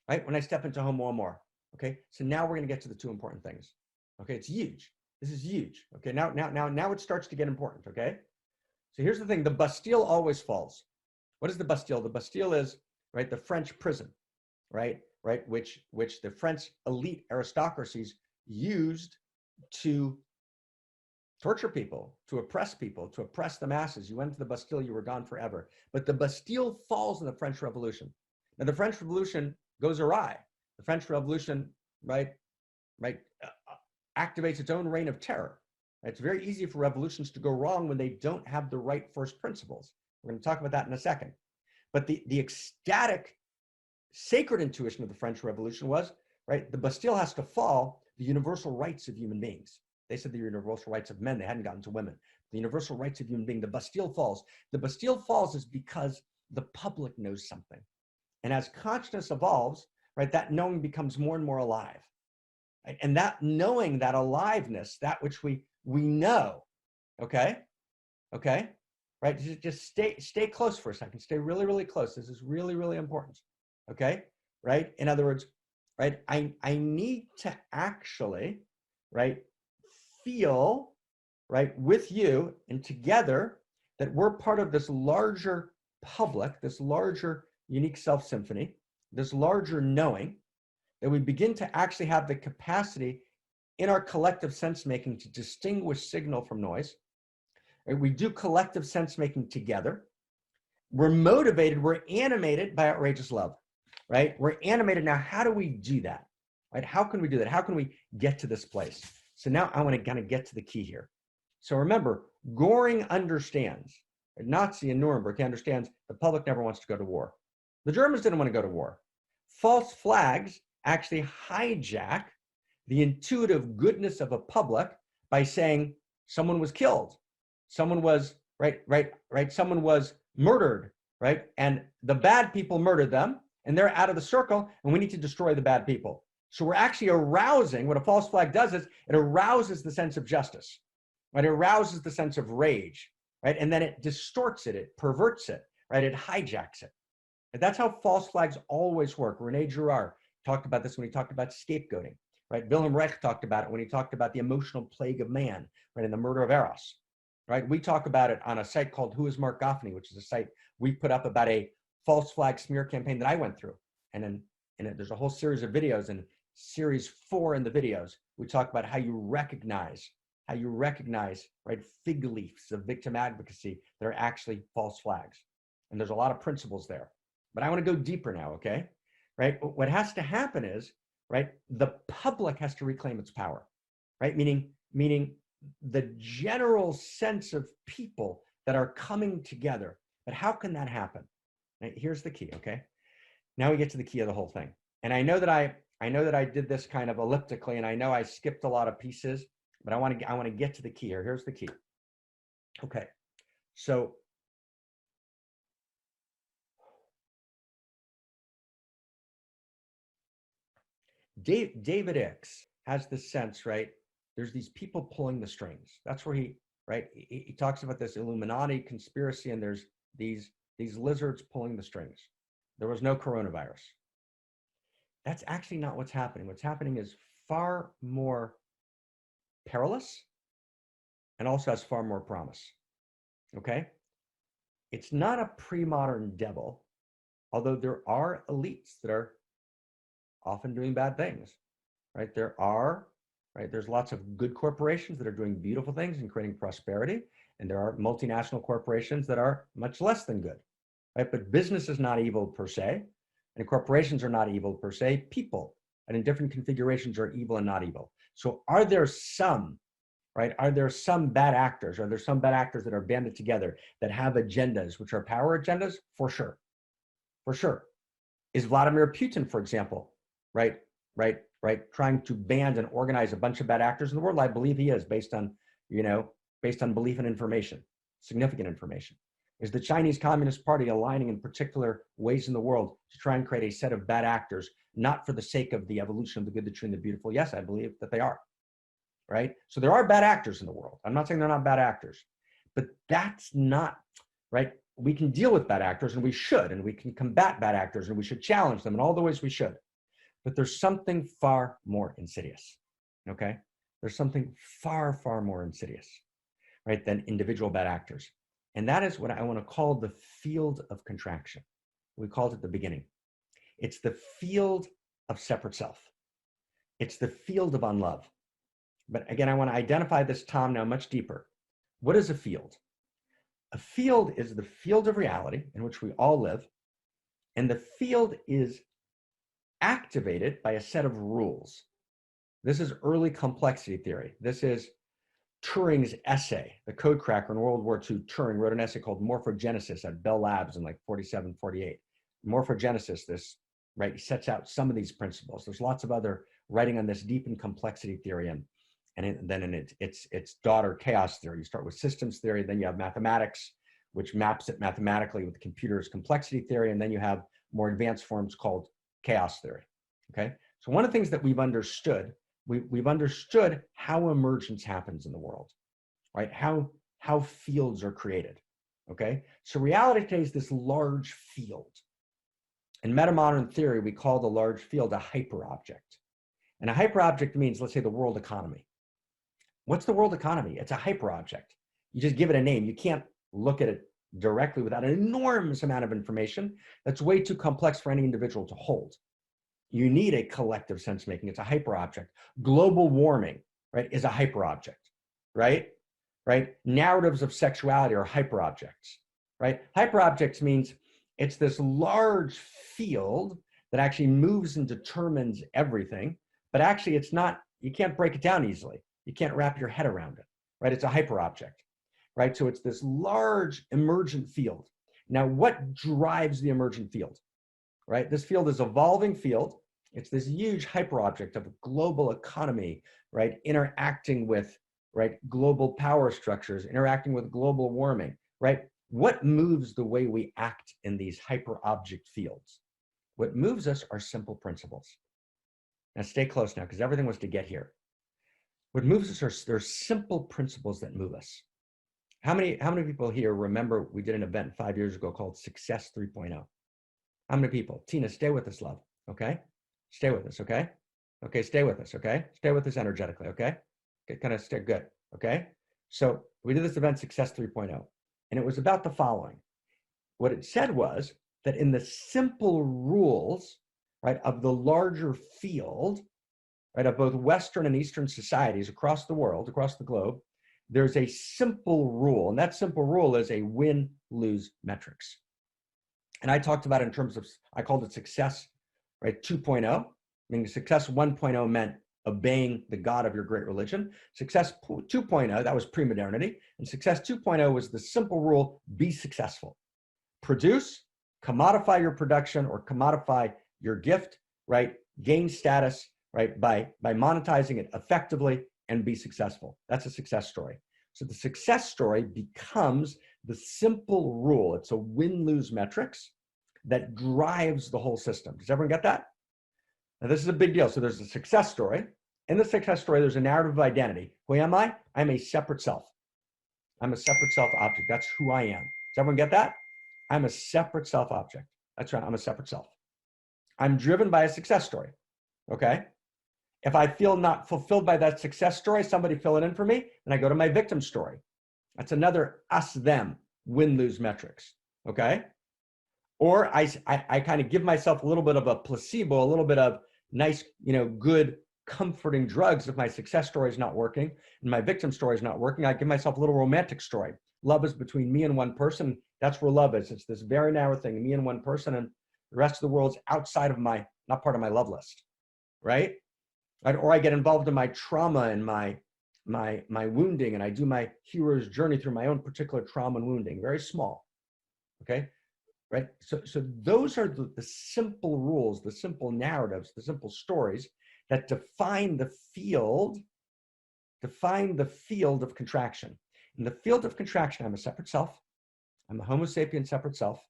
right, when I step into Homo Amor. Okay, so now we're going to get to the two important things. Okay, it's huge. This is huge. Okay, now it starts to get important. Okay, so here's the thing: the Bastille always falls. What is the Bastille? The Bastille is, right, the French prison, right, which the French elite aristocracies used to torture people, to oppress the masses. You went to the Bastille, you were gone forever. But the Bastille falls in the French Revolution. Now the French Revolution goes awry. The French Revolution, right, activates its own reign of terror. It's very easy for revolutions to go wrong when they don't have the right first principles. We're going to talk about that in a second. But the ecstatic, sacred intuition of the French Revolution was, right, the Bastille has to fall, the universal rights of human beings. They said the universal rights of men, they hadn't gotten to women. The universal rights of human beings, the Bastille falls. The Bastille falls is because the public knows something. And as consciousness evolves, right, that knowing becomes more and more alive. Right? And that knowing, that aliveness, that which we know, okay, right, just stay close for a second, stay really, really close. This is really, really important, okay, right? In other words, right, I need to actually, right, feel, right, with you and together that we're part of this larger public, this larger unique self-symphony, this larger knowing, that we begin to actually have the capacity in our collective sense-making to distinguish signal from noise. Right? We do collective sense-making together. We're motivated, we're animated by outrageous love, right? We're animated. Now, how do we do that? right? How can we do that? How can we get to this place? So now I want to kind of get to the key here. So remember, Göring understands, Nazi in Nuremberg, he understands the public never wants to go to war. The Germans didn't want to go to war. False flags actually hijack the intuitive goodness of a public by saying someone was killed, someone was, someone was murdered, right? And the bad people murdered them, and they're out of the circle, and we need to destroy the bad people. So we're actually arousing, what a false flag does is it arouses the sense of justice, right? It arouses the sense of rage, right? And then it distorts it, it perverts it, right? It hijacks it. And that's how false flags always work. Rene Girard talked about this when he talked about scapegoating, right? Wilhelm Reich talked about it when he talked about the emotional plague of man, right? And the murder of Eros, right? We talk about it on a site called Who is Mark Goffney, which is a site we put up about a false flag smear campaign that I went through. And then there's a whole series of videos, and series 4 in the videos, we talk about how you recognize, right, fig leaves of victim advocacy that are actually false flags. And there's a lot of principles there. But I want to go deeper now, okay? Right? What has to happen is, right, the public has to reclaim its power, right? Meaning the general sense of people that are coming together. But how can that happen? Right? Here's the key, okay? Now we get to the key of the whole thing. And I know that I did this kind of elliptically, and I know I skipped a lot of pieces, but I want to get to the key here. Here's the key. Okay. So David Icke has this sense, right? There's these people pulling the strings. That's where he talks about this Illuminati conspiracy, and there's these lizards pulling the strings. There was no coronavirus. That's actually not what's happening. What's happening is far more perilous and also has far more promise. Okay? It's not a pre-modern devil, although there are elites that are often doing bad things, right? There's lots of good corporations that are doing beautiful things and creating prosperity, and there are multinational corporations that are much less than good, right? But business is not evil per se, and corporations are not evil per se. People, and in different configurations, are evil and not evil. So are there some, right? Are there some bad actors? Are there some bad actors that are banded together that have agendas, which are power agendas? For sure. For sure. Is Vladimir Putin, for example, right, trying to band and organize a bunch of bad actors in the world? I believe he is, based on belief and information, significant information. Is the Chinese Communist Party aligning in particular ways in the world to try and create a set of bad actors, not for the sake of the evolution of the good, the true, and the beautiful? Yes, I believe that they are, right? So there are bad actors in the world. I'm not saying they're not bad actors, but that's not, right? We can deal with bad actors, and we should, and we can combat bad actors, and we should challenge them in all the ways we should. But there's something far more insidious, okay? There's something far, far more insidious, right, than individual bad actors. And that is what I want to call the field of contraction. We called it at the beginning. It's the field of separate self. It's the field of unlove. But again, I want to identify this, Tom, now much deeper. What is a field? A field is the field of reality in which we all live. And the field is activated by a set of rules. This is early complexity theory. This is Turing's essay, the code cracker in World War II. Turing wrote an essay called Morphogenesis at Bell Labs in like 47, 48. Morphogenesis, this, right, sets out some of these principles. There's lots of other writing on this deep in complexity theory, and then in its daughter, chaos theory. You start with systems theory, then you have mathematics, which maps it mathematically with computers, complexity theory, and then you have more advanced forms called chaos theory, okay? So one of the things that we've understood, we've understood how emergence happens in the world, right? How fields are created, okay? So reality today is this large field. In metamodern theory, we call the large field a hyperobject. And a hyperobject means, let's say, the world economy. What's the world economy? It's a hyperobject. You just give it a name. You can't look at it directly without an enormous amount of information that's way too complex for any individual to hold. You need a collective sense making. It's a hyperobject. Global warming, right, is a hyperobject, right? Narratives of sexuality are hyperobjects, right? Hyperobjects means it's this large field that actually moves and determines everything, but actually it's not, you can't break it down easily. You can't wrap your head around it, right? It's a hyperobject, right? So it's this large emergent field. Now, what drives the emergent field, right? This field is evolving field. It's this huge hyperobject of a global economy, right? Interacting with, right, global power structures, interacting with global warming, right? What moves the way we act in these hyperobject fields? What moves us are simple principles. Now stay close now, because everything was to get here. What moves us are, there's simple principles that move us. How many people here remember we did an event 5 years ago called Success 3.0? How many people? Tina, stay with us, love, okay? Stay with us, okay? Okay, stay with us, okay? Stay with us energetically, okay? Kind of stay good, okay? So we did this event, Success 3.0, and it was about the following. What it said was that in the simple rules, right, of the larger field, right, of both Western and Eastern societies across the world, across the globe, there's a simple rule, and that simple rule is a win-lose metrics. And I talked about it in terms of, I called it success, right, 2.0, meaning success 1.0 meant obeying the God of your great religion. Success 2.0, that was pre-modernity. And success 2.0 was the simple rule, be successful. Produce, commodify your production or commodify your gift, right? Gain status, right? By monetizing it effectively and be successful. That's a success story. So the success story becomes the simple rule. It's a win-lose metrics that drives the whole system. Does everyone get that? Now this is a big deal. So there's a success story. In the success story, there's a narrative of identity. Who am I? I'm a separate self. I'm a separate self object. That's who I am. Does everyone get that? I'm a separate self object. That's right. I'm a separate self. I'm driven by a success story. Okay. If I feel not fulfilled by that success story, somebody fill it in for me, and I go to my victim story. That's another us, them, win-lose metrics. Okay. Or I kind of give myself a little bit of a placebo, a little bit of nice, good, comforting drugs if my success story is not working and my victim story is not working. I give myself a little romantic story. Love is between me and one person. That's where love is. It's this very narrow thing, me and one person, and the rest of the world's outside of not part of my love list, right? Or I get involved in my trauma and my wounding, and I do my hero's journey through my own particular trauma and wounding, very small, okay? Right? So those are the simple rules, the simple narratives, the simple stories that define the field of contraction. In the field of contraction, I'm a separate self. I'm a Homo sapien separate self.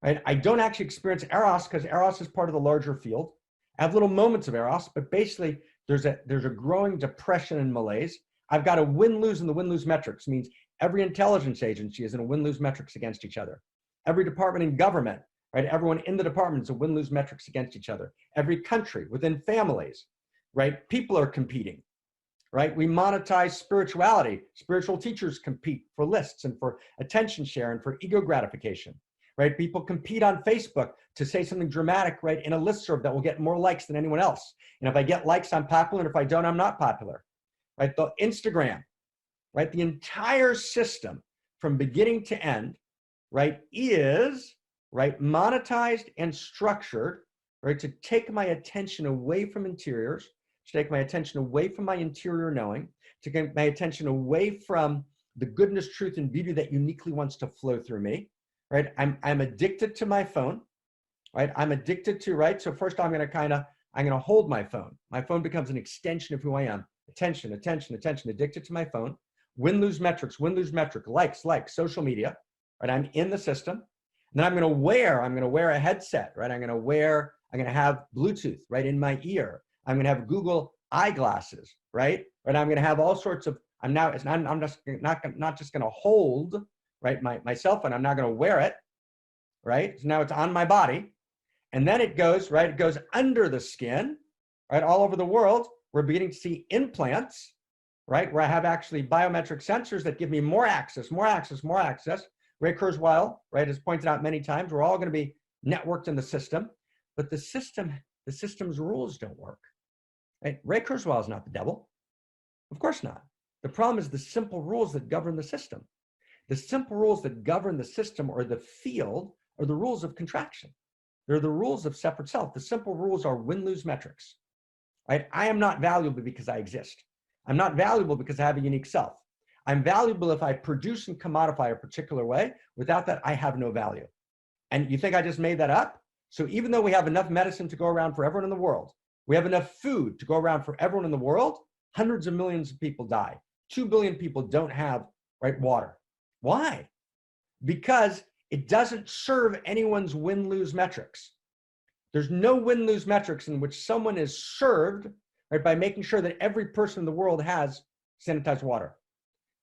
Right? I don't actually experience Eros because Eros is part of the larger field. I have little moments of Eros, but basically there's a growing depression and malaise. I've got a win-lose in the win-lose metrics. It means every intelligence agency is in a win-lose metrics against each other. Every department in government, right? Everyone in the department is a win-lose metrics against each other. Every country, within families, right? People are competing, right? We monetize spirituality. Spiritual teachers compete for lists and for attention share and for ego gratification, right? People compete on Facebook to say something dramatic, right? In a listserv that will get more likes than anyone else. And if I get likes, I'm popular. And if I don't, I'm not popular, right? The Instagram, right? The entire system from beginning to end, right, is, right, monetized and structured, right, to take my attention away from interiors, to take my attention away from my interior knowing, to get my attention away from the goodness, truth, and beauty that uniquely wants to flow through me, right? I'm addicted to my phone, right? I'm addicted to, right? So first I'm going to hold my phone. My phone becomes an extension of who I am. Attention, addicted to my phone. Win-lose metrics, likes, social media. Right, I'm in the system. And then I'm going to wear a headset, right? I'm going to have Bluetooth right in my ear. I'm going to have Google eyeglasses, right? And I'm going to have all sorts of, I'm just not just going to hold, right, my cell phone. I'm not going to wear it, right? So now it's on my body. And then it goes, right? It goes under the skin, right? All over the world, we're beginning to see implants, right? Where I have actually biometric sensors that give me more access. Ray Kurzweil, right, has pointed out many times, we're all going to be networked in the system, but the system's rules don't work. Right? Ray Kurzweil is not the devil. Of course not. The problem is the simple rules that govern the system. The simple rules that govern the system or the field are the rules of contraction. They're the rules of separate self. The simple rules are win-lose metrics. right? I am not valuable because I exist. I'm not valuable because I have a unique self. I'm valuable if I produce and commodify a particular way. Without that, I have no value. And you think I just made that up? So even though we have enough medicine to go around for everyone in the world, we have enough food to go around for everyone in the world, hundreds of millions of people die. 2 billion people don't have, right, water. Why? Because it doesn't serve anyone's win-lose metrics. There's no win-lose metrics in which someone is served, right, by making sure that every person in the world has sanitized water,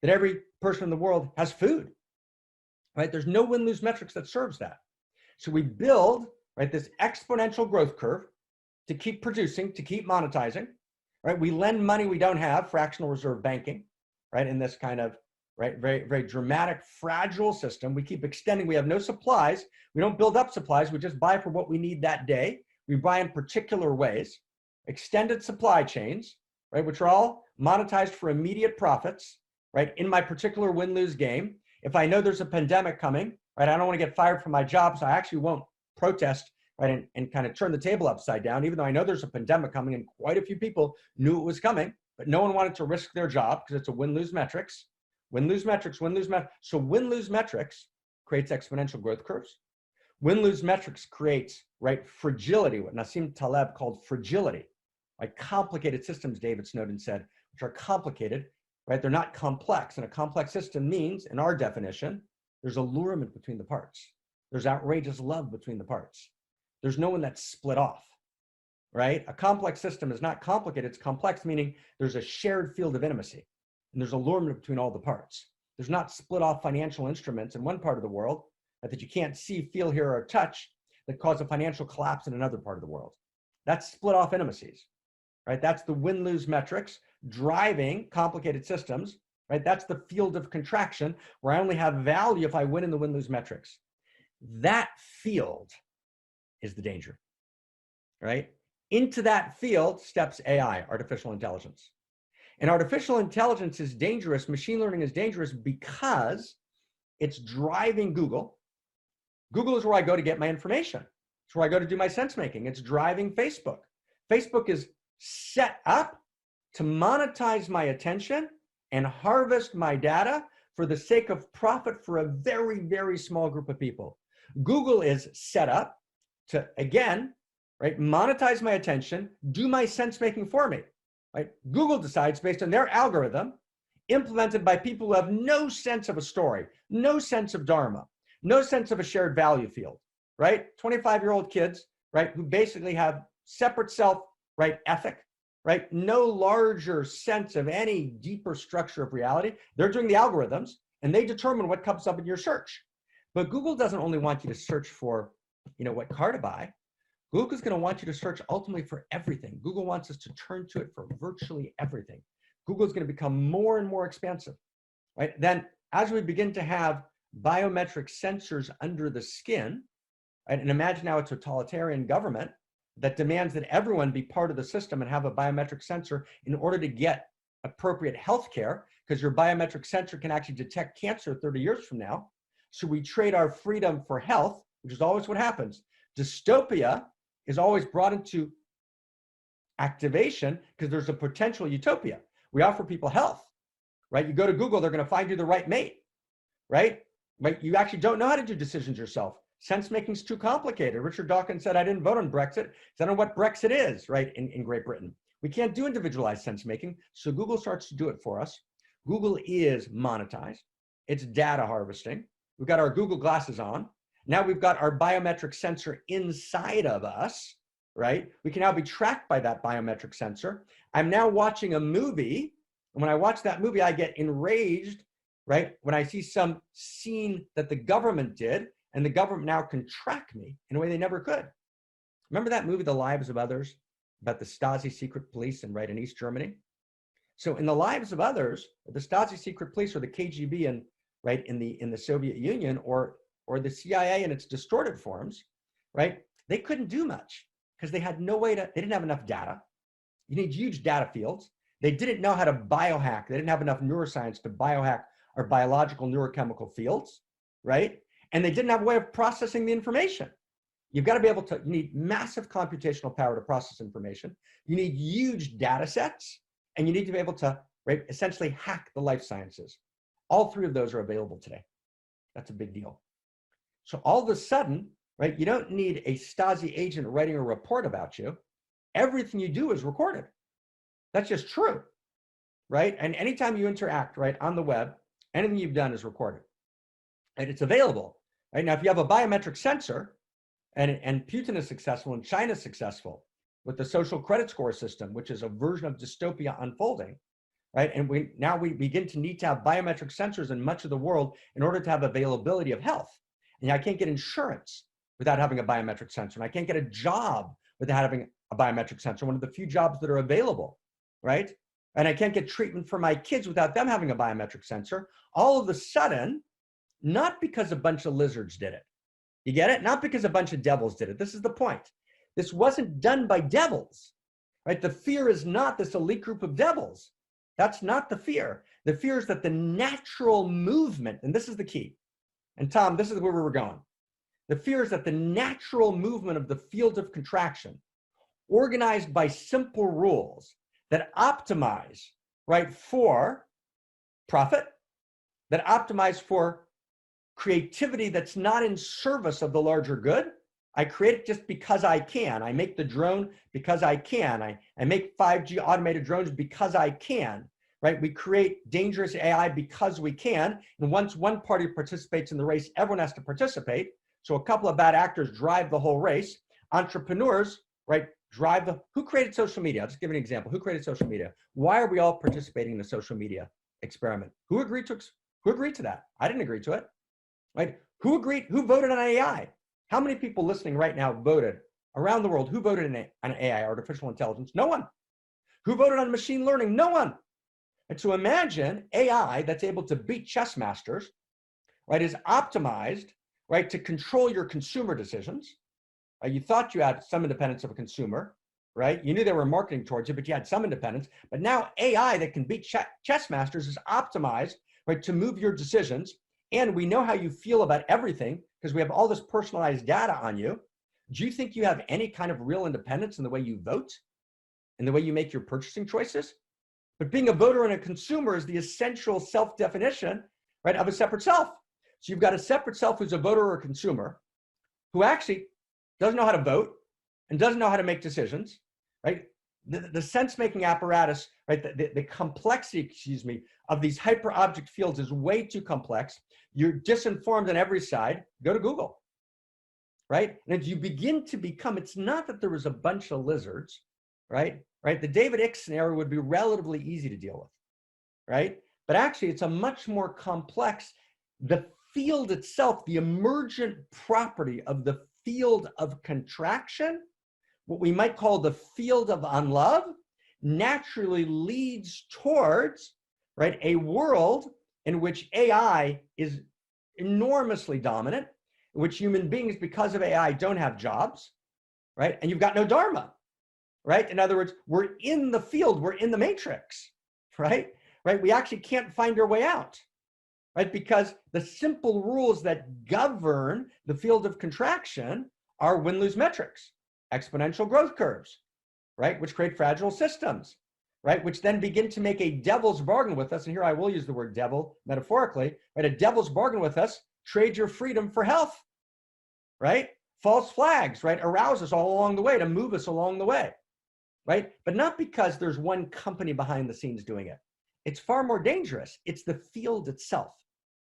that every person in the world has food, right? There's no win-lose metrics that serves that. So we build, right, this exponential growth curve to keep producing, to keep monetizing, right? We lend money we don't have, fractional reserve banking, right? In this kind of, right, very, very dramatic, fragile system. We keep extending. We have no supplies. We don't build up supplies. We just buy for what we need that day. We buy in particular ways, extended supply chains, right, which are all monetized for immediate profits, right? In my particular win-lose game, if I know there's a pandemic coming, right, I don't want to get fired from my job, so I actually won't protest, right, and kind of turn the table upside down, even though I know there's a pandemic coming and quite a few people knew it was coming, but no one wanted to risk their job because it's a win-lose metrics. Win-lose metrics, win-lose metrics. So win-lose metrics creates exponential growth curves. Win-lose metrics creates, right, fragility, what Nassim Taleb called fragility, like complicated systems, David Snowden said, which are complicated, right? They're not complex. And a complex system means, in our definition, there's allurement between the parts. There's outrageous love between the parts. There's no one that's split off, right? A complex system is not complicated. It's complex, meaning there's a shared field of intimacy. And there's allurement between all the parts. There's not split off financial instruments in one part of the world that you can't see, feel, hear, or touch that cause a financial collapse in another part of the world. That's split off intimacies, right? That's the win-lose metrics driving complicated systems, right? That's the field of contraction where I only have value if I win in the win-lose metrics. That field is the danger, right? Into that field steps AI, artificial intelligence. And artificial intelligence is dangerous. Machine learning is dangerous because it's driving Google. Google is where I go to get my information. It's where I go to do my sense making. It's driving Facebook. Facebook is set up to monetize my attention and harvest my data for the sake of profit for a very, very small group of people. Google is set up to, again, right, monetize my attention, do my sense making for me. Right? Google decides based on their algorithm, implemented by people who have no sense of a story, no sense of dharma, no sense of a shared value field, right? 25-year-old kids, right, who basically have separate self, right, ethic, right? No larger sense of any deeper structure of reality. They're doing the algorithms and they determine what comes up in your search. But Google doesn't only want you to search for, you know, what car to buy. Google's going to want you to search ultimately for everything. Google wants us to turn to it for virtually everything. Google's going to become more and more expansive, right? Then as we begin to have biometric sensors under the skin, right? And imagine now a totalitarian government that demands that everyone be part of the system and have a biometric sensor in order to get appropriate health care, because your biometric sensor can actually detect cancer 30 years from now. So we trade our freedom for health, which is always what happens. Dystopia is always brought into activation because there's a potential utopia. We offer people health, right? You go to Google, they're going to find you the right mate, right? Right? You actually don't know how to do decisions yourself. Sense making is too complicated. Richard Dawkins said, I didn't vote on Brexit because I don't know what Brexit is, right, in Great Britain. We can't do individualized sense making. So Google starts to do it for us. Google is monetized. It's data harvesting. We've got our Google glasses on. Now we've got our biometric sensor inside of us, right? We can now be tracked by that biometric sensor. I'm now watching a movie, and when I watch that movie, I get enraged, right? When I see some scene that the government did, and the government now can track me in a way they never could. Remember that movie, The Lives of Others, about the Stasi secret police in East Germany? So in The Lives of Others, the Stasi secret police or the KGB in the Soviet Union or the CIA in its distorted forms, right? They couldn't do much because they had no way to, they didn't have enough data. You need huge data fields. They didn't know how to biohack. They didn't have enough neuroscience to biohack our biological neurochemical fields, right? And they didn't have a way of processing the information. You've got to be able to, you need massive computational power to process information. You need huge data sets, and you need to be able to, right, essentially hack the life sciences. All three of those are available today. That's a big deal. So all of a sudden, right, you don't need a Stasi agent writing a report about you. Everything you do is recorded. That's just true, right? And anytime you interact, right, on the web, anything you've done is recorded. And it's available, right? Now, if you have a biometric sensor, and Putin is successful and China is successful with the social credit score system, which is a version of dystopia unfolding, right? And we begin to need to have biometric sensors in much of the world in order to have availability of health. And I can't get insurance without having a biometric sensor. And I can't get a job without having a biometric sensor, one of the few jobs that are available, right? And I can't get treatment for my kids without them having a biometric sensor. All of a sudden, not because a bunch of lizards did it. You get it? Not because a bunch of devils did it. This is the point. This wasn't done by devils, right? The fear is not this elite group of devils. That's not the fear. The fear is that the natural movement, and this is the key. And Tom, this is where we were going. The fear is that the natural movement of the field of contraction, organized by simple rules that optimize, right, for profit, that optimize for creativity that's not in service of the larger good. I create it just because I can. I make the drone because I can. I make 5G automated drones because I can, right? We create dangerous AI because we can. And once one party participates in the race, everyone has to participate. So a couple of bad actors drive the whole race. Entrepreneurs, right, drive the, who created social media? I'll just give an example. Who created social media? Why are we all participating in the social media experiment? Who agreed to that? I didn't agree to it. Right? Who agreed? Who voted on AI? How many people listening right now voted around the world? Who voted on AI, artificial intelligence? No one. Who voted on machine learning? No one. And so imagine AI that's able to beat chess masters, right, is optimized, right, to control your consumer decisions. You thought you had some independence of a consumer, right? You knew they were marketing towards you, but you had some independence. But now AI that can beat chess masters is optimized, right, to move your decisions. And we know how you feel about everything because we have all this personalized data on you. Do you think you have any kind of real independence in the way you vote, in the way you make your purchasing choices? But being a voter and a consumer is the essential self-definition, right, of a separate self. So you've got a separate self who's a voter or a consumer who actually doesn't know how to vote and doesn't know how to make decisions, right? The sense-making apparatus, right, the complexity, excuse me, of these hyper-object fields is way too complex. You're disinformed on every side. Go to Google, right? And as you begin to become, it's not that there was a bunch of lizards, right? The David Icke scenario would be relatively easy to deal with, right? But actually, it's a much more complex, the field itself, the emergent property of the field of contraction, what we might call the field of unlove, naturally leads towards, right, a world in which AI is enormously dominant, in which human beings, because of AI, don't have jobs, right? And you've got no dharma, right? In other words, we're in the field, we're in the matrix, right? We actually can't find our way out, right? Because the simple rules that govern the field of contraction are win-lose metrics, exponential growth curves, right? Which create fragile systems, right? Which then begin to make a devil's bargain with us. And here I will use the word devil metaphorically, right? A devil's bargain with us, trade your freedom for health, right? False flags, right? Arouse us all along the way to move us along the way, right? But not because there's one company behind the scenes doing it. It's far more dangerous. It's the field itself.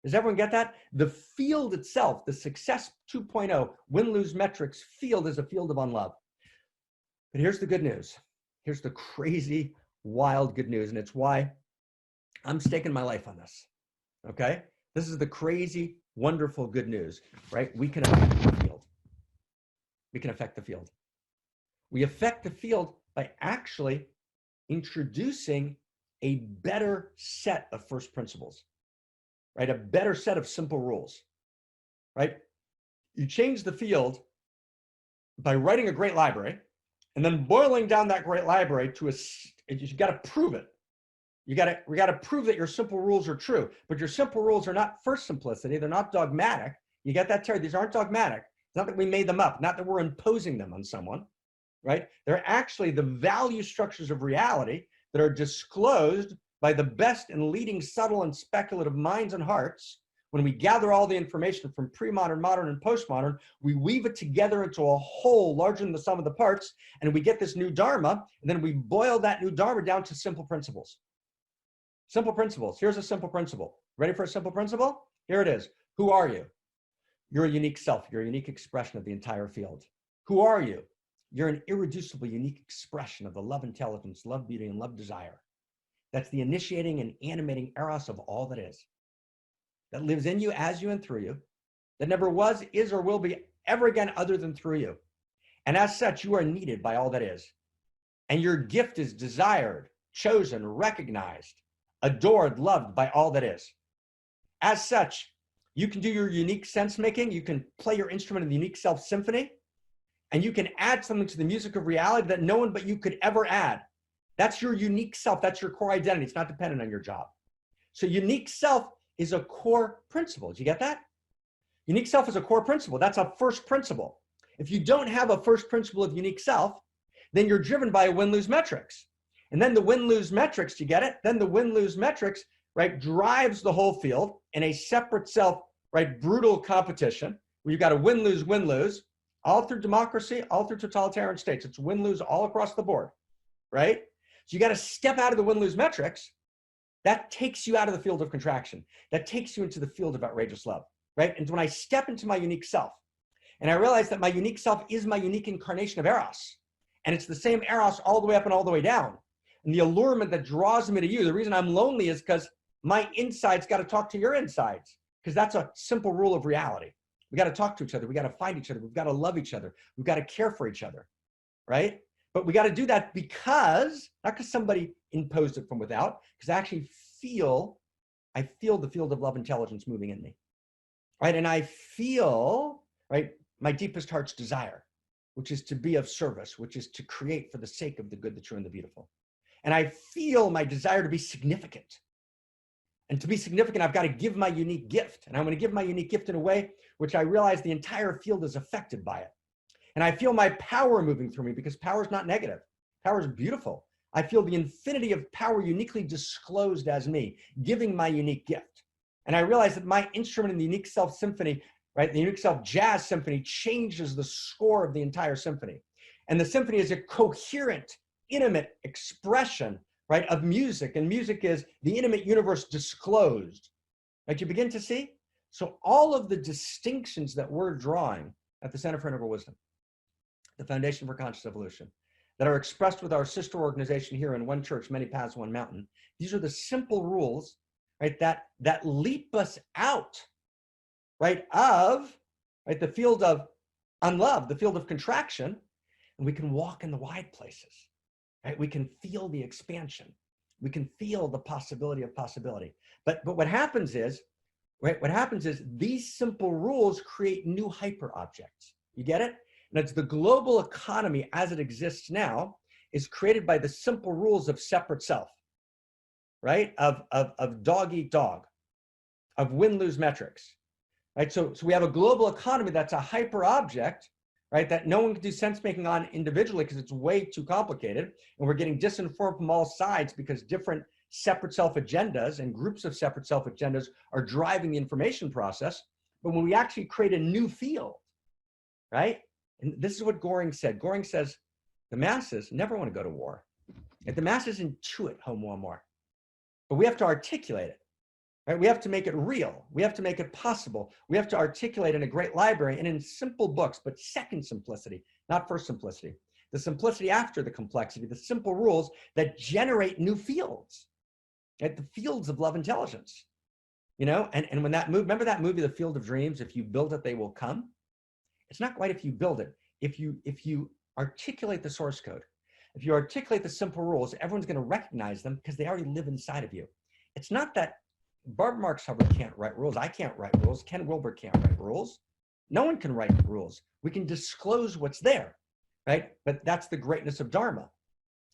Does everyone get that? The field itself, the Success 2.0 win-lose metrics field is a field of unlove. But here's the good news. Here's the crazy, wild good news. And it's why I'm staking my life on this. Okay? This is the crazy, wonderful good news, right? We can affect the field. We can affect the field. We affect the field by actually introducing a better set of first principles, right? A better set of simple rules, right? You change the field by writing a great library and then boiling down that great library to you got to prove it. We got to prove that your simple rules are true, but your simple rules are not first simplicity. They're not dogmatic. You get that, Terry? These aren't dogmatic. It's not that we made them up, not that we're imposing them on someone, right? They're actually the value structures of reality that are disclosed by the best and leading subtle and speculative minds and hearts. When we gather all the information from pre-modern, modern, and postmodern, we weave it together into a whole larger than the sum of the parts, and we get this new Dharma, and then we boil that new Dharma down to simple principles. Simple principles. Here's a simple principle. Ready for a simple principle? Here it is. Who are you? You're a unique self. You're a unique expression of the entire field. Who are you? You're an irreducible, unique expression of the love intelligence, love beauty, and love desire. That's the initiating and animating eros of all that is. That lives in you, as you, and through you. That never was, is, or will be ever again other than through you. And as such, you are needed by all that is. And your gift is desired, chosen, recognized, adored, loved by all that is. As such, you can do your unique sense making. You can play your instrument in the unique self symphony. And you can add something to the music of reality that no one but you could ever add. That's your unique self. That's your core identity. It's not dependent on your job. So unique self is a core principle. Did you get that? Unique self is a core principle. That's a first principle. If you don't have a first principle of unique self, then you're driven by a win-lose metrics. And then the win-lose metrics, do you get it? Then the win-lose metrics, right, drives the whole field in a separate self, right, brutal competition where you've got a win-lose, win-lose, all through democracy, all through totalitarian states. It's win-lose all across the board, right? So you got to step out of the win-lose metrics. That takes you out of the field of contraction. That takes you into the field of outrageous love, right? And when I step into my unique self, and I realize that my unique self is my unique incarnation of Eros, and it's the same Eros all the way up and all the way down. And the allurement that draws me to you, the reason I'm lonely is because my insides got to talk to your insides, because that's a simple rule of reality. We got to talk to each other. We got to find each other. We've got to love each other. We've got to care for each other, right? But we got to do that because, not because somebody imposed it from without, because I actually feel the field of love intelligence moving in me, right? And I feel, right, my deepest heart's desire, which is to be of service, which is to create for the sake of the good, the true, and the beautiful. And I feel my desire to be significant. And to be significant, I've got to give my unique gift. And I'm going to give my unique gift in a way which I realize the entire field is affected by it. And I feel my power moving through me, because power is not negative. Power is beautiful. I feel the infinity of power uniquely disclosed as me, giving my unique gift. And I realize that my instrument in the unique self symphony, right, the unique self jazz symphony, changes the score of the entire symphony. And the symphony is a coherent, intimate expression, right, of music. And music is the intimate universe disclosed. Right, you begin to see? So all of the distinctions that we're drawing at the Center for Integral Wisdom, the Foundation for Conscious Evolution, that are expressed with our sister organization here in One Church, Many Paths, One Mountain, these are the simple rules, right, that leap us out, right, of, right, the field of unlove, the field of contraction, and we can walk in the wide places, right? We can feel the expansion. We can feel the possibility of possibility. But what happens is, right, what happens is these simple rules create new hyper objects. You get it? And it's the global economy as it exists now is created by the simple rules of separate self, right? Of dog eat dog, of win-lose metrics, right? So we have a global economy that's a hyper object, right? That no one can do sense making on individually because it's way too complicated. And we're getting disinformed from all sides because different separate self agendas and groups of separate self agendas are driving the information process. But when we actually create a new field, right? And this is what Goring said. Goring says, the masses never want to go to war. If the masses intuit home more, but we have to articulate it, right? We have to make it real. We have to make it possible. We have to articulate in a great library and in simple books, but second simplicity, not first simplicity. The simplicity after the complexity, the simple rules that generate new fields, right? The fields of love intelligence, you know? And when that movie, remember that movie, The Field of Dreams, if you build it, they will come. It's not quite if you build it. If you articulate the source code, if you articulate the simple rules, everyone's going to recognize them because they already live inside of you. It's not that Barbara Marx Hubbard can't write rules. I can't write rules. Ken Wilber can't write rules. No one can write rules. We can disclose what's there, right? But that's the greatness of Dharma.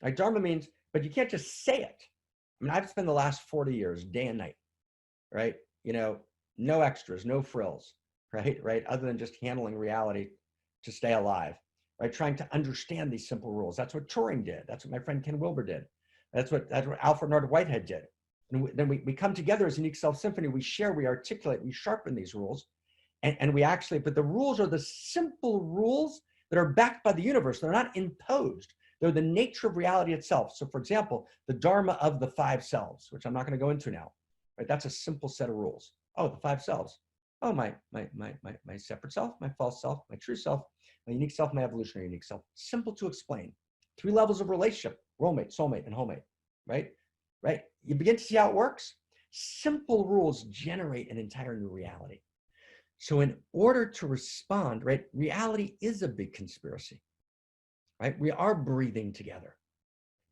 Right? Dharma means, but you can't just say it. I mean, I've spent the last 40 years, day and night, right? You know, no extras, no frills, right? Other than just handling reality to stay alive, right? Trying to understand these simple rules. That's what Turing did. That's what my friend Ken Wilber did. That's what Alfred North Whitehead did. And then we come together as Unique Self Symphony. We share, we articulate, we sharpen these rules. And we actually, but the rules are the simple rules that are backed by the universe. They're not imposed. They're the nature of reality itself. So for example, the Dharma of the 5 selves, which I'm not going to go into now, right? That's a simple set of rules. Oh, the 5 selves. Oh, my separate self, my false self, my true self, my unique self, my evolutionary unique self. Simple to explain. 3 levels of relationship: roommate, soulmate, and homemate, right? Right? You begin to see how it works. Simple rules generate an entire new reality. So in order to respond, right, reality is a big conspiracy, right? We are breathing together.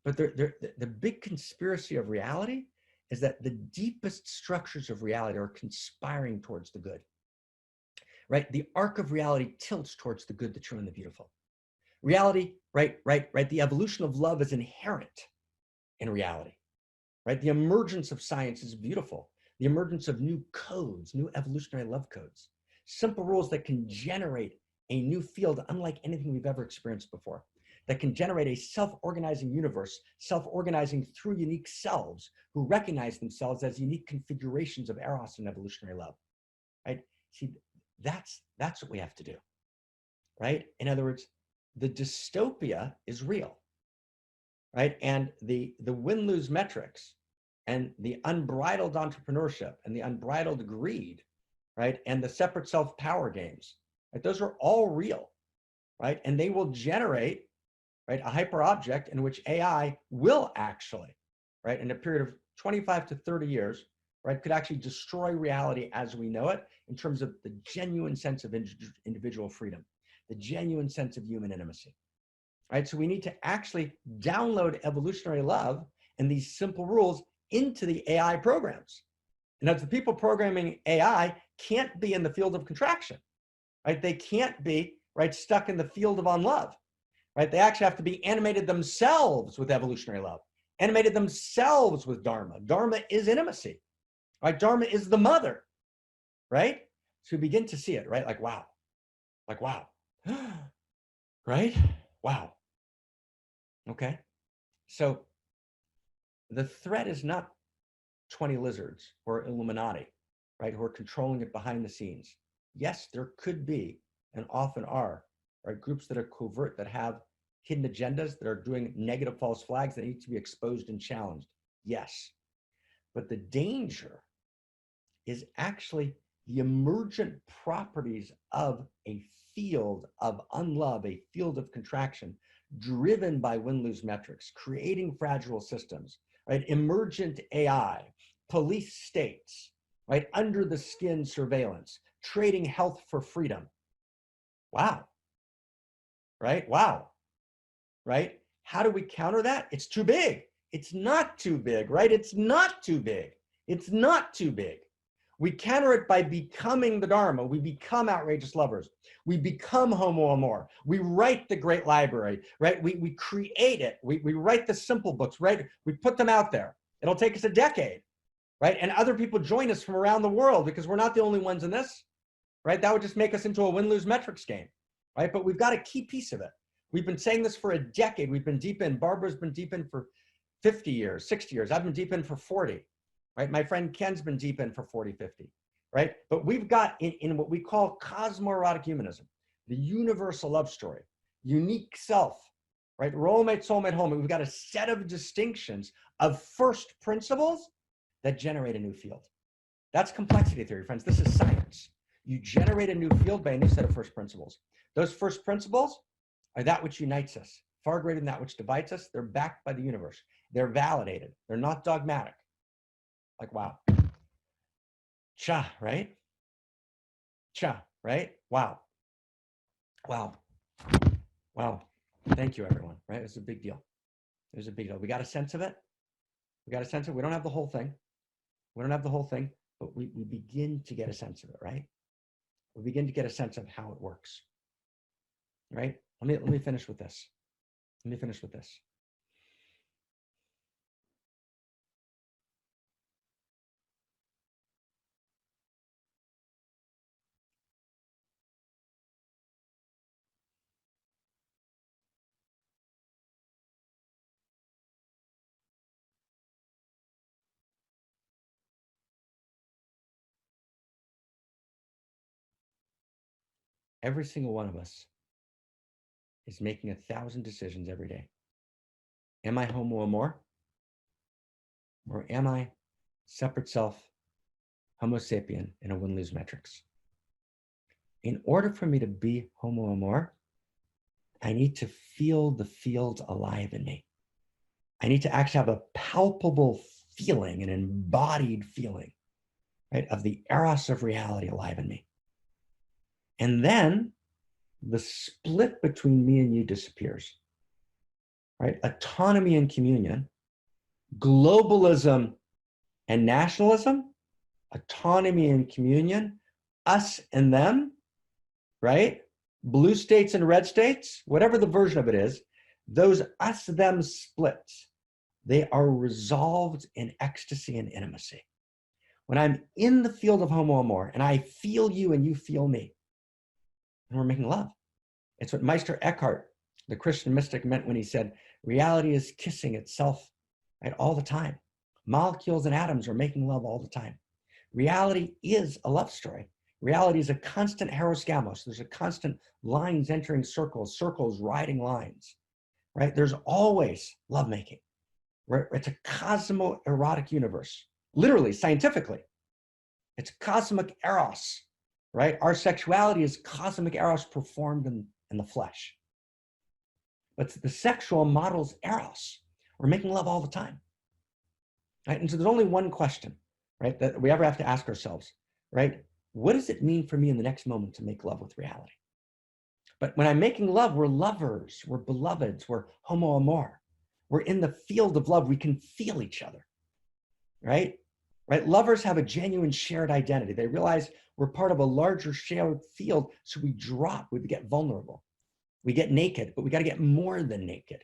But the big conspiracy of reality is that the deepest structures of reality are conspiring towards the good, right? The arc of reality tilts towards the good, the true, and the beautiful. Reality, right? The evolution of love is inherent in reality, right? The emergence of science is beautiful. The emergence of new codes, new evolutionary love codes, simple rules that can generate a new field unlike anything we've ever experienced before, that can generate a self-organizing universe, self-organizing through unique selves who recognize themselves as unique configurations of eros and evolutionary love, right? See, that's what we have to do, right? In other words, the dystopia is real, right? And the win-lose metrics and the unbridled entrepreneurship and the unbridled greed, right? And the separate self-power games, right? Those are all real, right? And they will generate, right, a hyper object in which AI will actually, right, in a period of 25 to 30 years, right, could actually destroy reality as we know it in terms of the genuine sense of individual freedom, the genuine sense of human intimacy, right? So we need to actually download evolutionary love and these simple rules into the AI programs. And as the people programming AI can't be in the field of contraction, right? They can't be, right, stuck in the field of unlove, right? They actually have to be animated themselves with evolutionary love, animated themselves with Dharma. Dharma is intimacy, right? Dharma is the mother, right? So we begin to see it, right? Like, wow, right? Wow. Okay. So the threat is not 20 lizards or Illuminati, right, who are controlling it behind the scenes. Yes, there could be, and often are, right, groups that are covert, that have hidden agendas, that are doing negative false flags that need to be exposed and challenged. Yes. But the danger is actually the emergent properties of a field of unlove, a field of contraction, driven by win-lose metrics, creating fragile systems, right? Emergent AI, police states, right? Under the skin surveillance, trading health for freedom. Wow. Right? Wow. Right? How do we counter that? It's too big. It's not too big, right? It's not too big. It's not too big. We counter it by becoming the Dharma. We become outrageous lovers. We become Homo Amor. We write the great library, right? We create it. We write the simple books, right? We put them out there. It'll take us a decade, right? And other people join us from around the world because we're not the only ones in this, right? That would just make us into a win-lose metrics game, right? But we've got a key piece of it. We've been saying this for a decade. We've been deep in. Barbara's been deep in for 50 years, 60 years. I've been deep in for 40. Right? My friend Ken's been deep in for 40, 50, right? But we've got in what we call cosmoerotic humanism, the universal love story, unique self, right? Roommate, soulmate, homemate. We've got a set of distinctions of first principles that generate a new field. That's complexity theory, friends. This is science. You generate a new field by a new set of first principles. Those first principles are that which unites us, far greater than that which divides us. They're backed by the universe. They're validated. They're not dogmatic. Like, wow. Cha, right? Cha, right? Wow. Wow. Wow. Thank you, everyone, right? It's a big deal. It was a big deal. We got a sense of it. We got a sense of it. We don't have the whole thing. We don't have the whole thing, but we begin to get a sense of it, right? We begin to get a sense of how it works, right? Let me finish with this. Let me finish with this. every single one of us is making 1,000 decisions every day. Am I homo amor? Or am I separate self, homo sapien in a win-lose matrix? In order for me to be homo amor, I need to feel the field alive in me. I need to actually have a palpable feeling, an embodied feeling, right, of the eros of reality alive in me. And then the split between me and you disappears, right? Autonomy and communion, globalism and nationalism, autonomy and communion, us and them, right? Blue states and red states, whatever the version of it is, those us-them splits, they are resolved in ecstasy and intimacy. When I'm in the field of homo amor and I feel you and you feel me, and we're making love. It's what Meister Eckhart, the Christian mystic, meant when he said, reality is kissing itself, right, all the time. Molecules and atoms are making love all the time. Reality is a love story. Reality is a constant heros-gamos. There's a constant lines entering circles, circles riding lines, right? There's always lovemaking. Right? It's a cosmo-erotic universe, literally, scientifically. It's cosmic eros, right? Our sexuality is cosmic eros performed in the flesh. But the sexual models eros. We're making love all the time, right? And so there's only one question, right, that we ever have to ask ourselves, right? What does it mean for me in the next moment to make love with reality? But when I'm making love, we're lovers, we're beloveds, we're homo amor. We're in the field of love. We can feel each other, right? Right? Lovers have a genuine shared identity. They realize we're part of a larger shared field, so we drop, we get vulnerable. We get naked, but we got to get more than naked,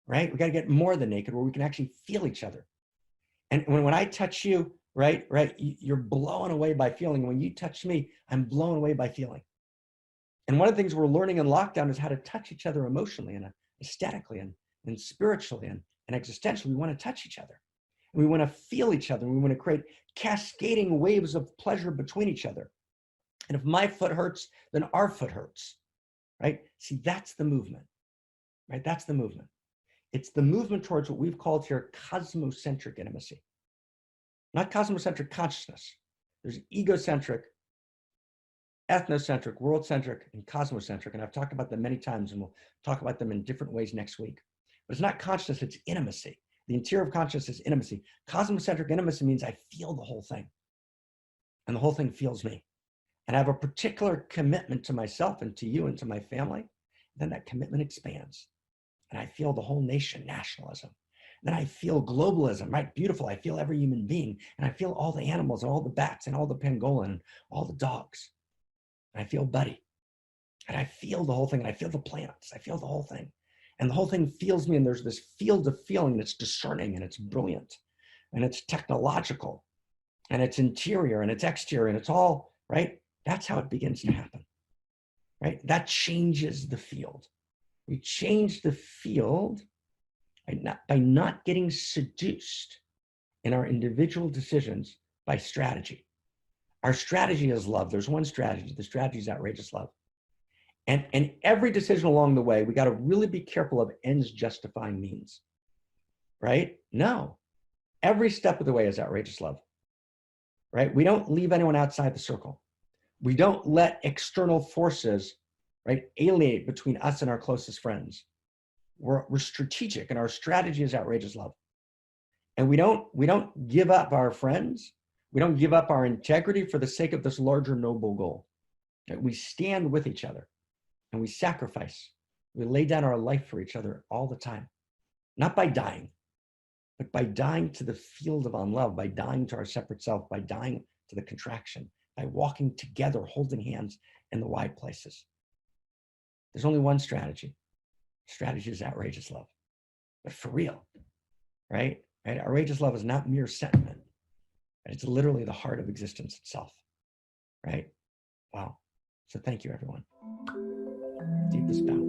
right? We got to get more than naked where we can actually feel each other. And when I touch you, right, you're blown away by feeling. When you touch me, I'm blown away by feeling. And one of the things we're learning in lockdown is how to touch each other emotionally and aesthetically and spiritually and existentially. We want to touch each other. And we want to feel each other. And we want to create cascading waves of pleasure between each other. And if my foot hurts, then our foot hurts, right? See, that's the movement, right? That's the movement. It's the movement towards what we've called here cosmocentric intimacy. Not cosmocentric consciousness. There's egocentric, ethnocentric, world-centric, and cosmocentric. And I've talked about them many times, and we'll talk about them in different ways next week. But it's not consciousness, it's intimacy. The interior of consciousness is intimacy. Cosmocentric intimacy means I feel the whole thing. And the whole thing feels me. And I have a particular commitment to myself and to you and to my family. Then that commitment expands. And I feel the whole nation, nationalism. Then I feel globalism, right? Beautiful. I feel every human being. And I feel all the animals and all the bats and all the pangolin and all the dogs. And I feel Buddy. And I feel the whole thing. And I feel the planets. I feel the whole thing. And the whole thing feels me. And there's this field of feeling that's discerning and it's brilliant. And it's technological. And it's interior and it's exterior. And it's all, right? That's how it begins to happen, right? That changes the field. We change the field by not getting seduced in our individual decisions by strategy. Our strategy is love. There's one strategy. The strategy is outrageous love. And every decision along the way, we got to really be careful of ends justifying means, right? No. Every step of the way is outrageous love, right? We don't leave anyone outside the circle. We don't let external forces, right, alienate between us and our closest friends. We're strategic, and our strategy is outrageous love. And we don't give up our friends. We don't give up our integrity for the sake of this larger noble goal. Right? We stand with each other, and we sacrifice. We lay down our life for each other all the time, not by dying, but by dying to the field of unlove, by dying to our separate self, by dying to the contraction, by walking together, holding hands in the wide places. There's only one strategy. Strategy is outrageous love, but for real, right? Outrageous love is not mere sentiment. It's literally the heart of existence itself, right? Wow. So thank you, everyone. Deepest bow.